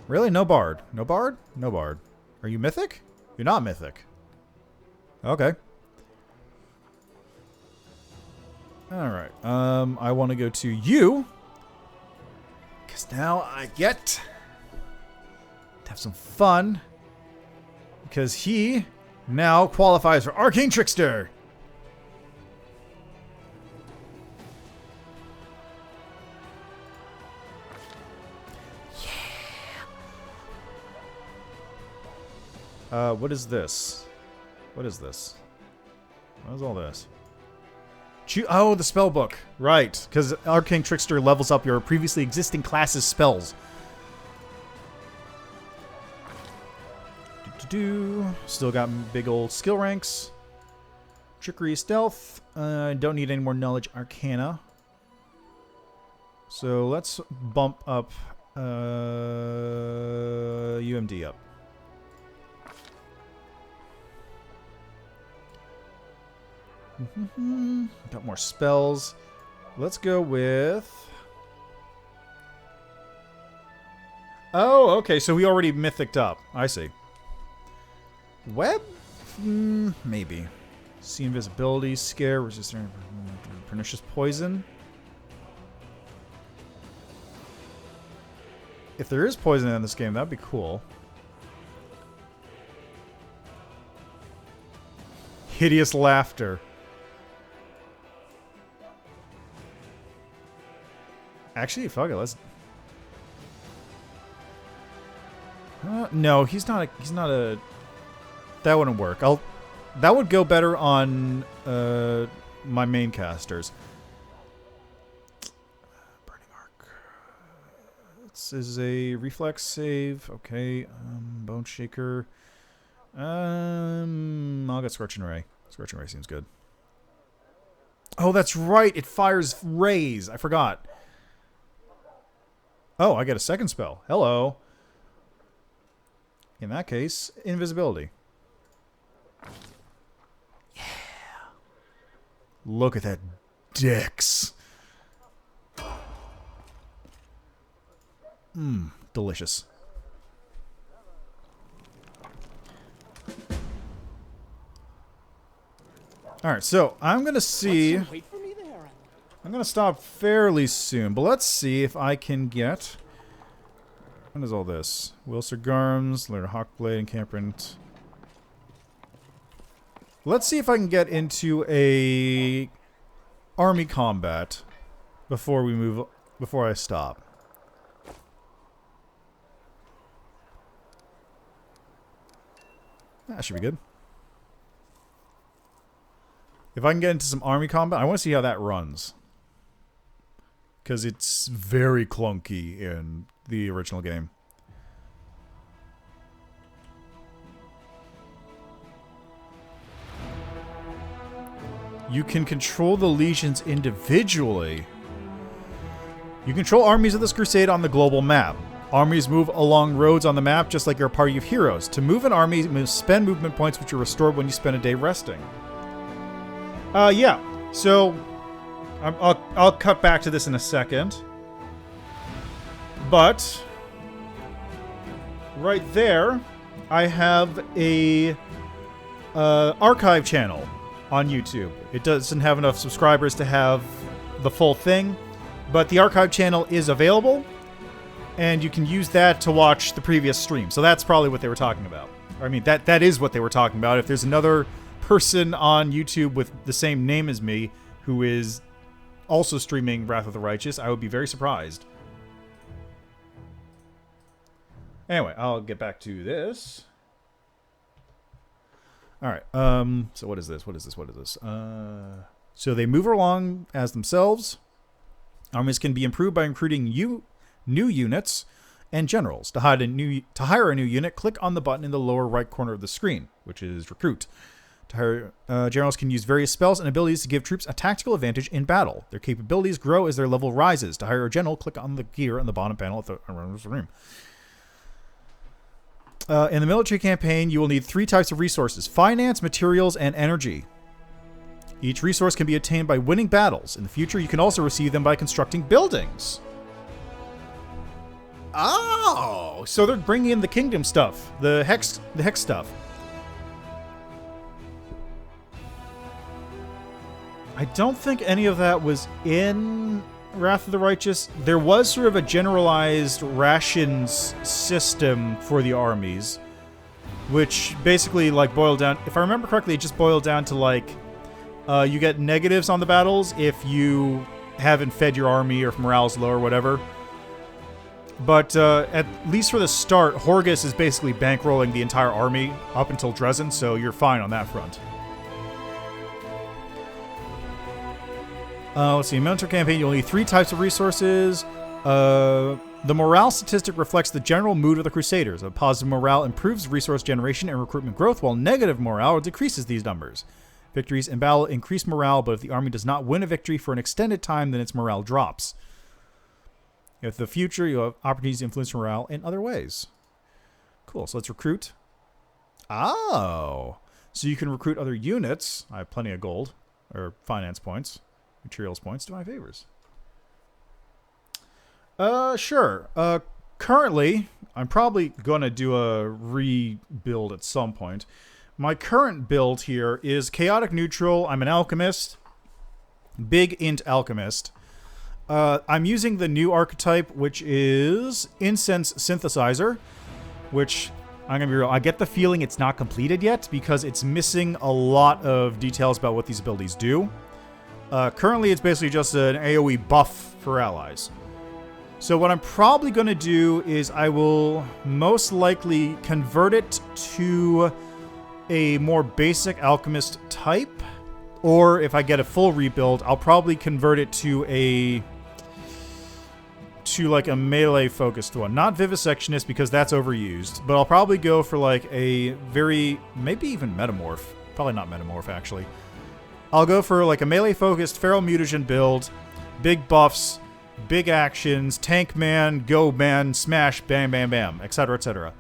Really? No bard? No bard? No bard. Are you mythic? You're not mythic. Okay. Alright. I want to go to you. Because now I get to have some fun. Because he now qualifies for Arcane Trickster. What is this? What is this? What is all this? Oh, the spell book. Right, because Arcane Trickster levels up your previously existing class's spells. Still got big old skill ranks. Trickery, stealth. Don't need any more knowledge arcana. So let's bump up UMD up. Got more spells. Let's go with... Oh, okay, so we already mythiced up. I see. Web? Maybe. See invisibility, scare, resistant, pernicious poison. If there is poison in this game, that'd be cool. Hideous laughter. Actually, fuck it. Let's. No, he's not a. That wouldn't work. That would go better on my main casters. Burning Arc. This is a reflex save. Okay. Bone Shaker. I'll get Scorching Ray. Scorching Ray seems good. Oh, that's right. It fires rays. I forgot. Oh, I get a second spell. Hello. In that case, invisibility. Yeah. Look at that dex. Delicious. Alright, so I'm going to see... I'm going to stop fairly soon, but let's see if I can get... What is all this? Wilster Garms, Laird Hawkblade, Encampment. Let's see if I can get into a army combat before we move, before I stop. That should be good. If I can get into some army combat, I want to see how that runs. Because it's very clunky in the original game. You can control the legions individually. You control armies of this crusade on the global map. Armies move along roads on the map just like your party of heroes. To move an army, spend movement points which are restored when you spend a day resting. Yeah. So... I'll cut back to this in a second. But right there, I have a archive channel on YouTube. It doesn't have enough subscribers to have the full thing, but the archive channel is available, and you can use that to watch the previous stream. So that's probably what they were talking about. I mean, that is what they were talking about. If there's another person on YouTube with the same name as me who is also streaming Wrath of the Righteous, I would be very surprised. Anyway, I'll get back to this. Alright, so what is this? What is this? What is this? So they move along as themselves. Armies can be improved by recruiting new units and generals. To hire a new unit, click on the button in the lower right corner of the screen, which is Recruit. Generals can use various spells and abilities to give troops a tactical advantage in battle. Their capabilities grow as their level rises. To hire a general, click on the gear on the bottom panel at the room. In the military campaign, you will need 3 types of resources: finance, materials, and energy. Each resource can be obtained by winning battles. In the future, you can also receive them by constructing buildings. Oh, so they're bringing in the kingdom stuff, the hex stuff. I don't think any of that was in Wrath of the Righteous. There was sort of a generalized rations system for the armies, which basically like boiled down, if I remember correctly, it just boiled down to like you get negatives on the battles if you haven't fed your army or if morale's low or whatever. But at least for the start, Horgus is basically bankrolling the entire army up until Dresden, so you're fine on that front. Let's see. In military campaign, you'll need 3 types of resources. The morale statistic reflects the general mood of the Crusaders. A positive morale improves resource generation and recruitment growth, while negative morale decreases these numbers. Victories in battle increase morale, but if the army does not win a victory for an extended time, then its morale drops. In the future, you'll have opportunities to influence morale in other ways. Cool. So let's recruit. Oh. So you can recruit other units. I have plenty of gold, or finance points. Materials points to my favors. Sure. Currently, I'm probably going to do a rebuild at some point. My current build here is chaotic neutral. I'm an alchemist. Big int alchemist. I'm using the new archetype, which is Incense Synthesizer, which, I'm going to be real, I get the feeling it's not completed yet because it's missing a lot of details about what these abilities do. Currently, it's basically just an AoE buff for allies. So what I'm probably going to do is I will most likely convert it to a more basic alchemist type. Or if I get a full rebuild, I'll probably convert it to like a melee focused one. Not Vivisectionist because that's overused, but I'll probably go for like a very, maybe even Metamorph. Probably not Metamorph actually. I'll go for like a melee focused Feral Mutagen build, big buffs, big actions, tank man, go man, smash, bam, bam, bam, etc., etc.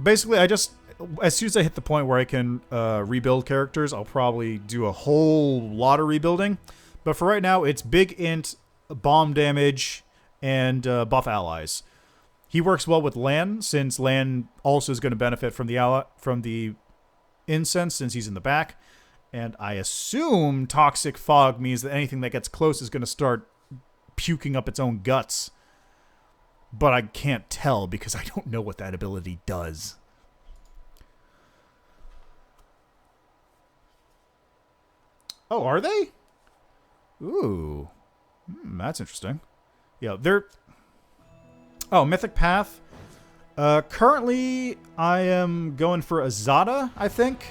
Basically, as soon as I hit the point where I can rebuild characters, I'll probably do a whole lot of rebuilding. But for right now, it's big int, bomb damage, and buff allies. He works well with Lan, since Lan also is going to benefit from the incense, since he's in the back. And I assume Toxic Fog means that anything that gets close is going to start puking up its own guts. But I can't tell because I don't know what that ability does. Oh, are they? Ooh. That's interesting. Yeah, they're... Oh, Mythic Path. Currently, I am going for Azada, I think.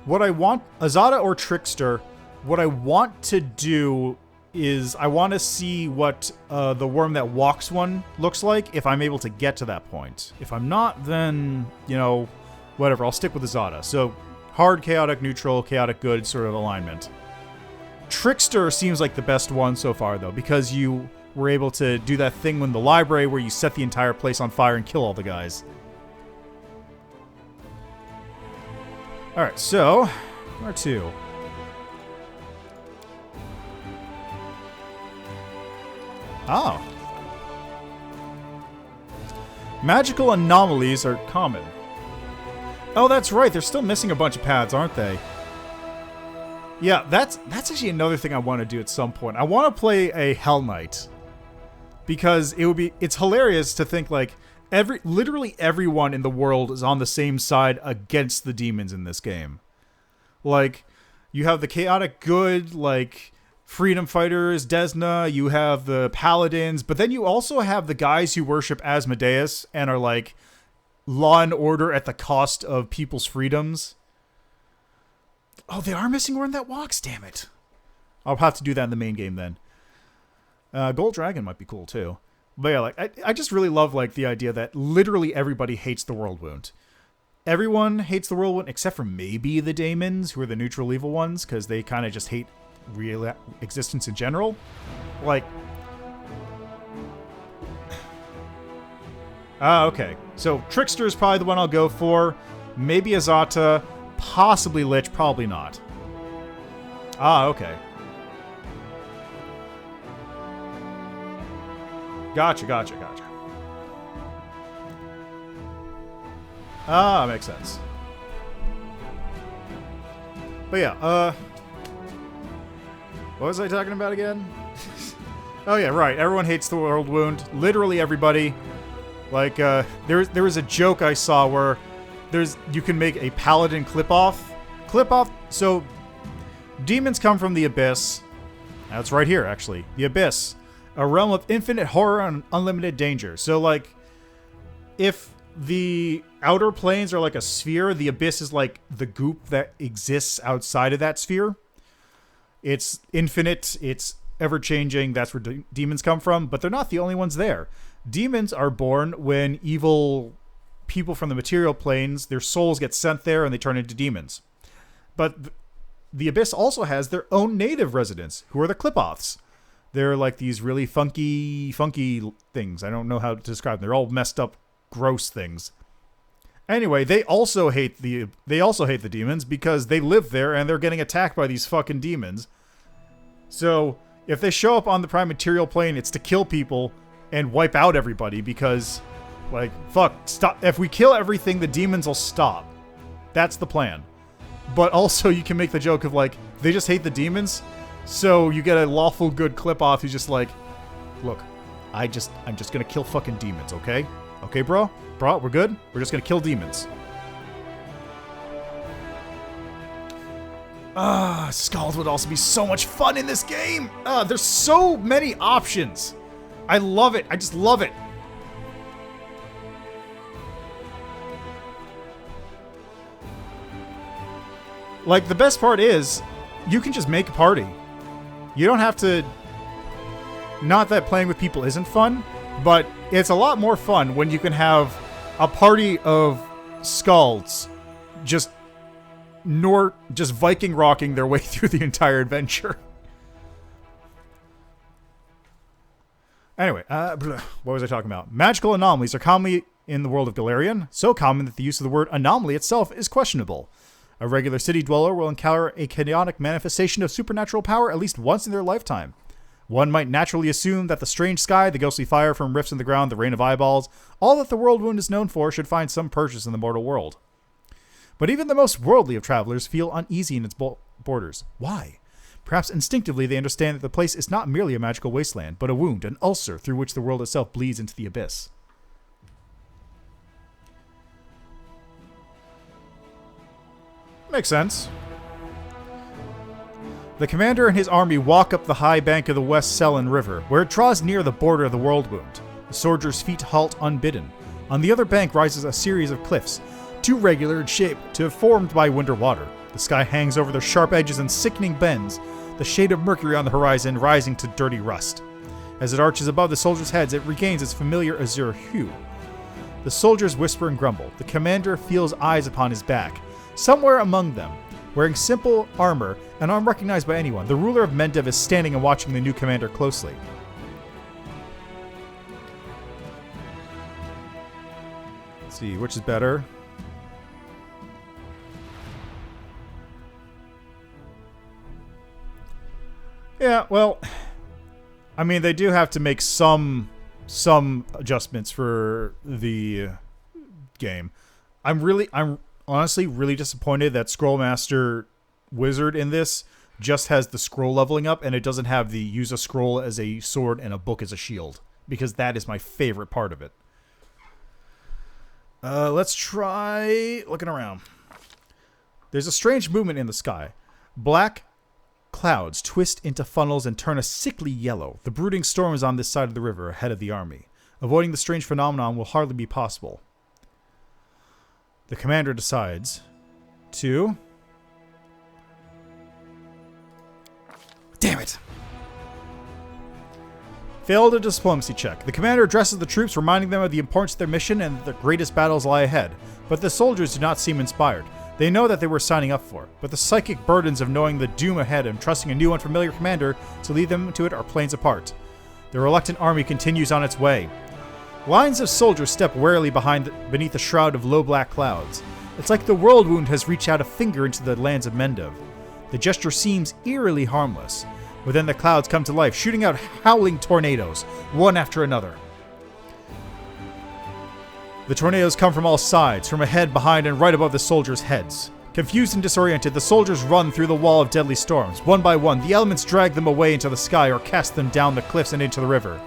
What I want... Azada or Trickster. What I want to do is I want to see what the Worm That Walks one looks like if I'm able to get to that point. If I'm not, then, you know, whatever. I'll stick with Azada. So, hard, chaotic, neutral, chaotic, good sort of alignment. Trickster seems like the best one so far, though, because you were able to do that thing in the library where you set the entire place on fire and kill all the guys. Alright, so, R2. Oh. Magical anomalies are common. Oh, that's right. They're still missing a bunch of paths, aren't they? Yeah, that's actually another thing I want to do at some point. I want to play a Hell Knight. Because it's hilarious to think like literally everyone in the world is on the same side against the demons in this game. Like, you have the chaotic good, like freedom fighters, Desna, you have the paladins, but then you also have the guys who worship Asmodeus and are like law and order at the cost of people's freedoms. Oh, they are missing Worm That Walks, damn it. I'll have to do that in the main game then. Gold Dragon might be cool too. But yeah, like I just really love like the idea that literally everybody hates the World Wound. everyone hates the whirlwind except for maybe the daemons, who are the neutral evil ones, because they kind of just hate real existence in general. Like, okay. So Trickster is probably the one I'll go for. Maybe Azata, possibly Lich, probably not. Okay. Gotcha. Makes sense. But yeah, what was I talking about again? Oh yeah, right. Everyone hates the World Wound. Literally everybody. Like, there was a joke I saw where you can make a paladin clip-off. So, demons come from the Abyss. That's right here, actually. The Abyss. A realm of infinite horror and unlimited danger. So, like, if the outer planes are like a sphere, the Abyss is like the goop that exists outside of that sphere. It's infinite, it's ever-changing, that's where demons come from, but they're not the only ones there. Demons are born when evil people from the material planes, their souls get sent there and they turn into demons. But the Abyss also has their own native residents, who are the Clipoths. They're like these really funky things. I don't know how to describe them. They're all messed up, gross things. Anyway, they also hate the demons because they live there and they're getting attacked by these fucking demons. So, if they show up on the prime material plane, it's to kill people and wipe out everybody because, like, fuck, stop. If we kill everything, the demons will stop. That's the plan. But also, you can make the joke of, like, they just hate the demons, so you get a lawful good clip-off who's just like, look, I'm just gonna kill fucking demons, okay? Okay, bro? Bro, we're good? We're just gonna kill demons. Scald would also be so much fun in this game! There's so many options! I love it! I just love it! Like, the best part is, you can just make a party. You don't have to... Not that playing with people isn't fun, but it's a lot more fun when you can have a party of Scalds just Viking rocking their way through the entire adventure. Anyway, what was I talking about? Magical anomalies are commonly in the world of Galarian, so common that the use of the word anomaly itself is questionable. A regular city dweller will encounter a chaotic manifestation of supernatural power at least once in their lifetime. One might naturally assume that the strange sky, the ghostly fire from rifts in the ground, the rain of eyeballs, all that the World Wound is known for should find some purchase in the mortal world. But even the most worldly of travelers feel uneasy in its borders. Why? Perhaps instinctively they understand that the place is not merely a magical wasteland, but a wound, an ulcer through which the world itself bleeds into the abyss. Makes sense. The commander and his army walk up the high bank of the West Selen River, where it draws near the border of the World Wound. The soldiers' feet halt unbidden. On the other bank rises a series of cliffs, too regular in shape to have formed by wind or water. The sky hangs over their sharp edges and sickening bends, the shade of mercury on the horizon rising to dirty rust. As it arches above the soldiers' heads, it regains its familiar azure hue. The soldiers whisper and grumble. The commander feels eyes upon his back. Somewhere among them, wearing simple armor and unrecognized by anyone, the ruler of Mendev is standing and watching the new commander closely. Let's see, which is better? Yeah, well, I mean, they do have to make some adjustments for the game. I'm honestly really disappointed that Scrollmaster Wizard in this just has the scroll leveling up and it doesn't have the use a scroll as a sword and a book as a shield, because that is my favorite part of it. Let's try looking around. There's a strange movement in the sky. Black clouds twist into funnels and turn a sickly yellow. The brooding storm is on this side of the river, ahead of the army. Avoiding the strange phenomenon will hardly be possible. The commander decides to... Damn it! Failed a diplomacy check. The commander addresses the troops, reminding them of the importance of their mission and that the greatest battles lie ahead. But the soldiers do not seem inspired. They know that they were signing up for, but the psychic burdens of knowing the doom ahead and trusting a new unfamiliar commander to lead them to it are planes apart. The reluctant army continues on its way. Lines of soldiers step warily beneath a shroud of low black clouds. It's like the world wound has reached out a finger into the lands of Mendev. The gesture seems eerily harmless, but then the clouds come to life, shooting out howling tornadoes, one after another. The tornadoes come from all sides, from ahead, behind, and right above the soldiers' heads. Confused and disoriented, the soldiers run through the wall of deadly storms. One by one, the elements drag them away into the sky or cast them down the cliffs and into the river.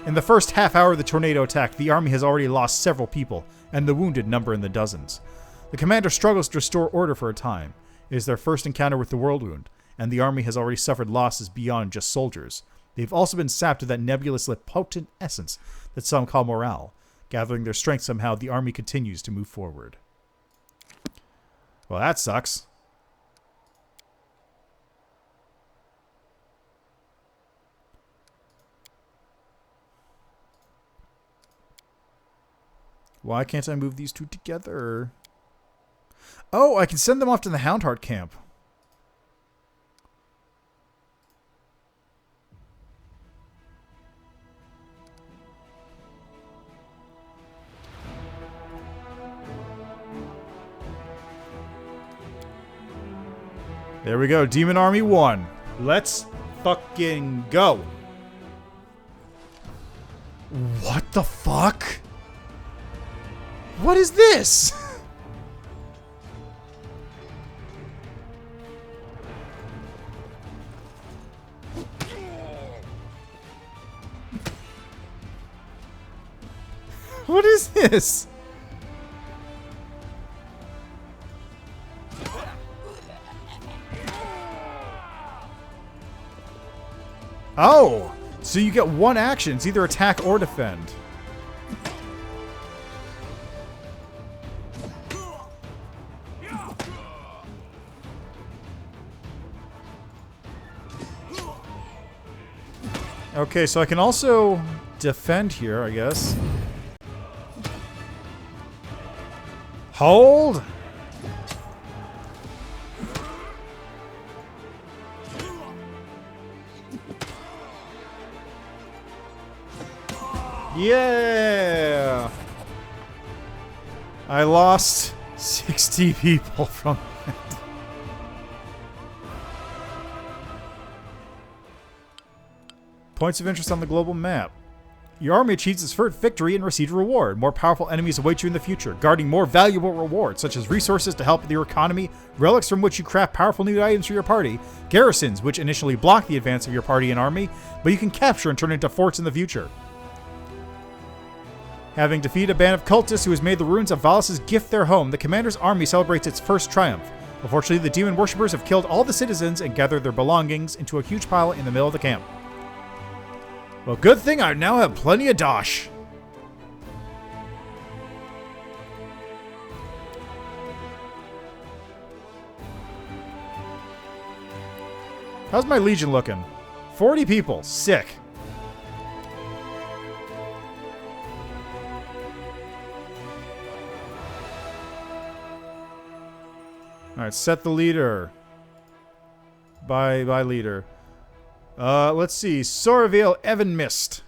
In the first half hour of the tornado attack, the army has already lost several people, and the wounded number in the dozens. The commander struggles to restore order for a time. It is their first encounter with the world wound, and the army has already suffered losses beyond just soldiers. They've also been sapped of that nebulously potent essence that some call morale. Gathering their strength somehow, the army continues to move forward. Well, that sucks. Why can't I move these two together? Oh, I can send them off to the Houndheart camp. There we go. Demon Army 1. Let's fucking go. What the fuck? What is this? What is this? Oh, so you get one action. It's either attack or defend. Okay, so I can also defend here, I guess. Hold! Yeah! I lost 60 people from that. Points of interest on the global map. Your army achieves its first victory and receives a reward. More powerful enemies await you in the future, guarding more valuable rewards, such as resources to help with your economy, relics from which you craft powerful new items for your party, garrisons which initially block the advance of your party and army, but you can capture and turn into forts in the future. Having defeated a band of cultists who has made the ruins of Valis' gift their home, the commander's army celebrates its first triumph. Unfortunately, the demon worshippers have killed all the citizens and gathered their belongings into a huge pile in the middle of the camp. Well, good thing I now have plenty of dosh. How's my legion looking? 40 people. Sick. Alright, set the leader. By leader. Let's see. Soravale Evan Mist.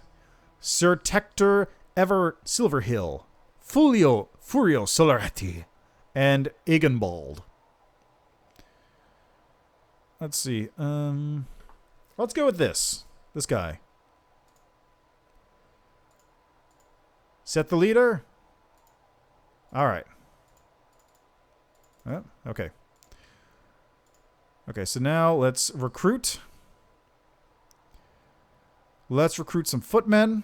Sir Tector Ever Silverhill. Furio Solaretti. And Egenbald. Let's see. Let's go with this. This guy. Set the leader. Alright. Okay. Okay, so now let's recruit. Let's recruit some footmen.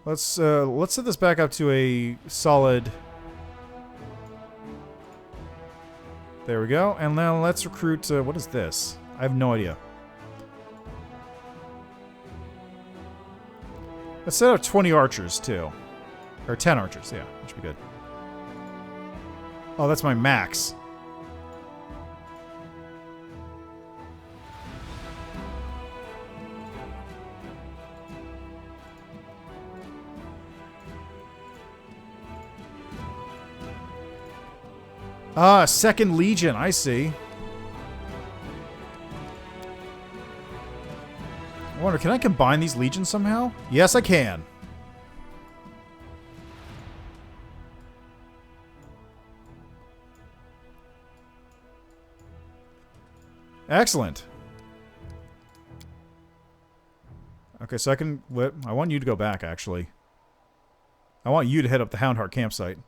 Let's set this back up to a solid. There we go. And now let's recruit. What is this? I have no idea. Let's set up 20 archers too, or 10 archers. Yeah, that should be good. Oh, that's my max. Ah, Second Legion. I see. I wonder, can I combine these legions somehow? Yes, I can. Excellent. Okay, so I want you to go back, actually. I want you to head up the Houndheart campsite.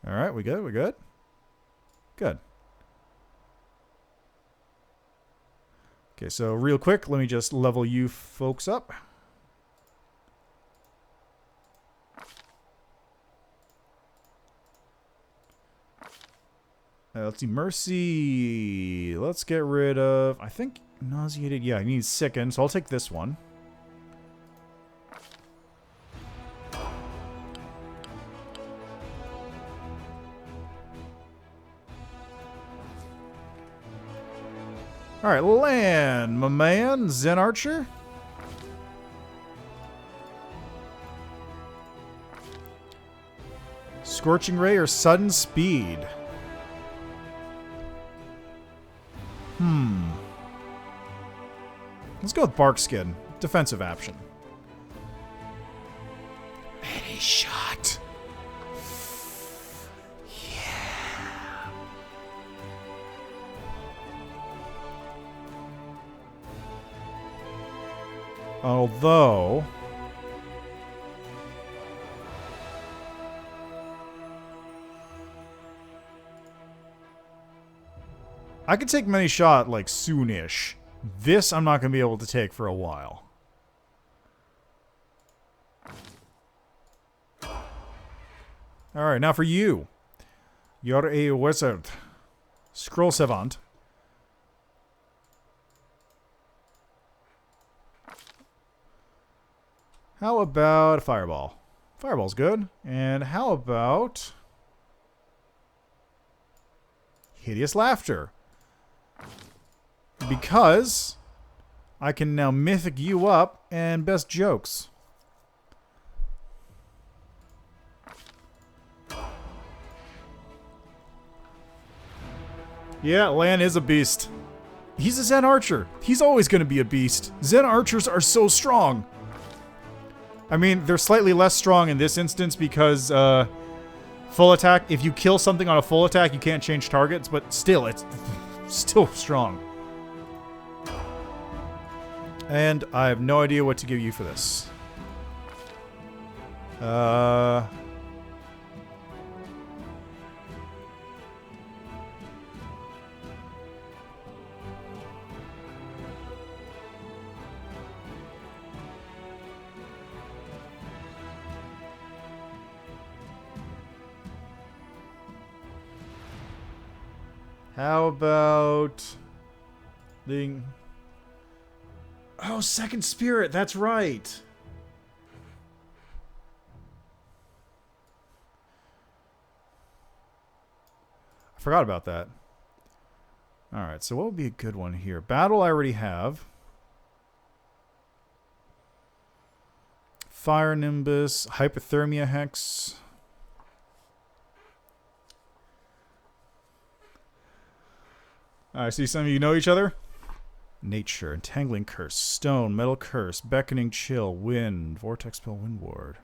Alright, we good? We good? Good. Okay, so real quick, let me just level you folks up. Let's see, Mercy. Let's get rid of, I think, Nauseated. Yeah, I need Sickened, so I'll take this one. Alright, land, my man. Zen Archer. Scorching Ray or Sudden Speed? Let's go with Barkskin. Defensive action. Many shot. Yeah. Although... I could take Many Shot, like, soonish. This I'm not going to be able to take for a while. Alright, now for you. You're a wizard. Scroll Savant. How about Fireball? Fireball's good. And how about... Hideous Laughter? Because I can now mythic you up and best jokes. Yeah, Lan is a beast. He's a Zen Archer. He's always going to be a beast. Zen Archers are so strong. I mean, they're slightly less strong in this instance because full attack, if you kill something on a full attack, you can't change targets, but still, it's still strong. And I have no idea what to give you for this. How about the... Oh, Second Spirit, that's right. I forgot about that. Alright, so what would be a good one here? Battle I already have. Fire Nimbus, Hypothermia Hex. I see some of you know each other. Nature, Entangling Curse, Stone, Metal Curse, Beckoning Chill, Wind, Vortex Spell, Wind Ward.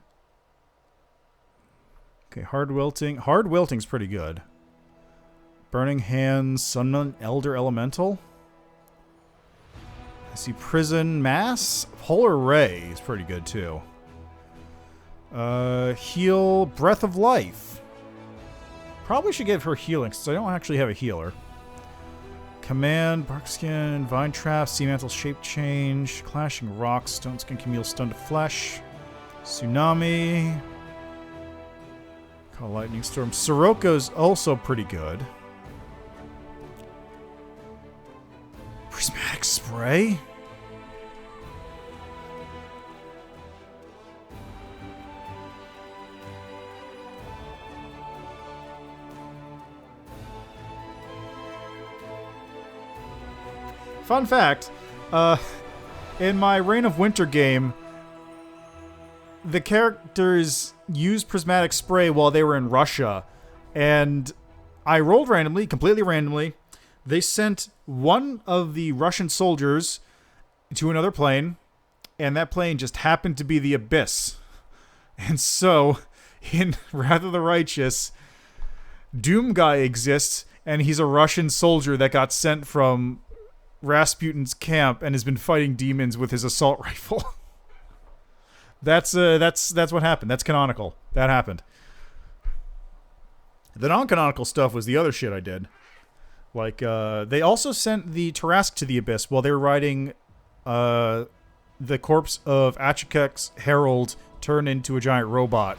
Okay, Hard Wilting. Hard Wilting's pretty good. Burning Hands, Summon Elder Elemental. I see Prison Mass. Polar Ray is pretty good too. Heal, Breath of Life. Probably should give her healing since I don't actually have a healer. Command, Barkskin, Vine Trap, Sea Mantle, Shape Change, Clashing Rocks, Stone Skin, Camille, Stun to Flesh, Tsunami, Call Lightning Storm. Siroko's also pretty good. Prismatic Spray? Fun fact, in my Reign of Winter game, the characters used prismatic spray while they were in Russia, and I rolled randomly, completely randomly. They sent one of the Russian soldiers to another plane, and that plane just happened to be the Abyss. And so, in Wrath of the Righteous, Doom Guy exists, and he's a Russian soldier that got sent from Rasputin's camp and has been fighting demons with his assault rifle. That's what happened. That's canonical. That happened. The non-canonical stuff was the other shit I did. Like, they also sent the Tarask to the Abyss while they were riding the corpse of Achikek's herald turned into a giant robot.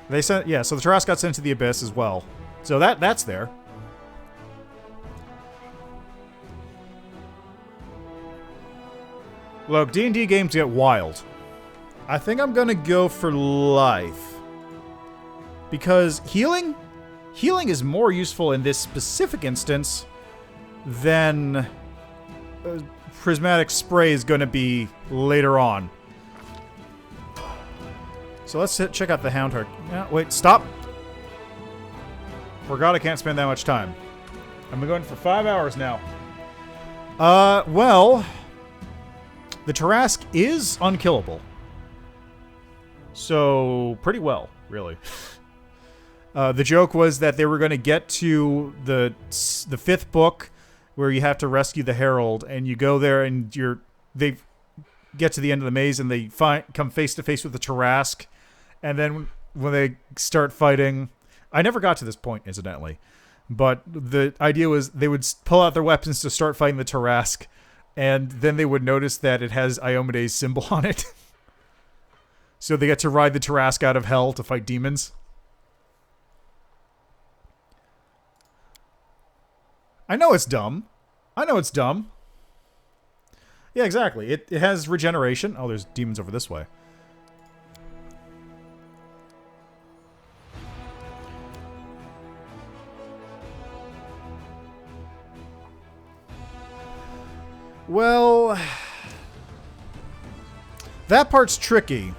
They sent, yeah, so the Tarask got sent to the Abyss as well. So that's there. Look, D&D games get wild. I think I'm gonna go for life. Because healing is more useful in this specific instance than prismatic spray is gonna be later on. So let's check out the Hound Heart. Yeah, wait, stop! Forgot I can't spend that much time. I've been going for 5 hours now. Well, the Tarask is unkillable. So, pretty well, really. The joke was that they were going to get to the 5th book where you have to rescue the Herald, and you go there and they get to the end of the maze and they come face to face with the Tarask, and then when they start fighting, I never got to this point, incidentally, but the idea was they would pull out their weapons to start fighting the Tarask, and then they would notice that it has Iomede's symbol on it. So they get to ride the Tarask out of hell to fight demons. I know it's dumb. Yeah, exactly. It has regeneration. Oh, there's demons over this way. Well, that part's tricky.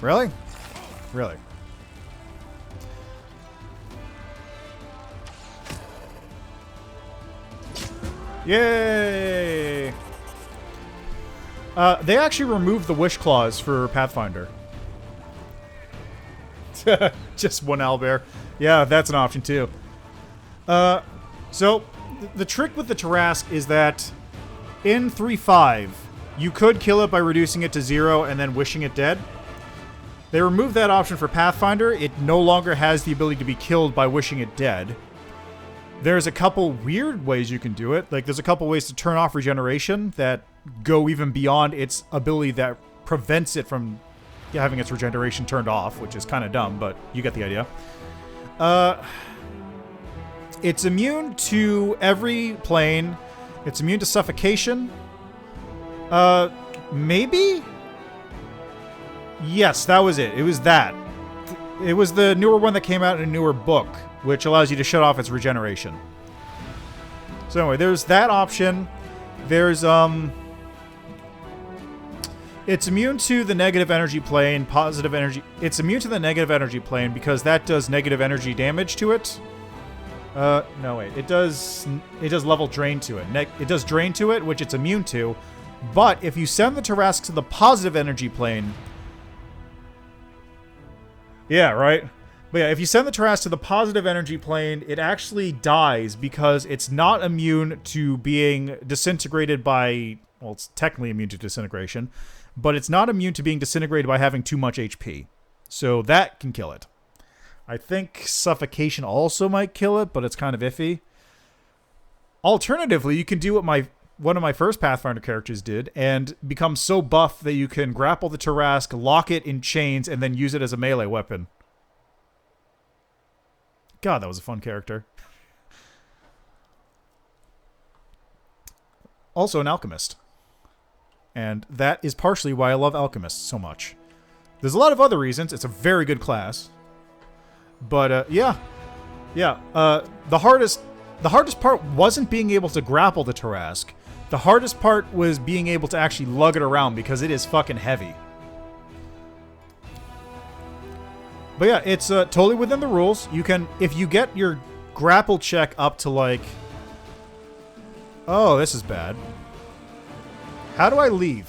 Really? Really? Yay! They actually removed the wish clause for Pathfinder. Just one owlbear. Yeah, that's an option too. So, the trick with the Tarask is that in 3.5, you could kill it by reducing it to 0 and then wishing it dead. They removed that option for Pathfinder. It no longer has the ability to be killed by wishing it dead. There's a couple weird ways you can do it. Like, there's a couple ways to turn off regeneration that go even beyond its ability that prevents it from having its regeneration turned off, which is kind of dumb, but you get the idea. It's immune to every plane. It's immune to suffocation. Maybe? Yes, that was it. It was that. It was the newer one that came out in a newer book, which allows you to shut off its regeneration. So anyway, there's that option. There's, it's immune to the negative energy plane, positive energy. It's immune to the negative energy plane because that does negative energy damage to it. No, wait. It does level drain to it. It does drain to it, which it's immune to. But if you send the Tarask to the positive energy plane... Yeah, right? But yeah, if you send the Tarask to the positive energy plane, it actually dies because it's not immune to being disintegrated by... Well, it's technically immune to disintegration, but it's not immune to being disintegrated by having too much HP. So that can kill it. I think suffocation also might kill it, but it's kind of iffy. Alternatively, you can do what one of my first Pathfinder characters did and become so buff that you can grapple the Tarask, lock it in chains, and then use it as a melee weapon. God, that was a fun character. Also an alchemist. And that is partially why I love alchemists so much. There's a lot of other reasons. It's a very good class. But, yeah. Yeah, the hardest part wasn't being able to grapple the Tarrasque. The hardest part was being able to actually lug it around because it is fucking heavy. But yeah, it's totally within the rules. You can, if you get your grapple check up to like... Oh, this is bad. How do I leave?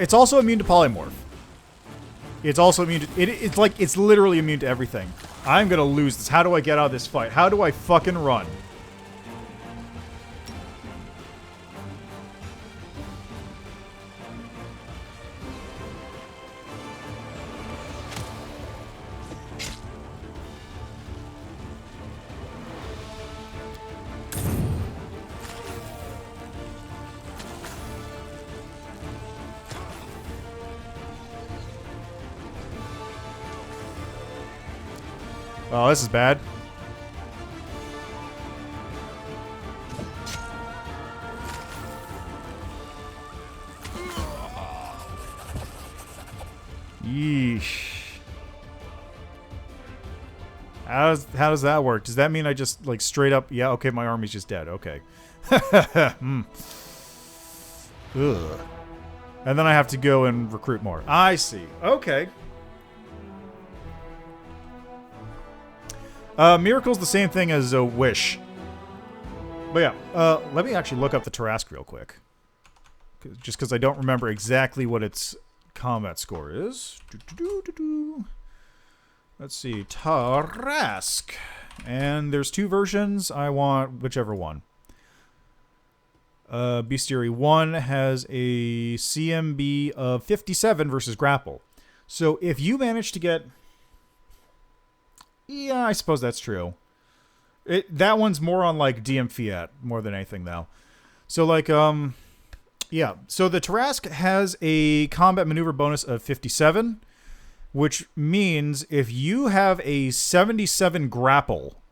It's also immune to polymorph. It's also immune to... It's like, it's literally immune to everything. I'm gonna lose this. How do I get out of this fight? How do I fucking run? Oh, this is bad. Yeesh. How does that work? Does that mean I just, like, straight up... Yeah, okay, my army's just dead. Okay. Ugh. And then I have to go and recruit more. I see. Okay. Miracle's the same thing as a wish. But yeah, let me actually look up the Tarrasque real quick. Just because I don't remember exactly what its combat score is. Let's see, Tarrasque. And there's two versions. I want whichever one. Bestiary 1 has a CMB of 57 versus grapple. So if you manage to get... Yeah, I suppose that's true. That one's more on, like, DM Fiat more than anything, though. So, like, yeah. So the Tarrasque has a combat maneuver bonus of 57, which means if you have a 77 grapple,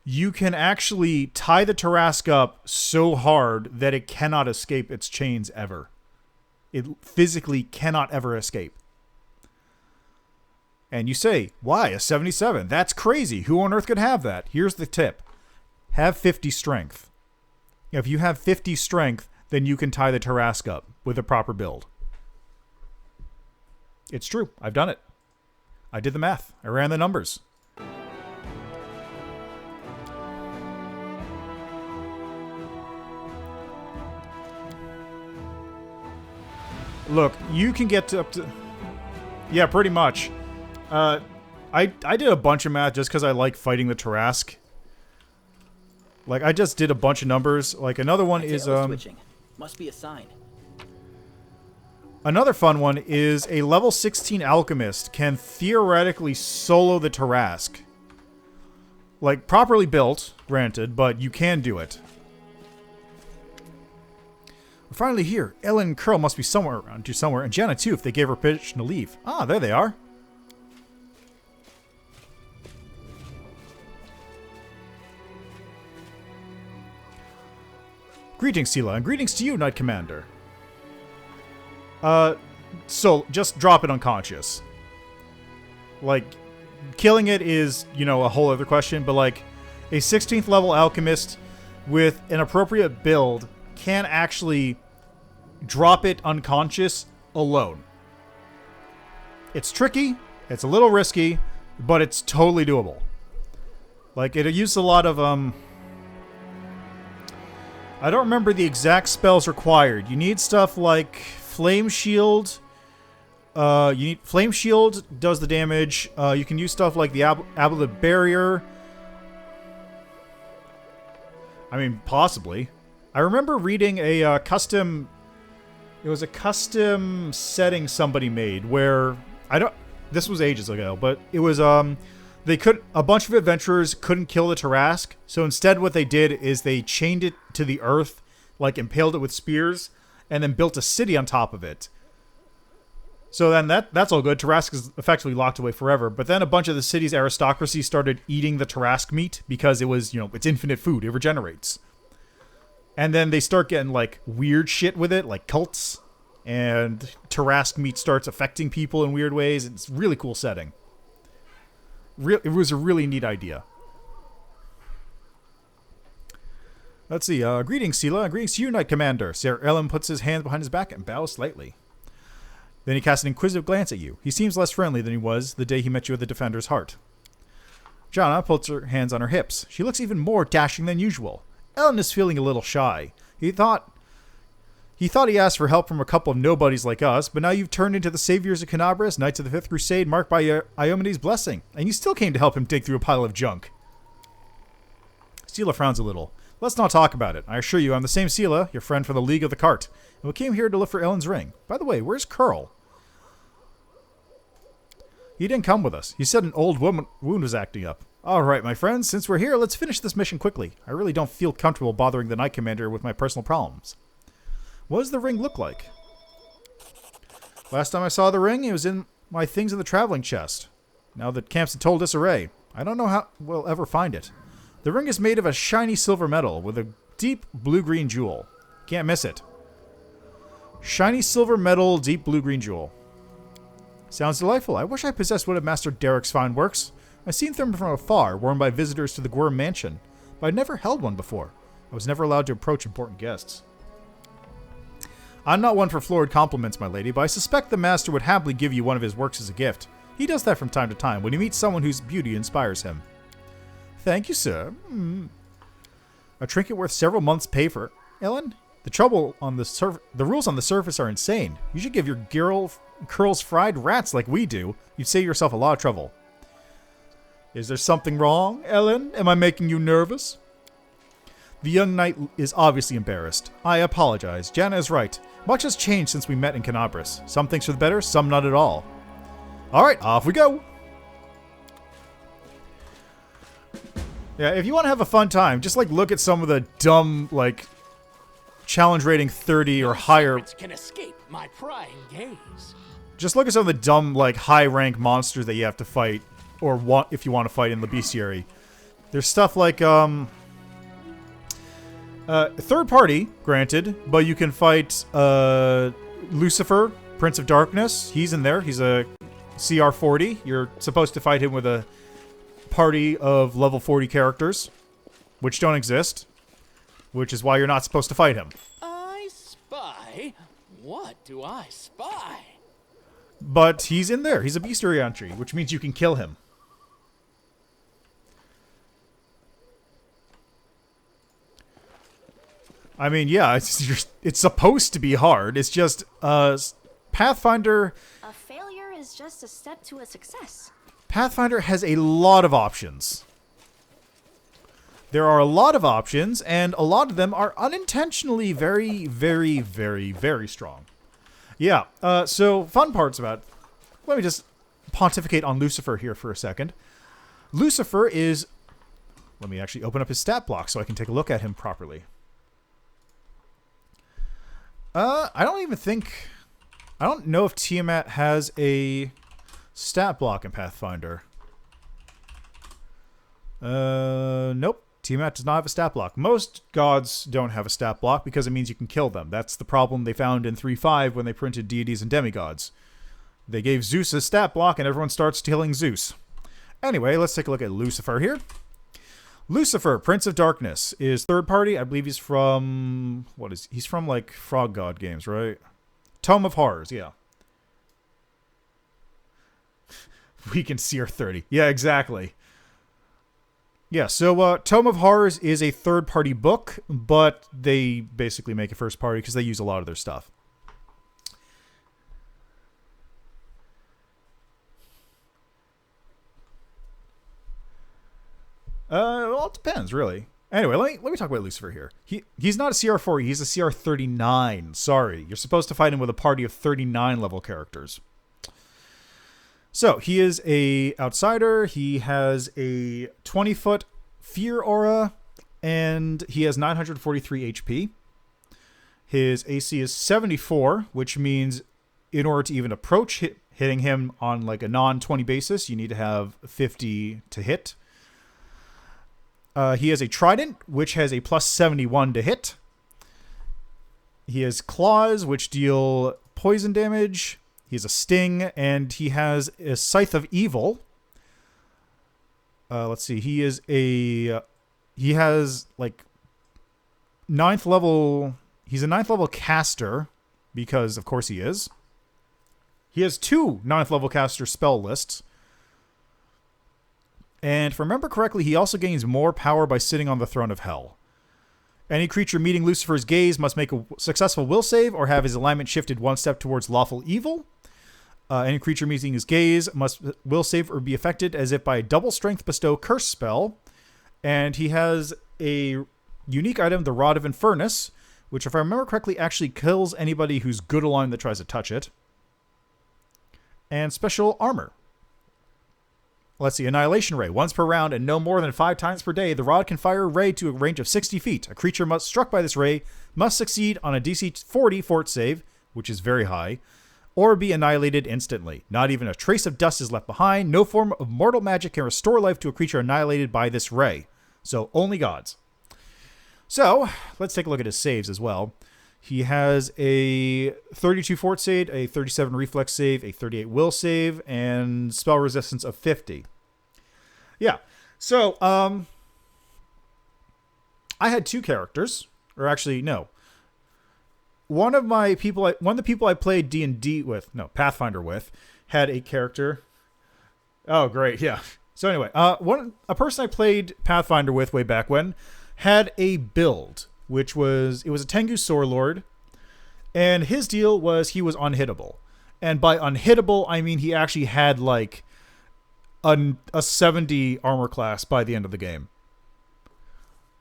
you can actually tie the Tarrasque up so hard that it cannot escape its chains ever. It physically cannot ever escape. And you say, why a 77? That's crazy. Who on earth could have that? Here's the tip. Have 50 strength. If you have 50 strength, then you can tie the Tarrasque up with a proper build. It's true. I've done it. I did the math. I ran the numbers. Look, you can get to up to... Yeah, pretty much. I did a bunch of math just because I like fighting the Tarrasque. Like, I just did a bunch of numbers. Like, another one is, switching. Must be a sign. Another fun one is a level 16 alchemist can theoretically solo the Tarrasque. Like, properly built, granted, but you can do it. We're finally here. Ellen and Curl must be somewhere around here somewhere, and Jana too, if they gave her permission to leave. Ah, there they are. Greetings, Sela, and greetings to you, Knight Commander. So, just drop it unconscious. Like, killing it is, you know, a whole other question, but like, a 16th level alchemist with an appropriate build can actually drop it unconscious alone. It's tricky, it's a little risky, but it's totally doable. Like, it used a lot of, I don't remember the exact spells required. You need stuff like Flame Shield. Flame Shield does the damage. You can use stuff like the Ablative Barrier. I mean, possibly. I remember reading a custom... It was a custom setting somebody made where... This was ages ago, but it was, A bunch of adventurers couldn't kill the Tarrasque, so instead what they did is they chained it to the earth, like impaled it with spears, and then built a city on top of it. So then that's all good. Tarrasque is effectively locked away forever. But then a bunch of the city's aristocracy started eating the Tarrasque meat because it was, it's infinite food. It regenerates. And then they start getting, like, weird shit with it, like cults. And Tarrasque meat starts affecting people in weird ways. It's a really cool setting. It was a really neat idea. Let's see. Greetings, Sela. Greetings to you, Knight Commander. Sir Ellen puts his hand behind his back and bows slightly. Then he casts an inquisitive glance at you. He seems less friendly than he was the day he met you at the Defender's Heart. Jana puts her hands on her hips. She looks even more dashing than usual. Ellen is feeling a little shy. He thought he asked for help from a couple of nobodies like us, but now you've turned into the saviors of Canabras, Knights of the Fifth Crusade, marked by Iomedes' blessing, and you still came to help him dig through a pile of junk. Sela frowns a little. Let's not talk about it. I assure you, I'm the same Sela, your friend from the League of the Cart, and we came here to look for Ellen's ring. By the way, where's Curl? He didn't come with us. He said an old wound was acting up. All right, my friends, since we're here, let's finish this mission quickly. I really don't feel comfortable bothering the Knight Commander with my personal problems. What does the ring look like? Last time I saw the ring, it was in my things in the traveling chest. Now the camp's in total disarray. I don't know how we'll ever find it. The ring is made of a shiny silver metal with a deep blue-green jewel. Can't miss it. Shiny silver metal, deep blue-green jewel. Sounds delightful. I wish I possessed one of Master Derek's fine works. I've seen them from afar, worn by visitors to the Gwyrm Mansion, but I'd never held one before. I was never allowed to approach important guests. I'm not one for florid compliments, my lady, but I suspect the Master would happily give you one of his works as a gift. He does that from time to time when he meets someone whose beauty inspires him. Thank you, sir. A trinket worth several months' pay for Ellen? The rules on the surface are insane. You should give your curls fried rats like we do. You'd save yourself a lot of trouble. Is there something wrong, Ellen? Am I making you nervous? The young knight is obviously embarrassed. I apologize. Jana is right. Much has changed since we met in Canabras. Some things for the better, some not at all. Alright, off we go! Yeah, if you want to have a fun time, just look at some of the dumb, challenge rating 30 or higher. Can escape my prying gaze. Just look at some of the dumb, high rank monsters that you have to fight, or if you want to fight in the bestiary. There's stuff like, third party, granted, but you can fight, Lucifer, Prince of Darkness. He's in there. He's a CR 40. You're supposed to fight him with a party of level 40 characters, which don't exist, which is why you're not supposed to fight him. I spy? What do I spy? But he's in there. He's a bestiary entry, which means you can kill him. I mean, yeah, it's supposed to be hard. It's just, Pathfinder... A failure is just a step to a success. Pathfinder has a lot of options. There are a lot of options, and a lot of them are unintentionally very, very, very, very strong. Yeah, so fun parts about it. Let me just pontificate on Lucifer here for a second. Lucifer is... Let me actually open up his stat block so I can take a look at him properly. I don't know if Tiamat has a stat block in Pathfinder. Nope. Tiamat does not have a stat block. Most gods don't have a stat block because it means you can kill them. That's the problem they found in 3.5 when they printed deities and demigods. They gave Zeus a stat block and everyone starts killing Zeus. Anyway, let's take a look at Lucifer here. Lucifer, Prince of Darkness, is third party. I believe he's from... He's from, Frog God games, right? Tome of Horrors, yeah. We can see our 30. Yeah, exactly. Yeah, so Tome of Horrors is a third-party book, but they basically make it first-party because they use a lot of their stuff. Well, it depends, really. Anyway, let me talk about Lucifer here. He's not a CR40, he's a CR39. Sorry, you're supposed to fight him with a party of 39 level characters. So, he is a outsider. He has a 20-foot fear aura, and he has 943 HP. His AC is 74, which means in order to even approach hitting him on like a non-20 basis, you need to have 50 to hit. He has a trident, which has a plus 71 to hit. He has claws, which deal poison damage. He has a sting, and he has a Scythe of Evil. Let's see. He has like 9th level. He's a 9th level caster because, of course, he is. He has 2 9th level caster spell lists. And if I remember correctly, he also gains more power by sitting on the throne of hell. Any creature meeting Lucifer's gaze must make a successful will save or have his alignment shifted 1 step towards lawful evil. Any creature meeting his gaze must will save or be affected as if by a double strength bestow curse spell. And he has a unique item, the Rod of Infernus, which, if I remember correctly, actually kills anybody who's good aligned that tries to touch it. And special armor. Let's see, Annihilation Ray. Once per round and no more than 5 times per day, the rod can fire a ray to a range of 60 feet. A creature struck by this ray must succeed on a DC 40 fort save, which is very high, or be annihilated instantly. Not even a trace of dust is left behind. No form of mortal magic can restore life to a creature annihilated by this ray. So, only gods. So, let's take a look at his saves as well. He has a 32 fort save, a 37 reflex save, a 38 will save, and spell resistance of 50. Yeah. So, I had 2 characters, or actually, no. One of the people I played D&D with, Pathfinder with, had a character. Oh, great. Yeah. So anyway, a person I played Pathfinder with way back when had a build, which was a Tengu Sword Lord, and his deal was he was unhittable. And by unhittable, I mean he actually had like a 70 armor class by the end of the game.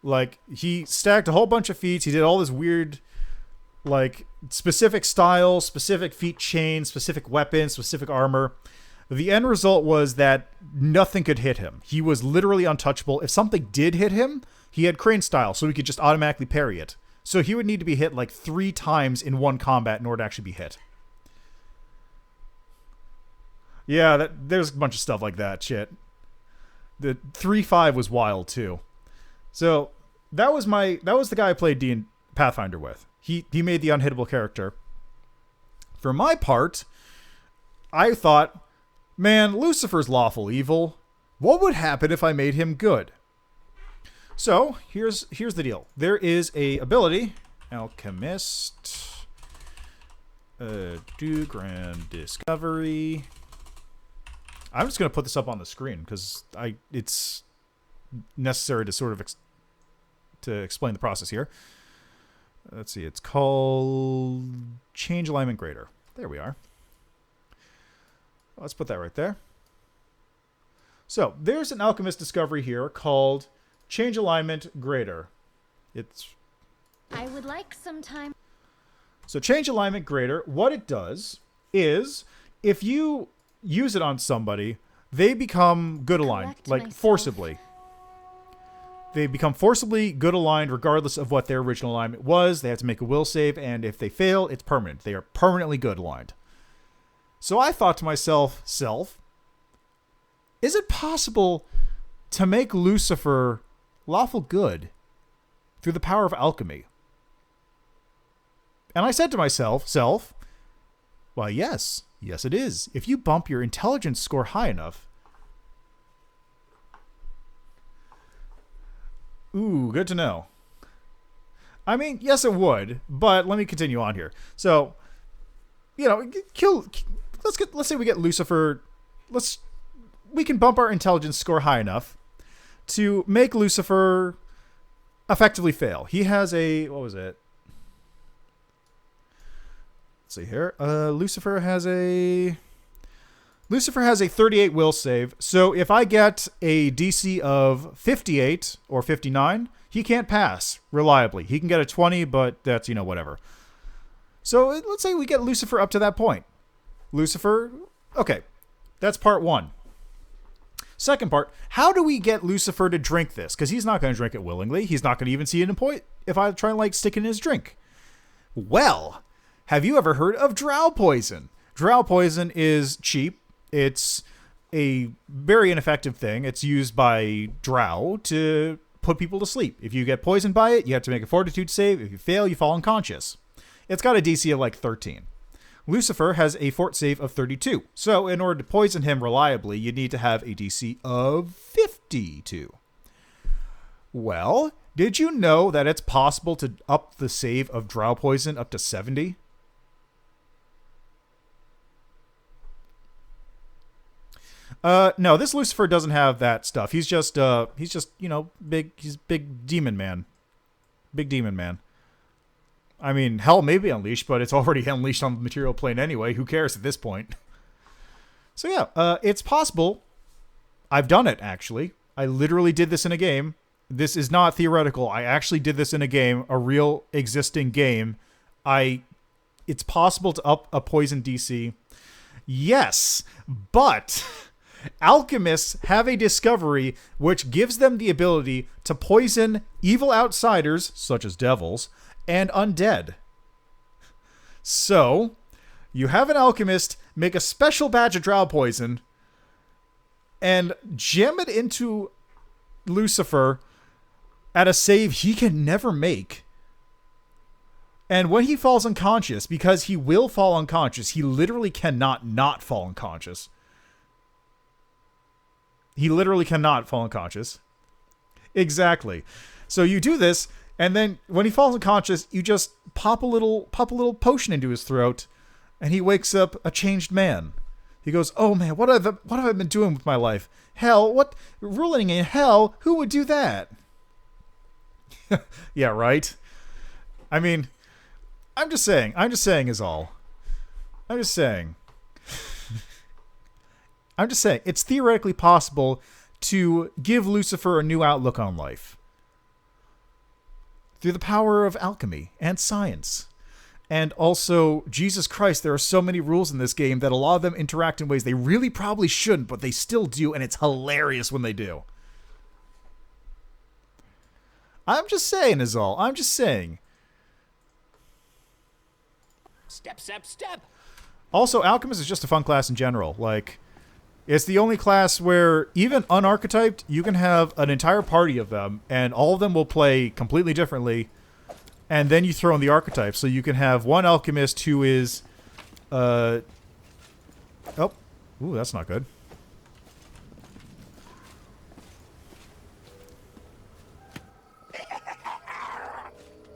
Like, he stacked a whole bunch of feats, he did all this weird, like, specific style, specific feat chain, specific weapons, specific armor. The end result was that nothing could hit him. He was literally untouchable. If something did hit him, he had crane style, so he could just automatically parry it. So he would need to be hit like 3 times in one combat in order to actually be hit. Yeah, there's a bunch of stuff like that shit. The 3-5 was wild too. So that was the guy I played Pathfinder with. He made the unhittable character. For my part, I thought, man, Lucifer's lawful evil. What would happen if I made him good? So, here's the deal. There is a ability, Alchemist, do Grand Discovery. I'm just going to put this up on the screen because it's necessary to sort of to explain the process here. Let's see, it's called Change Alignment Grader. There we are. Let's put that right there. So, there's an Alchemist discovery here called Change Alignment Grader. I would like some time. So, Change Alignment Grader, what it does is, if you use it on somebody, they become good aligned, like forcibly. They become forcibly good aligned regardless of what their original alignment was. They have to make a will save, and if they fail, it's permanent. They are permanently good aligned. So I thought to myself, is it possible to make Lucifer lawful good through the power of alchemy? And I said to myself, well, yes it is. If you bump your intelligence score high enough. Ooh, good to know. I mean, yes, it would, but let me continue on here. So, let's say we get Lucifer. We can bump our intelligence score high enough to make Lucifer effectively fail. He has what was it? Let's see here. Lucifer has a 38 will save. So if I get a DC of 58 or 59, he can't pass reliably. He can get a 20, but that's, whatever. So let's say we get Lucifer up to that point. Lucifer, okay. That's part one. Second part, how do we get Lucifer to drink this? Because he's not going to drink it willingly. He's not going to even see it in point if I try and like stick it in his drink. Well, have you ever heard of drow poison? Drow poison is cheap. It's a very ineffective thing. It's used by drow to put people to sleep. If you get poisoned by it, you have to make a fortitude save. If you fail, you fall unconscious. It's got a DC of like 13. Lucifer has a fort save of 32. So in order to poison him reliably, you need to have a DC of 52. Well, did you know that it's possible to up the save of drow poison up to 70? No, this Lucifer doesn't have that stuff. He's just, you know, he's big demon man. Big demon man. I mean, hell may be unleashed, but it's already unleashed on the material plane anyway. Who cares at this point? So yeah, it's possible. I've done it, actually. I literally did this in a game. This is not theoretical. I actually did this in a game, a real existing game. It's possible to up a poison DC. Yes, but alchemists have a discovery which gives them the ability to poison evil outsiders, such as devils, and undead. So, you have an alchemist make a special batch of drow poison and jam it into Lucifer at a save he can never make. And when he falls unconscious, because he will fall unconscious, he literally cannot not fall unconscious. He literally cannot fall unconscious. Exactly. So you do this, and then when he falls unconscious, you just pop a little potion into his throat, and he wakes up a changed man. He goes, "Oh man, what have I been doing with my life? Hell, what ruling in hell? Who would do that?" Yeah, right. I mean, I'm just saying is all. I'm just saying. It's theoretically possible to give Lucifer a new outlook on life through the power of alchemy and science. And also, Jesus Christ, there are so many rules in this game that a lot of them interact in ways they really probably shouldn't, but they still do, and it's hilarious when they do. I'm just saying is all. I'm just saying. Step, step, step. Also, Alchemist is just a fun class in general. Like, it's the only class where, even unarchetyped, you can have an entire party of them, and all of them will play completely differently, and then you throw in the archetypes. So you can have one alchemist who is, ooh, that's not good.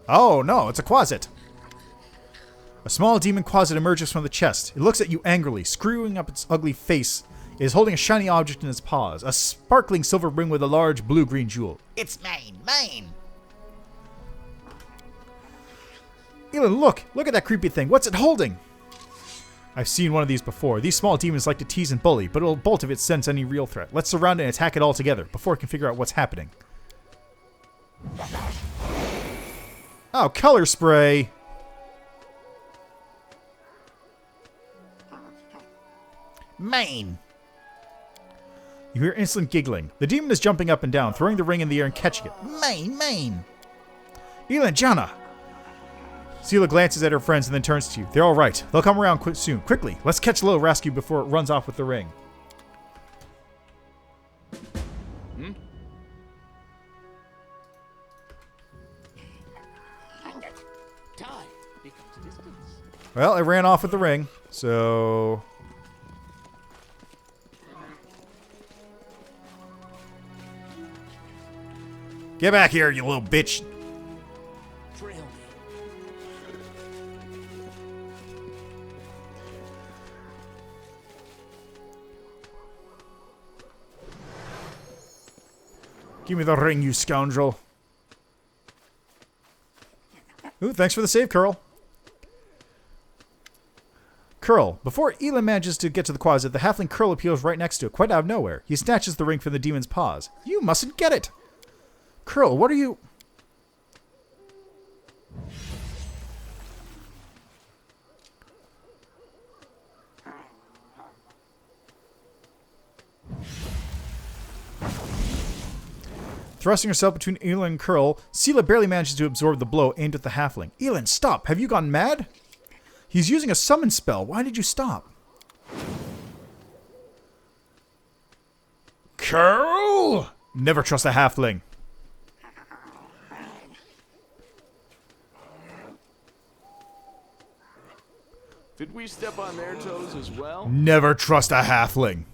Oh, no, it's a Quasit. A small demon Quasit emerges from the chest. It looks at you angrily, screwing up its ugly face. It is holding a shiny object in its paws, a sparkling silver ring with a large blue-green jewel. It's mine. Elin, look at that creepy thing. What's it holding? I've seen one of these before. These small demons like to tease and bully, but it'll bolt if it senses any real threat. Let's surround it and attack it all together before it can figure out what's happening. Oh, color spray. Mine. You hear instant giggling. The demon is jumping up and down, throwing the ring in the air and catching it. Mine. Elin, Jana. Sela glances at her friends and then turns to you. They're all right. They'll come around soon. Quickly, let's catch the little rescue before it runs off with the ring. Time becomes distance. Well, it ran off with the ring, so... Get back here, you little bitch. Trail me. Give me the ring, you scoundrel. Ooh, thanks for the save, Curl. Curl. Before Elin manages to get to the Quasit, the halfling Curl appears right next to it, quite out of nowhere. He snatches the ring from the demon's paws. You mustn't get it. Curl, what are you... Thrusting herself between Elin and Curl, Sela barely manages to absorb the blow aimed at the halfling. Elin, stop! Have you gone mad? He's using a summon spell. Why did you stop? Curl! Never trust a halfling. Did we step on their toes as well? Never trust a halfling.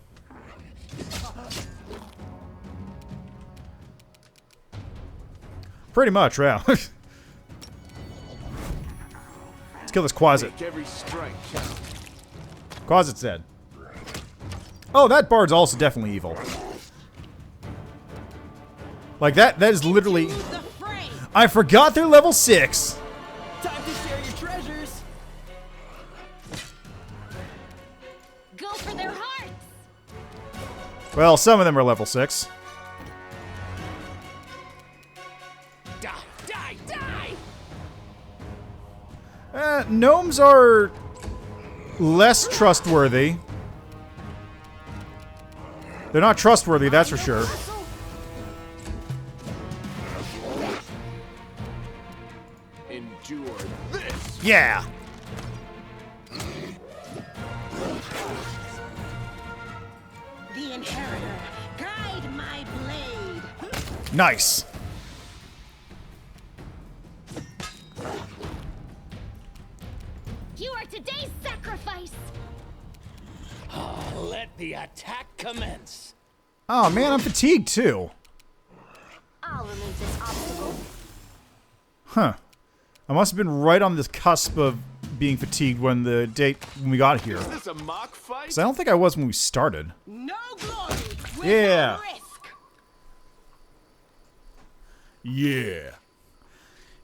Pretty much, yeah. Let's kill this Quasit. Make every strike count. Quasit's dead. Oh, that bard's also definitely evil. Like that is literally... I forgot they're level 6! Time to share your treasures. Go for their hearts! Well, some of them are level 6. Die, die, die! Gnomes are less trustworthy. They're not trustworthy, that's for sure. Endure this. Yeah! The Inheritor, guide my blade. Nice. You are today's sacrifice! Let the attack commence. Oh man, I'm fatigued too. I'll remove this obstacle. Huh. I must have been right on this cusp of being fatigued when we got here. Is this a mock fight? Because I don't think I was when we started. No glory without Yeah. risk. Yeah.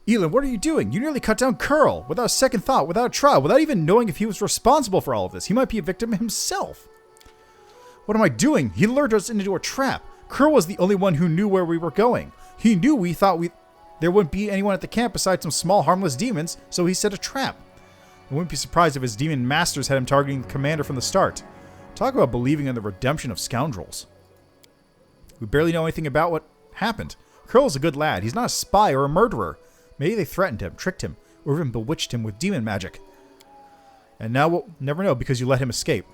Elin, what are you doing? You nearly cut down Curl without a second thought, without a trial, without even knowing if he was responsible for all of this. He might be a victim himself. What am I doing? He lured us into a trap. Curl was the only one who knew where we were going. He knew we thought there wouldn't be anyone at the camp besides some small, harmless demons, so he set a trap. I wouldn't be surprised if his demon masters had him targeting the commander from the start. Talk about believing in the redemption of scoundrels. We barely know anything about what happened. Curl's a good lad. He's not a spy or a murderer. Maybe they threatened him, tricked him, or even bewitched him with demon magic. And now we'll never know because you let him escape.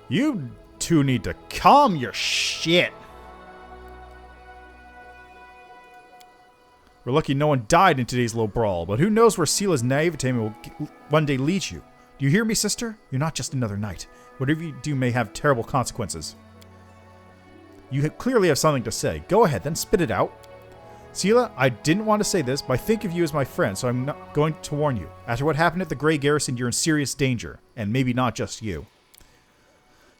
You two need to calm your shit. We're lucky no one died in today's little brawl, but who knows where Sela's naivete will one day lead you. Do you hear me, sister? You're not just another knight. Whatever you do may have terrible consequences. You clearly have something to say. Go ahead, then spit it out. Sela, I didn't want to say this, but I think of you as my friend, so I'm not going to warn you. After what happened at the Grey Garrison, you're in serious danger, and maybe not just you.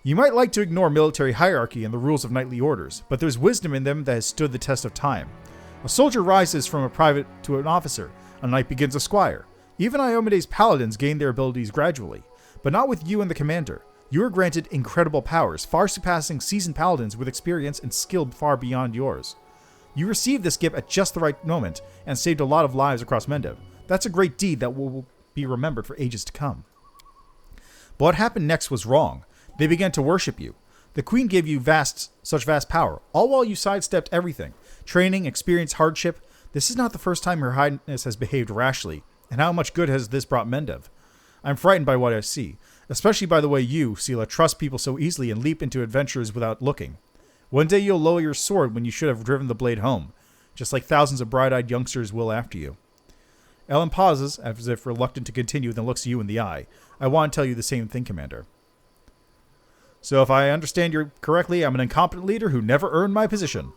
You might like to ignore military hierarchy and the rules of knightly orders, but there's wisdom in them that has stood the test of time. A soldier rises from a private to an officer. A knight begins a squire. Even Iomede's paladins gain their abilities gradually, but not with you and the commander. You are granted incredible powers, far surpassing seasoned paladins with experience and skill far beyond yours. You received this gift at just the right moment and saved a lot of lives across Mendev. That's a great deed that will be remembered for ages to come. But what happened next was wrong. They began to worship you. The queen gave you such vast power, all while you sidestepped everything. Training, experience, hardship. This is not the first time Her Highness has behaved rashly, and how much good has this brought Mendev? I'm frightened by what I see, especially by the way you, Sela, trust people so easily and leap into adventures without looking. One day you'll lower your sword when you should have driven the blade home, just like thousands of bright-eyed youngsters will after you. Ellen pauses, as if reluctant to continue, then looks you in the eye. I want to tell you the same thing, Commander. So if I understand you correctly, I'm an incompetent leader who never earned my position.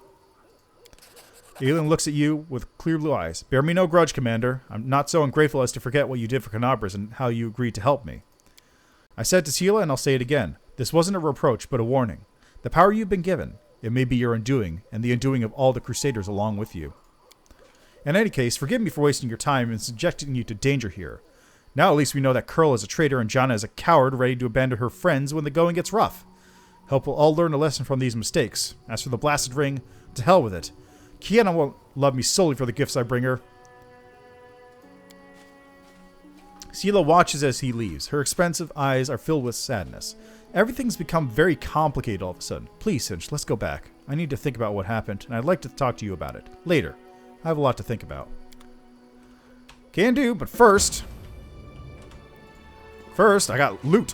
Elin looks at you with clear blue eyes. Bear me no grudge, Commander. I'm not so ungrateful as to forget what you did for Canabras and how you agreed to help me. I said to Sela, and I'll say it again. This wasn't a reproach, but a warning. The power you've been given, it may be your undoing, and the undoing of all the Crusaders along with you. In any case, forgive me for wasting your time and subjecting you to danger here. Now at least we know that Curl is a traitor and Jana is a coward ready to abandon her friends when the going gets rough. Hope we'll all learn a lesson from these mistakes. As for the blasted ring, to hell with it. Kiana won't love me solely for the gifts I bring her. Sela watches as he leaves. Her expansive eyes are filled with sadness. Everything's become very complicated all of a sudden. Please, Cinch, let's go back. I need to think about what happened, and I'd like to talk to you about it. Later. I have a lot to think about. Can do, but first... First, I got loot.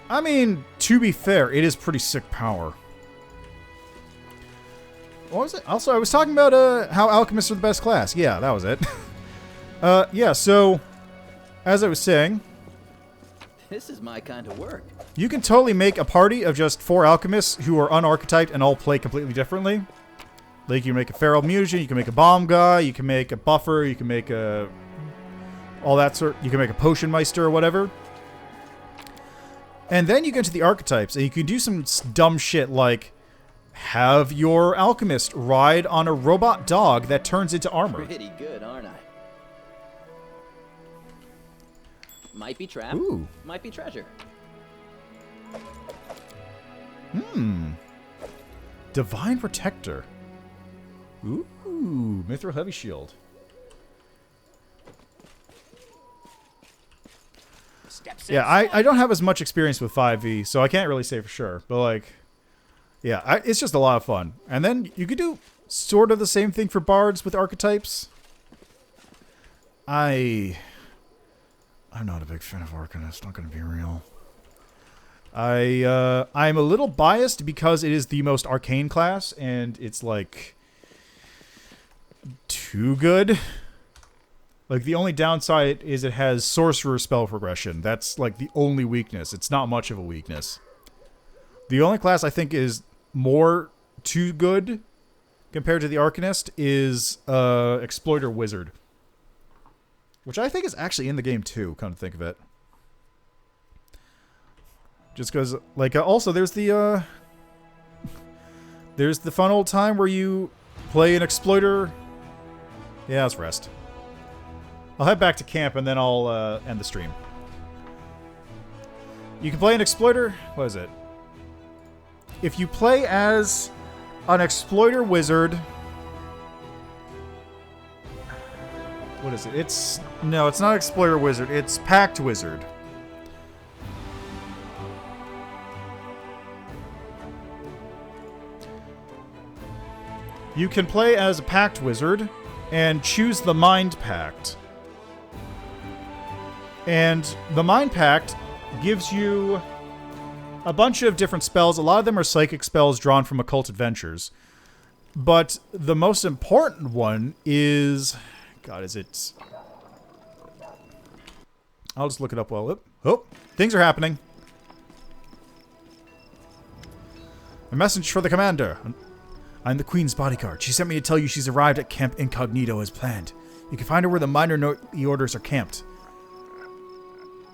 I mean, to be fair, it is pretty sick power. What was it? Also, I was talking about how alchemists are the best class. Yeah, that was it. Yeah, so, as I was saying... This is my kind of work. You can totally make a party of just 4 alchemists who are unarchetyped and all play completely differently. Like, you can make a feral mutant, you can make a bomb guy, you can make a buffer, you can make a... all that sort... You can make a potion meister or whatever. And then you get to the archetypes, and you can do some dumb shit like... have your alchemist ride on a robot dog that turns into armor. Pretty good, aren't I? Might be trap. Ooh. Might be treasure. Divine Protector. Ooh, Mithril Heavy Shield. Yeah, I don't have as much experience with 5e, so I can't really say for sure. But, like, yeah, it's just a lot of fun. And then you could do sort of the same thing for bards with archetypes. I'm not a big fan of Arcanist, not going to be real. I'm a little biased because it is the most arcane class, and it's, like, too good. Like, the only downside is it has sorcerer spell progression. That's, like, the only weakness. It's not much of a weakness. The only class I think is more too good compared to the Arcanist is Exploiter Wizard. Which I think is actually in the game too, come to think of it. Just because, like, also there's the fun old time where you play an Exploiter. Yeah, let's rest. I'll head back to camp and then I'll end the stream. You can play an Exploiter. What is it? If you play as an Exploiter Wizard... What is it? No, it's not Exploiter Wizard. It's Pact Wizard. You can play as a Pact Wizard and choose the Mind Pact. And the Mind Pact gives you a bunch of different spells. A lot of them are psychic spells drawn from occult adventures. But the most important one is... God, is it... I'll just look it up while... Oh, things are happening. A message for the commander. I'm the Queen's bodyguard. She sent me to tell you she's arrived at Camp Incognito as planned. You can find her where the minor orders are camped.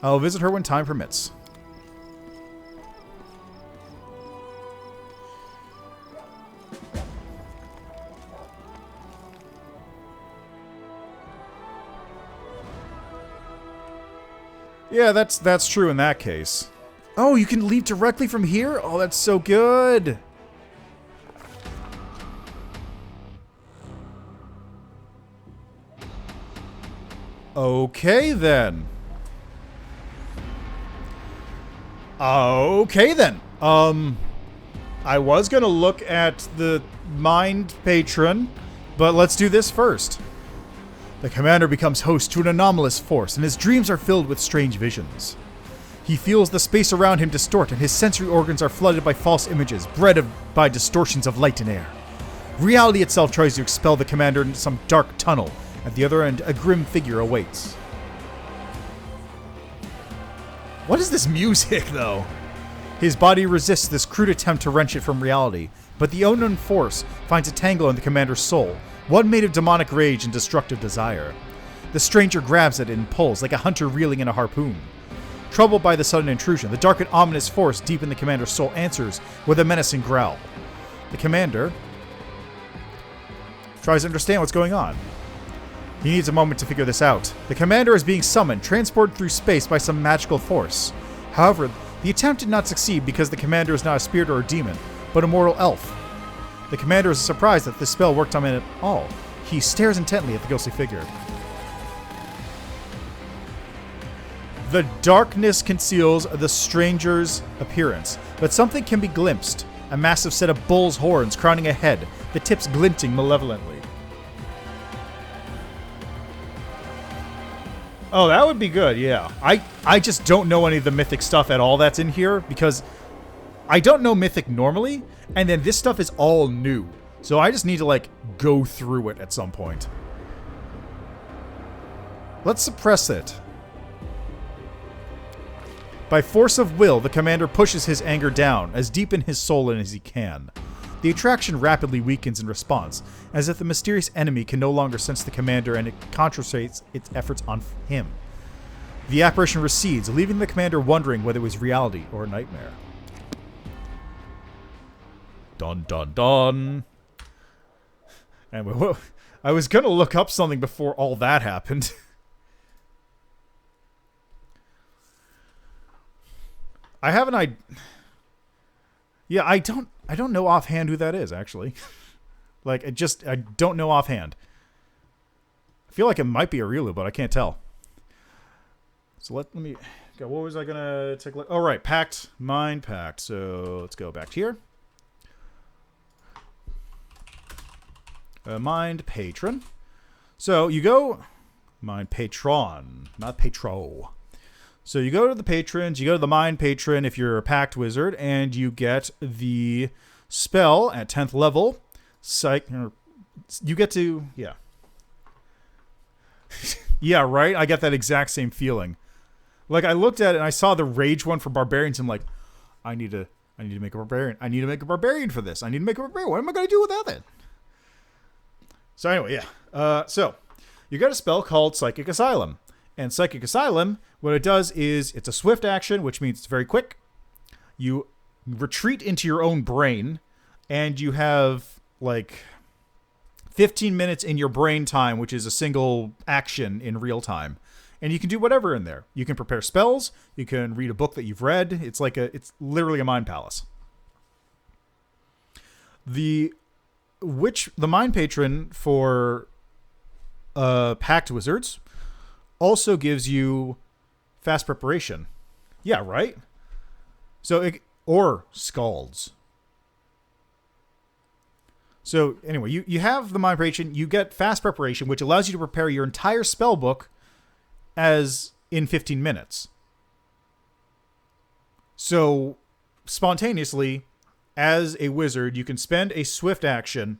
I'll visit her when time permits. Yeah, that's true in that case. Oh, you can leave directly from here? Oh, that's so good. Okay, then. Okay, then. I was gonna look at the Mind Patron, but let's do this first. The commander becomes host to an anomalous force, and his dreams are filled with strange visions. He feels the space around him distort, and his sensory organs are flooded by false images, bred by distortions of light and air. Reality itself tries to expel the commander into some dark tunnel. At the other end, a grim figure awaits. What is this music, though? His body resists this crude attempt to wrench it from reality, but the unknown force finds a tangle in the commander's soul, one made of demonic rage and destructive desire. The stranger grabs at it and pulls, like a hunter reeling in a harpoon. Troubled by the sudden intrusion, the dark and ominous force deep in the commander's soul answers with a menacing growl. The commander tries to understand what's going on. He needs a moment to figure this out. The commander is being summoned, transported through space by some magical force. However, the attempt did not succeed because the commander is not a spirit or a demon, but a mortal elf. The commander is surprised that this spell worked on him at all. He stares intently at the ghostly figure. The darkness conceals the stranger's appearance, but something can be glimpsed. A massive set of bull's horns crowning a head, the tips glinting malevolently. Oh, that would be good, yeah. I just don't know any of the Mythic stuff at all that's in here, because I don't know Mythic normally, and then this stuff is all new. So I just need to, like, go through it at some point. Let's suppress it. By force of will, the commander pushes his anger down, as deep in his soul as he can. The attraction rapidly weakens in response, as if the mysterious enemy can no longer sense the commander and it concentrates its efforts on him. The apparition recedes, leaving the commander wondering whether it was reality or a nightmare. Dun dun dun. Anyway, I was going to look up something before all that happened. I have an idea. Yeah, I don't know offhand who that is, actually. Like, I don't know offhand. I feel like it might be Arilu, but I can't tell. So let me go. What was I gonna take a look? Oh, right, Pact, Mind Pact. So let's go back here. Mind Patron. So you go Mind Patron, not Patro. So you go to the patrons, you go to the Mind Patron if you're a Pact Wizard, and you get the spell at 10th level. You get to, yeah. Yeah, right? I get that exact same feeling. Like, I looked at it and I saw the Rage one for Barbarians, and I'm like, I need to make a Barbarian. I need to make a Barbarian for this. I need to make a Barbarian. What am I going to do without it? So anyway, yeah. So, you got a spell called Psychic Asylum. And Psychic Asylum, what it does is it's a swift action, which means it's very quick. You retreat into your own brain, and you have, like, 15 minutes in your brain time, which is a single action in real time. And you can do whatever in there. You can prepare spells. You can read a book that you've read. It's literally a mind palace. The Mind Patron for Pact Wizards also gives you fast preparation. Yeah, right? So, or Scalds. So, anyway, you have the Mind Patron, you get fast preparation, which allows you to prepare your entire spell book as in 15 minutes. So, spontaneously, as a wizard, you can spend a swift action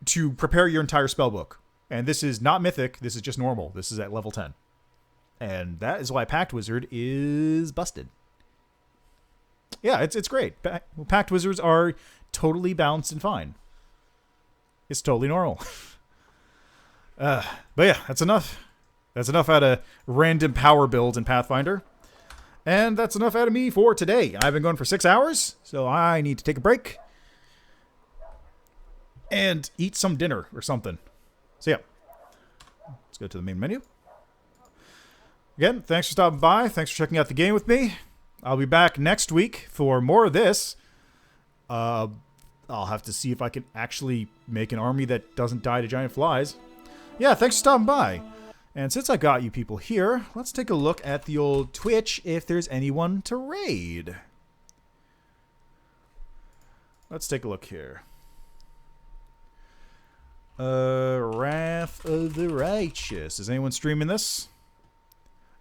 to prepare your entire spell book. And this is not Mythic, this is just normal. This is at level 10. And that is why Pact Wizard is busted. Yeah, it's great. Pact Wizards are totally balanced and fine. It's totally normal. But yeah, that's enough. That's enough out of random power builds in Pathfinder. And that's enough out of me for today. I've been going for 6 hours, so I need to take a break. And eat some dinner or something. So yeah, let's go to the main menu. Again, thanks for stopping by. Thanks for checking out the game with me. I'll be back next week for more of this. I'll have to see if I can actually make an army that doesn't die to giant flies. Yeah, thanks for stopping by. And since I got you people here, let's take a look at the old Twitch if there's anyone to raid. Let's take a look here. Wrath of the Righteous. Is anyone streaming this?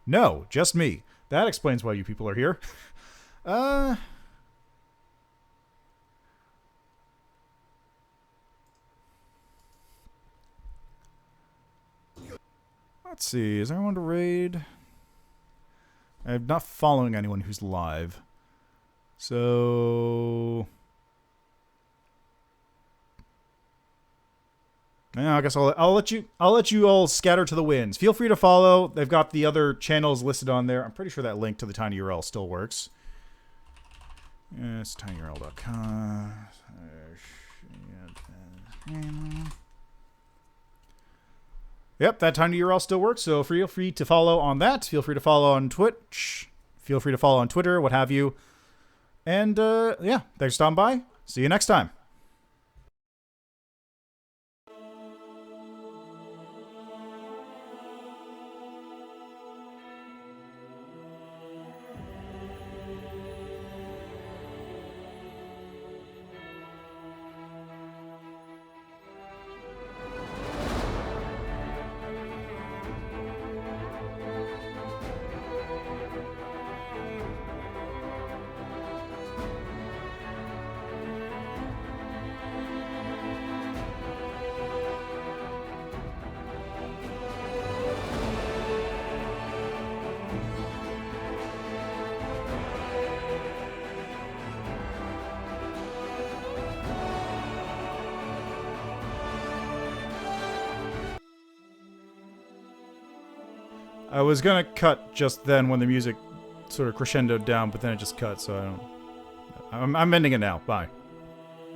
No, just me. That explains why you people are here. Let's see. Is there anyone to raid? I'm not following anyone who's live. So... yeah, I guess I'll let you all scatter to the winds. Feel free to follow. They've got the other channels listed on there. I'm pretty sure that link to the tinyurl still works. It's tinyurl.com. Yep, that tinyurl still works, so feel free to follow on that. Feel free to follow on Twitch. Feel free to follow on Twitter, what have you. And, yeah, thanks for stopping by. See you next time. I was gonna cut just then when the music sort of crescendoed down, but then it just cut, so I don't... I'm ending it now. Bye.